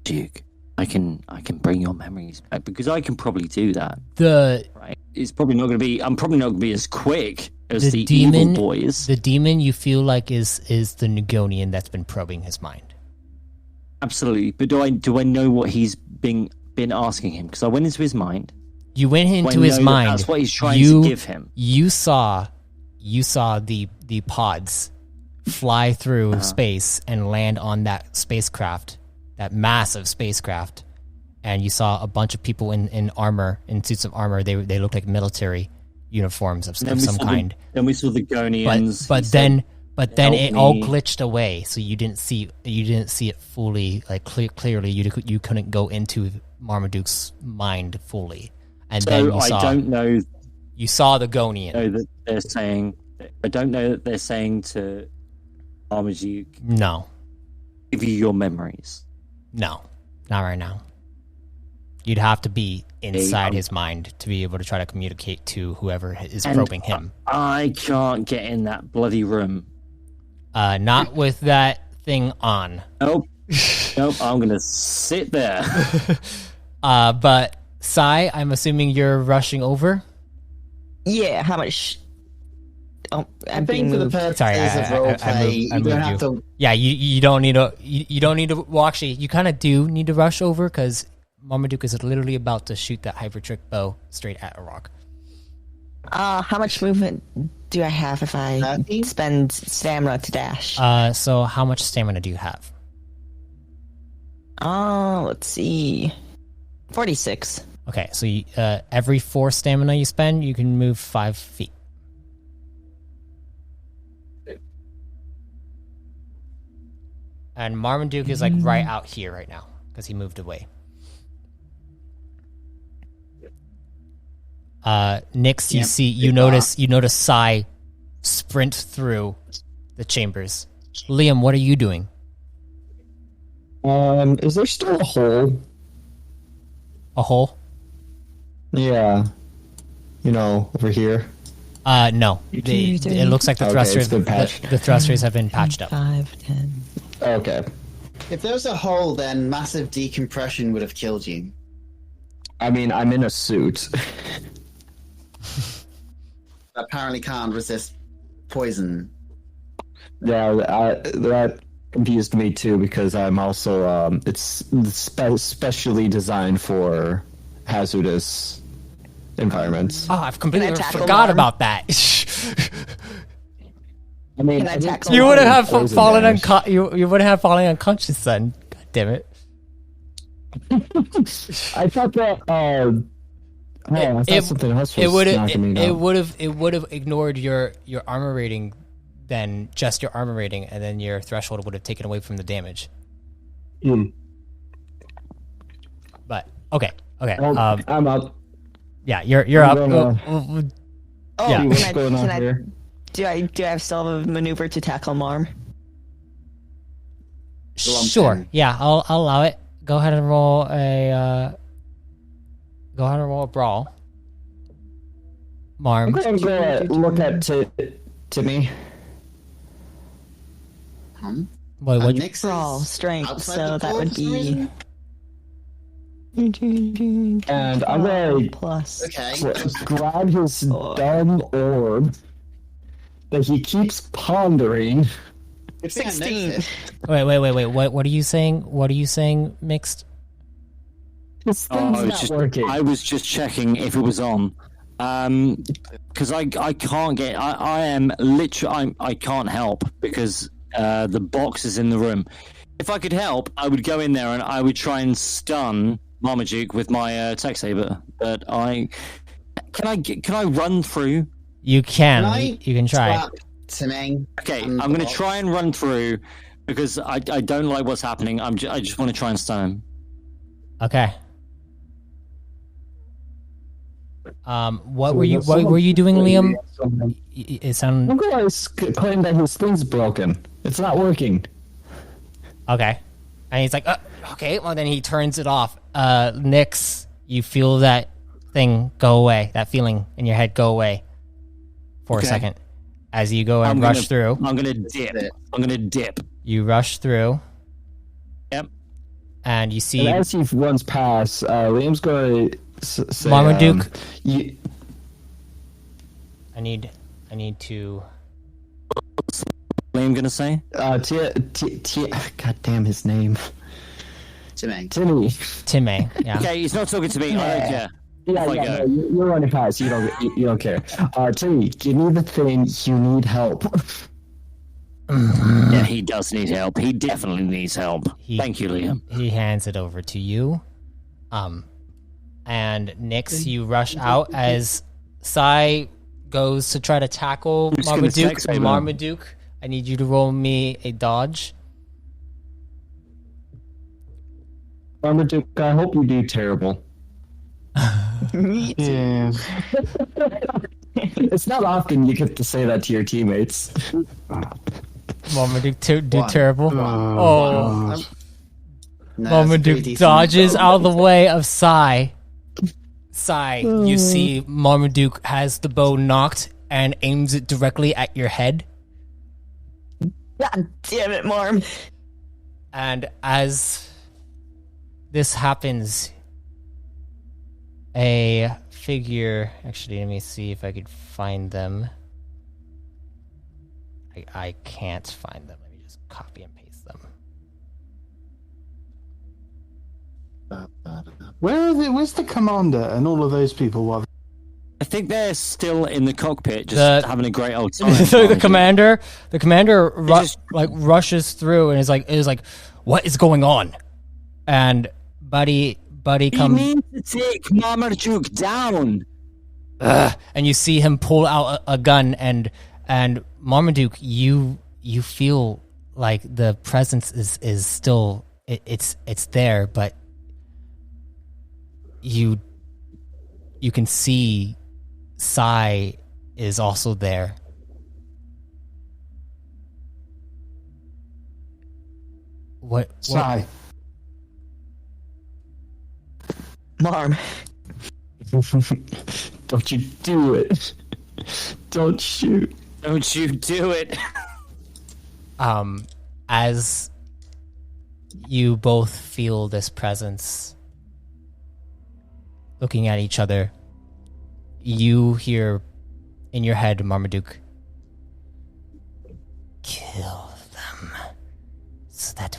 Duke, I can bring your memories back, because I can probably do that. Right? It's probably not going to be... I'm probably not going to be as quick as the demon, evil boys. The demon you feel like is the Nugonian that's been probing his mind. Absolutely, but do I know what he's been asking him? Because I went into his mind. You went into his mind. That's what he's trying to give him. You saw the pods fly through space and land on that spacecraft, that massive spacecraft, and you saw a bunch of people in armor, in suits of armor. They looked like military uniforms of some kind. Then we saw the Gonians. But then it all glitched away, so you didn't see it fully, like clearly. You couldn't go into Marmaduke's mind fully, and so then you saw. I don't know. You saw the Gonian. I don't know that they're saying to Marmaduke, no, give you your memories. No, not right now. You'd have to be inside his mind to be able to try to communicate to whoever is probing him. I can't get in that bloody room. Not with that thing on. Nope. I'm gonna sit there. But Sai, I'm assuming you're rushing over. Yeah. How much? Oh, I think for the purposes Sorry, of roleplay, you don't have to. Yeah, you don't need to. You don't need to. Well, actually, you kind of do need to rush over because Marmaduke is literally about to shoot that hypertrick bow straight at a rock. How much movement do I have if I spend stamina to dash? So how much stamina do you have? Let's see. 46. Okay, so every 4 stamina you spend, you can move 5 feet. And Marmaduke is like right out here right now because he moved away. Nyx, Yep, you notice Sai sprint through the chambers. Liam, what are you doing? Is there still a hole? A hole? Yeah. Over here. No. It looks like the Okay, thrusters. it's been patched. The thrusters have been patched up. 5, 10. Okay. If there was a hole, then massive decompression would have killed you. I mean, I'm in a suit. Apparently can't resist poison. Yeah, that confused me too because I'm also it's specially designed for hazardous environments. Oh, I've completely Can I tackle forgot Marm? about that. I mean, Can I tackle You Marm? would have Poison fallen damage. you would have fallen unconscious then. God damn it. I thought that. I thought something else was knocking me down. It would have ignored your armor rating, then just your armor rating, and then your threshold would have taken away from the damage. But okay. Well, I'm up. Yeah, you're up. I'm gonna- Oh, Yeah. See what's can I, going on can I, here. do I still have a maneuver to tackle Marm? Sure. Lumping. Yeah, I'll allow it. Go ahead and roll a brawl. Marm. I'm gonna go look at Timmy. Hmm? Wait, And what? Nyx Brawl, is strength, outside so the that door would for some be reason? And I'm gonna plus. Okay. grab his dumb orb that he keeps pondering. Good thing I 16. noticed. Wait. What are you saying? What are you saying, Mixed? His Oh, thing's I was not just working. I was just checking if it was on. Because I can't get I am literally I can't help because the box is in the room. If I could help, I would go in there and I would try and stun Marmaduke with my tech saber. But can I run through? You can. Can I You can try. slap Timmy? Okay, and I'm going to box? try and run through because I don't like what's happening. I just want to try and stun him. Okay. What were you doing, Liam? It sounded I'm gonna claim that his thing's broken. It's not working. okay. And he's like, okay. Well, then he turns it off. Nyx, you feel that thing go away. That feeling in your head go away for a Okay. second as you go and rush through. I'm going to dip. I'm going to dip. You rush through, Yep. and you see And as he runs past, Liam's gonna say, Marmaduke. you, I need to. Liam going to say? God damn his name. Timmy. Timmy. Timmy. Yeah. Okay, he's not talking to me. I don't care. Yeah, Off I yeah, go. no, you're running past. You don't care. Timmy, give me the thing. You need help. Yeah, he does need help. He definitely needs help. Thank you, Liam. He hands it over to you. And Nyx, you rush out as Sai goes to try to tackle Who's gonna Marmaduke. text me, man? Marmaduke, I need you to roll me a dodge. Marmaduke, I hope you do terrible. Yeah. It's not often you get to say that to your teammates. Marmaduke do One. terrible. Oh, No, Marmaduke it's pretty dodges decent. out of the way of Sai. Sai, you see Marmaduke has the bow knocked and aims it directly at your head. God damn it, Marm. And as this happens, a figure. Actually, let me see if I could find them. I can't find them. Let me just copy and paste them. Where's the commander and all of those people? While I think they're still in the cockpit, just The- having a great old time. So the commander just- rushes through and is like, what is going on? And Buddy You comes, need to take Marmaduke down. and you see him pull out a gun, and Marmaduke, you feel like the presence is still it's there, but you can see Sai is also there. What? Sigh. Marm. Don't you do it. Don't shoot. Don't you do it. As you both feel this presence looking at each other, you hear in your head, Marmaduke, Kill them so that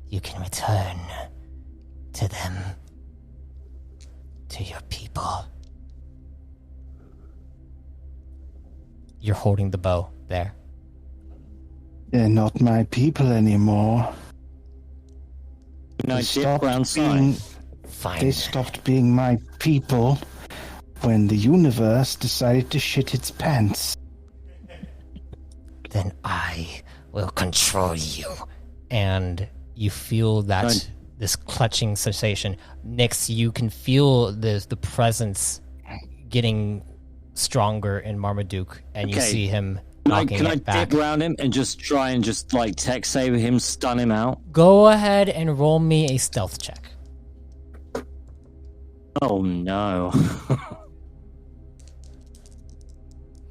you can return to them, to your people. you're holding the bow there. They're not my people anymore. No, They dip stopped round being- side. Fine. They stopped being my people when the universe decided to shit its pants. Then I will control you. And you feel that this clutching sensation. Nyx, you can feel the presence getting stronger in Marmaduke, and you Okay. see him Can I knocking it back. dip around him and just try and just like tech save him, stun him out? Go ahead and roll me a stealth check. Oh no.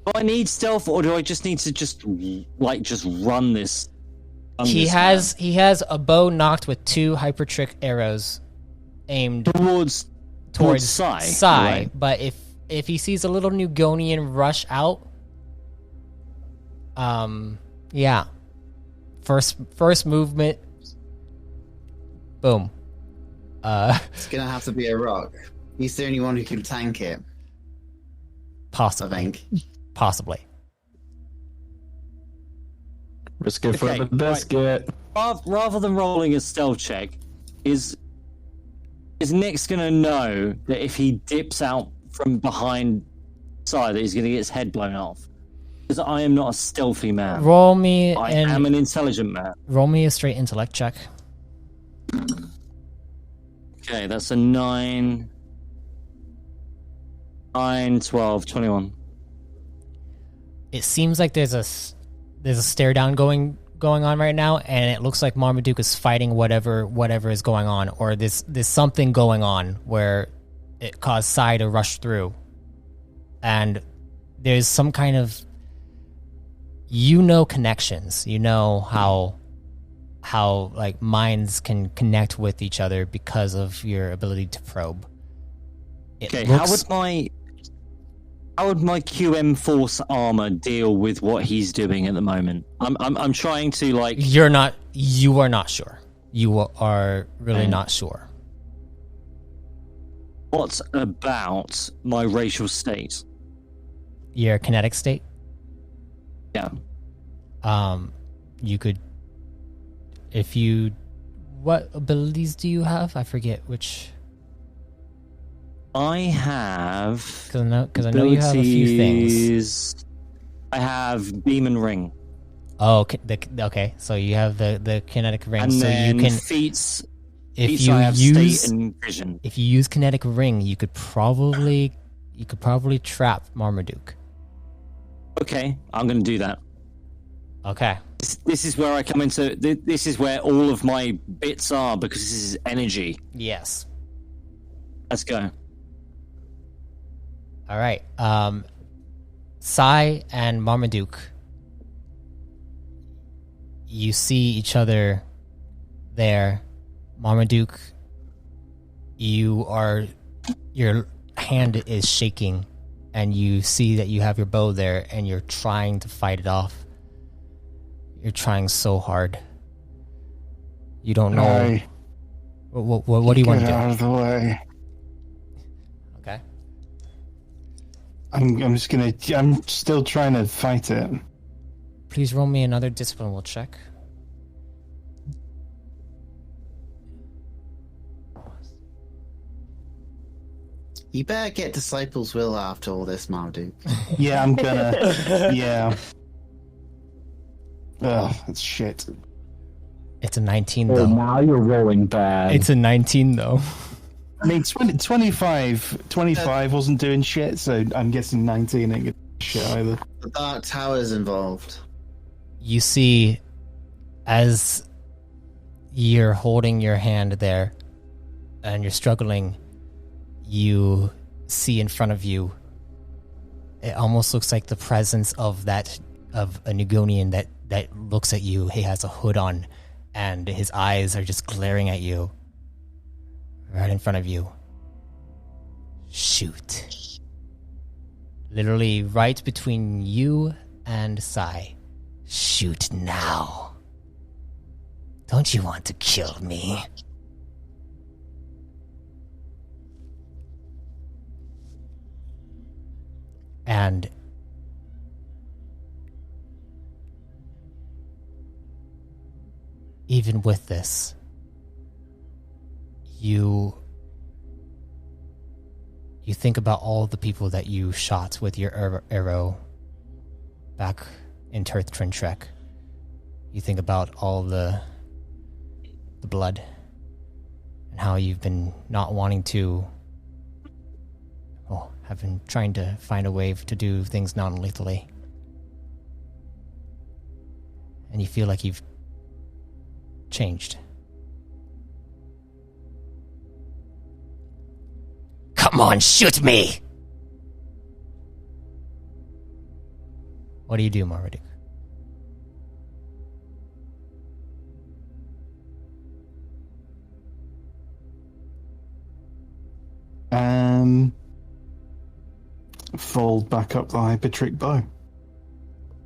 Do I need stealth, or do I just need to just run this? He has a bow knocked with 2 hyper trick arrows aimed towards Sai. Right? But if he sees a little Nugonian rush out, yeah, first movement, boom. It's gonna have to be a rock. He's the only one who can tank it, I Possibly, think. possibly. Risk it for Okay, the biscuit. Rather than rolling a stealth check, is Nyx gonna know that if he dips out from behind Sai that he's gonna get his head blown off? Because I am not a stealthy man. Roll me I am an intelligent man. roll me a straight intellect check. Okay, that's a 9, 12, 21. It seems like there's a stare down going on right now, and it looks like Marmaduke is fighting whatever is going on, or there's something going on where it caused Sai to rush through, and there's some kind of connections. You know how like minds can connect with each other because of your ability to probe. Okay, how would my QM Force armor deal with what he's doing at the moment? I'm trying to like. You are not sure. You are really not sure. What about my racial state? Your kinetic state. Yeah. You could, what abilities do you have? I forget which. I have. Because I know you have a few things. abilities. I have beam and ring, Oh, okay. So you have the kinetic ring. and So then you can, feats. if feats you I have use state and vision. if you use kinetic ring, you could probably trap Marmaduke. Okay, I'm going to do that. Okay. This is where I come into. This is where all of my bits are because this is energy. Yes. Let's go. All right. Sai and Marmaduke, you see each other there. Marmaduke, your hand is shaking, and you see that you have your bow there, and you're trying to fight it off. You're trying so hard. You don't know. Aye, What do you want to get do? out of the way. Okay. I'm still trying to fight it. Please roll me another discipline. We'll check. You better get Disciples Will after all this, Marmaduke. Yeah, I'm gonna. Yeah. Ugh, that's shit. It's a 19 Oh, though. now you're rolling bad. It's a 19 though. I mean, 25 wasn't doing shit, so I'm guessing 19 ain't gonna do shit either. The Dark Tower's involved. You see, as you're holding your hand there and you're struggling, you see in front of you, it almost looks like the presence of a Nugonian that looks at you. He has a hood on and his eyes are just glaring at you right in front of you. Shoot. Literally right between you and Sai. Shoot now. Don't you want to kill me? And even with this, you think about all the people that you shot with your arrow back in Tethered Trek. You think about all the blood and how you've been not wanting to, have been trying to find a way to do things non-lethally. And you feel like you've changed. Come on, shoot me! What do you do, Marmaduke? Fold back up the hypertrick bow.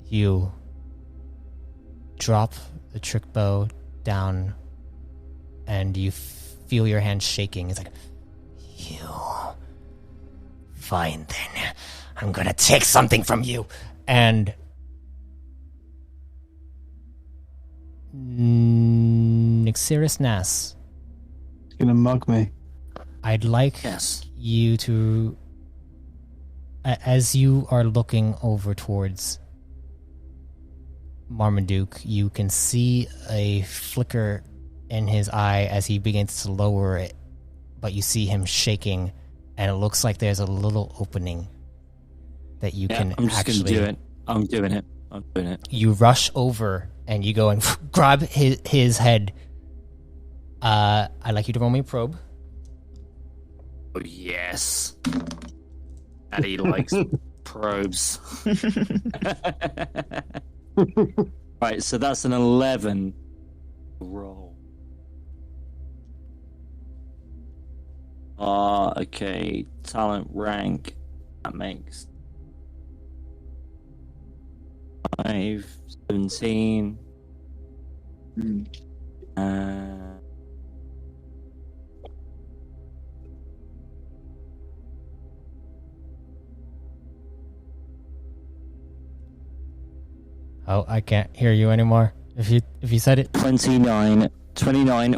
You drop the trick bow down and you feel your hand shaking. It's like, you... Fine then. I'm gonna take something from you. And... Nixiris Nas. He's gonna mug me. I'd like you to... As you are looking over towards Marmaduke, you can see a flicker in his eye as he begins to lower it, but you see him shaking, and it looks like there's a little opening that you can I'm just actually... gonna do it. I'm doing it. You rush over, and you go and grab his head. I'd like you to roll me a probe. Oh, yes. Daddy likes probes. Right, so that's an 11 roll. Okay. Talent rank. That makes 5, 17. Oh, I can't hear you anymore. If you said it. 29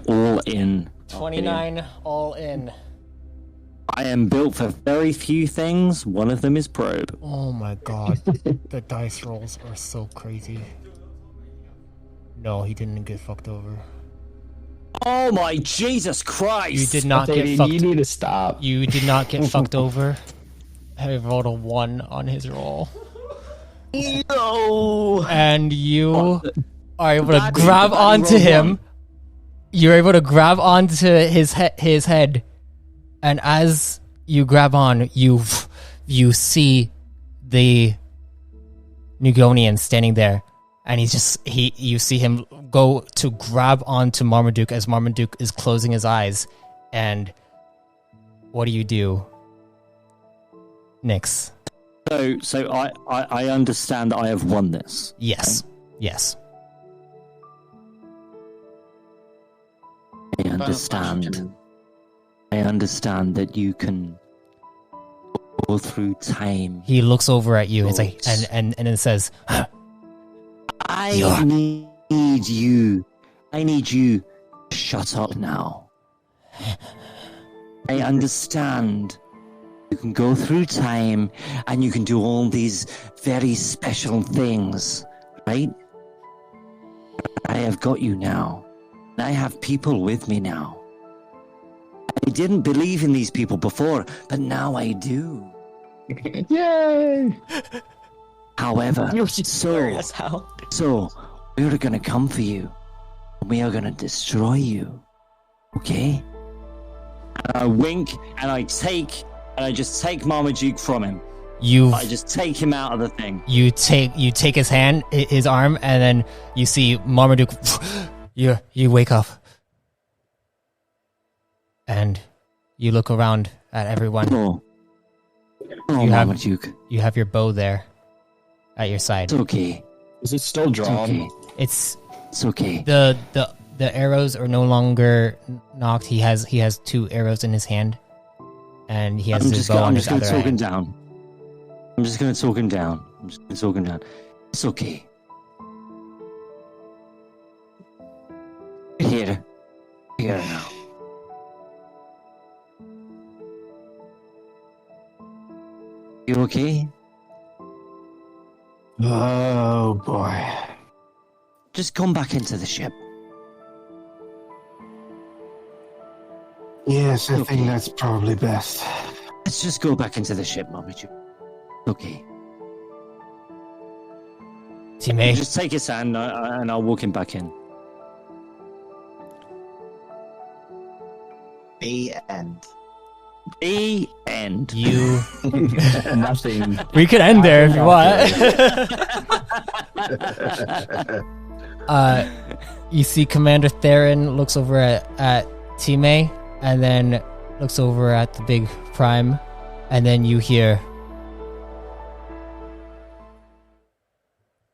all in. 29 all in. I am built for very few things. One of them is probe. Oh my god. The dice rolls are so crazy. No, he didn't get fucked over. Oh my Jesus Christ! You did not get fucked. You need to stop. You did not get fucked over. I rolled a 1 on his roll. No! And you are able to grab onto him. You're able to grab onto his head. And as you grab on, you see the Nugonian standing there. And you see him go to grab onto Marmaduke as Marmaduke is closing his eyes. And what do you do? Nyx. So I understand that I have won this. Yes. Yes. I understand. I understand that you can go through time. He looks over at you. It's like, and it says, I need you. I need you to shut up now. I understand. You can go through time and you can do all these very special things, right? I have got you now. And I have people with me now. I didn't believe in these people before, but now I do. Yay! You However, so we're gonna come for you. We are gonna destroy you. Okay? And I wink and I just take Marmaduke from him. I just take him out of the thing. You take his hand, his arm, and then you see Marmaduke. You wake up, and you look around at everyone. Oh, Marmaduke. Marmaduke. You have your bow there, at your side. It's okay. Is it still drawn? Okay. It's okay. The arrows are no longer knocked. He has 2 arrows in his hand, and he has his bow on his other hand. I'm just gonna talk him down. It's okay. Here now. You okay? Oh boy. Just come back into the ship. Yes, I think that's probably best. Let's just go back into the ship, Marmaduke. Okay. Teammate. Just take his hand and I'll walk him back in. The end. The end. You. Nothing. We could end there if you want. You see Commander Theron looks over at Time, and then looks over at the big prime, and then you hear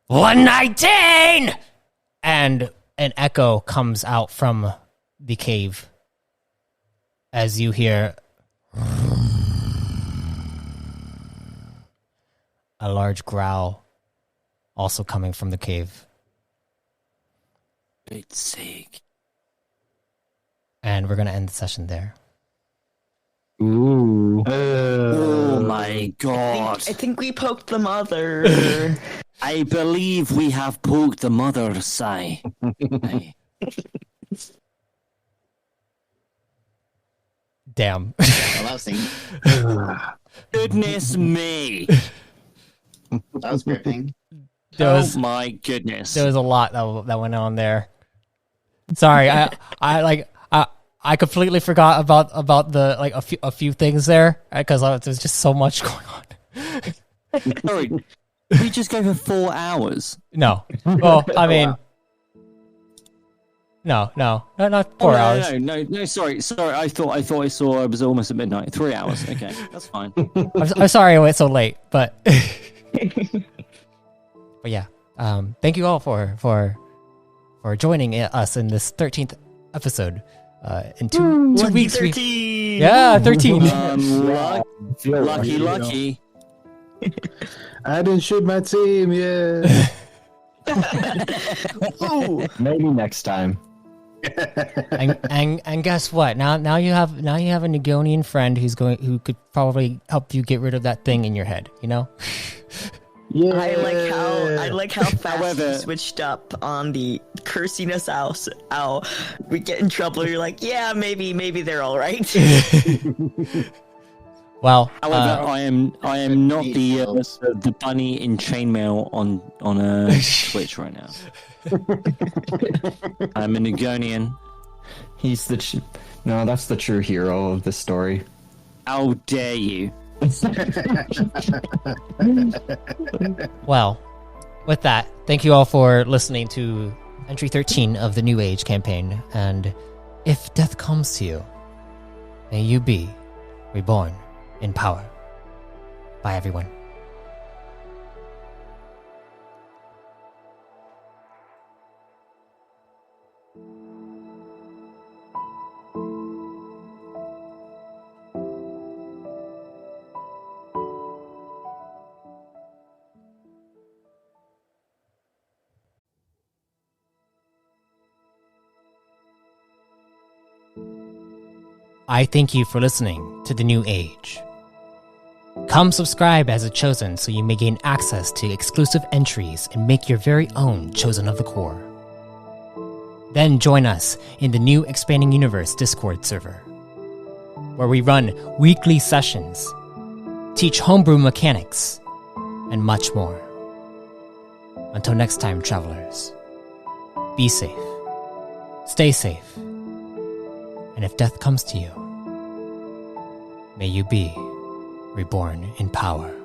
119, and an echo comes out from the cave as you hear a large growl also coming from the cave. It's sick. And we're going to end the session there. Ooh. Oh my god. I think we poked the mother. I believe we have poked the mother, Sai. Damn. Well, Goodness me. that was gripping. My goodness. There was a lot that went on there. Sorry, I completely forgot about the a few things there because there's just so much going on. Sorry, we just go for 4 hours. No, well, I mean, no, not 4 hours. No. Sorry. I thought I saw it was almost at midnight. 3 hours. Okay, that's fine. I'm sorry I went so late, but but yeah. Thank you all for joining us in this 13th episode. In two weeks. 13. Yeah, 13. Lucky. I didn't shoot my team, yeah. Maybe next time. and guess what? Now you have a Nigonian friend who could probably help you get rid of that thing in your head. You know. Yeah. I like how fast you switched up on the cursing us out. We get in trouble. You're like, yeah, maybe they're all right. Well, however, I am not the bunny in chainmail on a Twitch right now. I'm a Nigonian. He's no, that's the true hero of this story. How dare you? Well, with that, thank you all for listening to Entry 13 of the New Age campaign. And if death comes to you, may you be reborn in power. Bye, everyone. I thank you for listening to The New Age. Come subscribe as a Chosen so you may gain access to exclusive entries and make your very own Chosen of the Core. Then join us in the new Expanding Universe Discord server. where we run weekly sessions, teach homebrew mechanics, and much more. Until next time, travelers, be safe, stay safe, and if death comes to you, may you be reborn in power.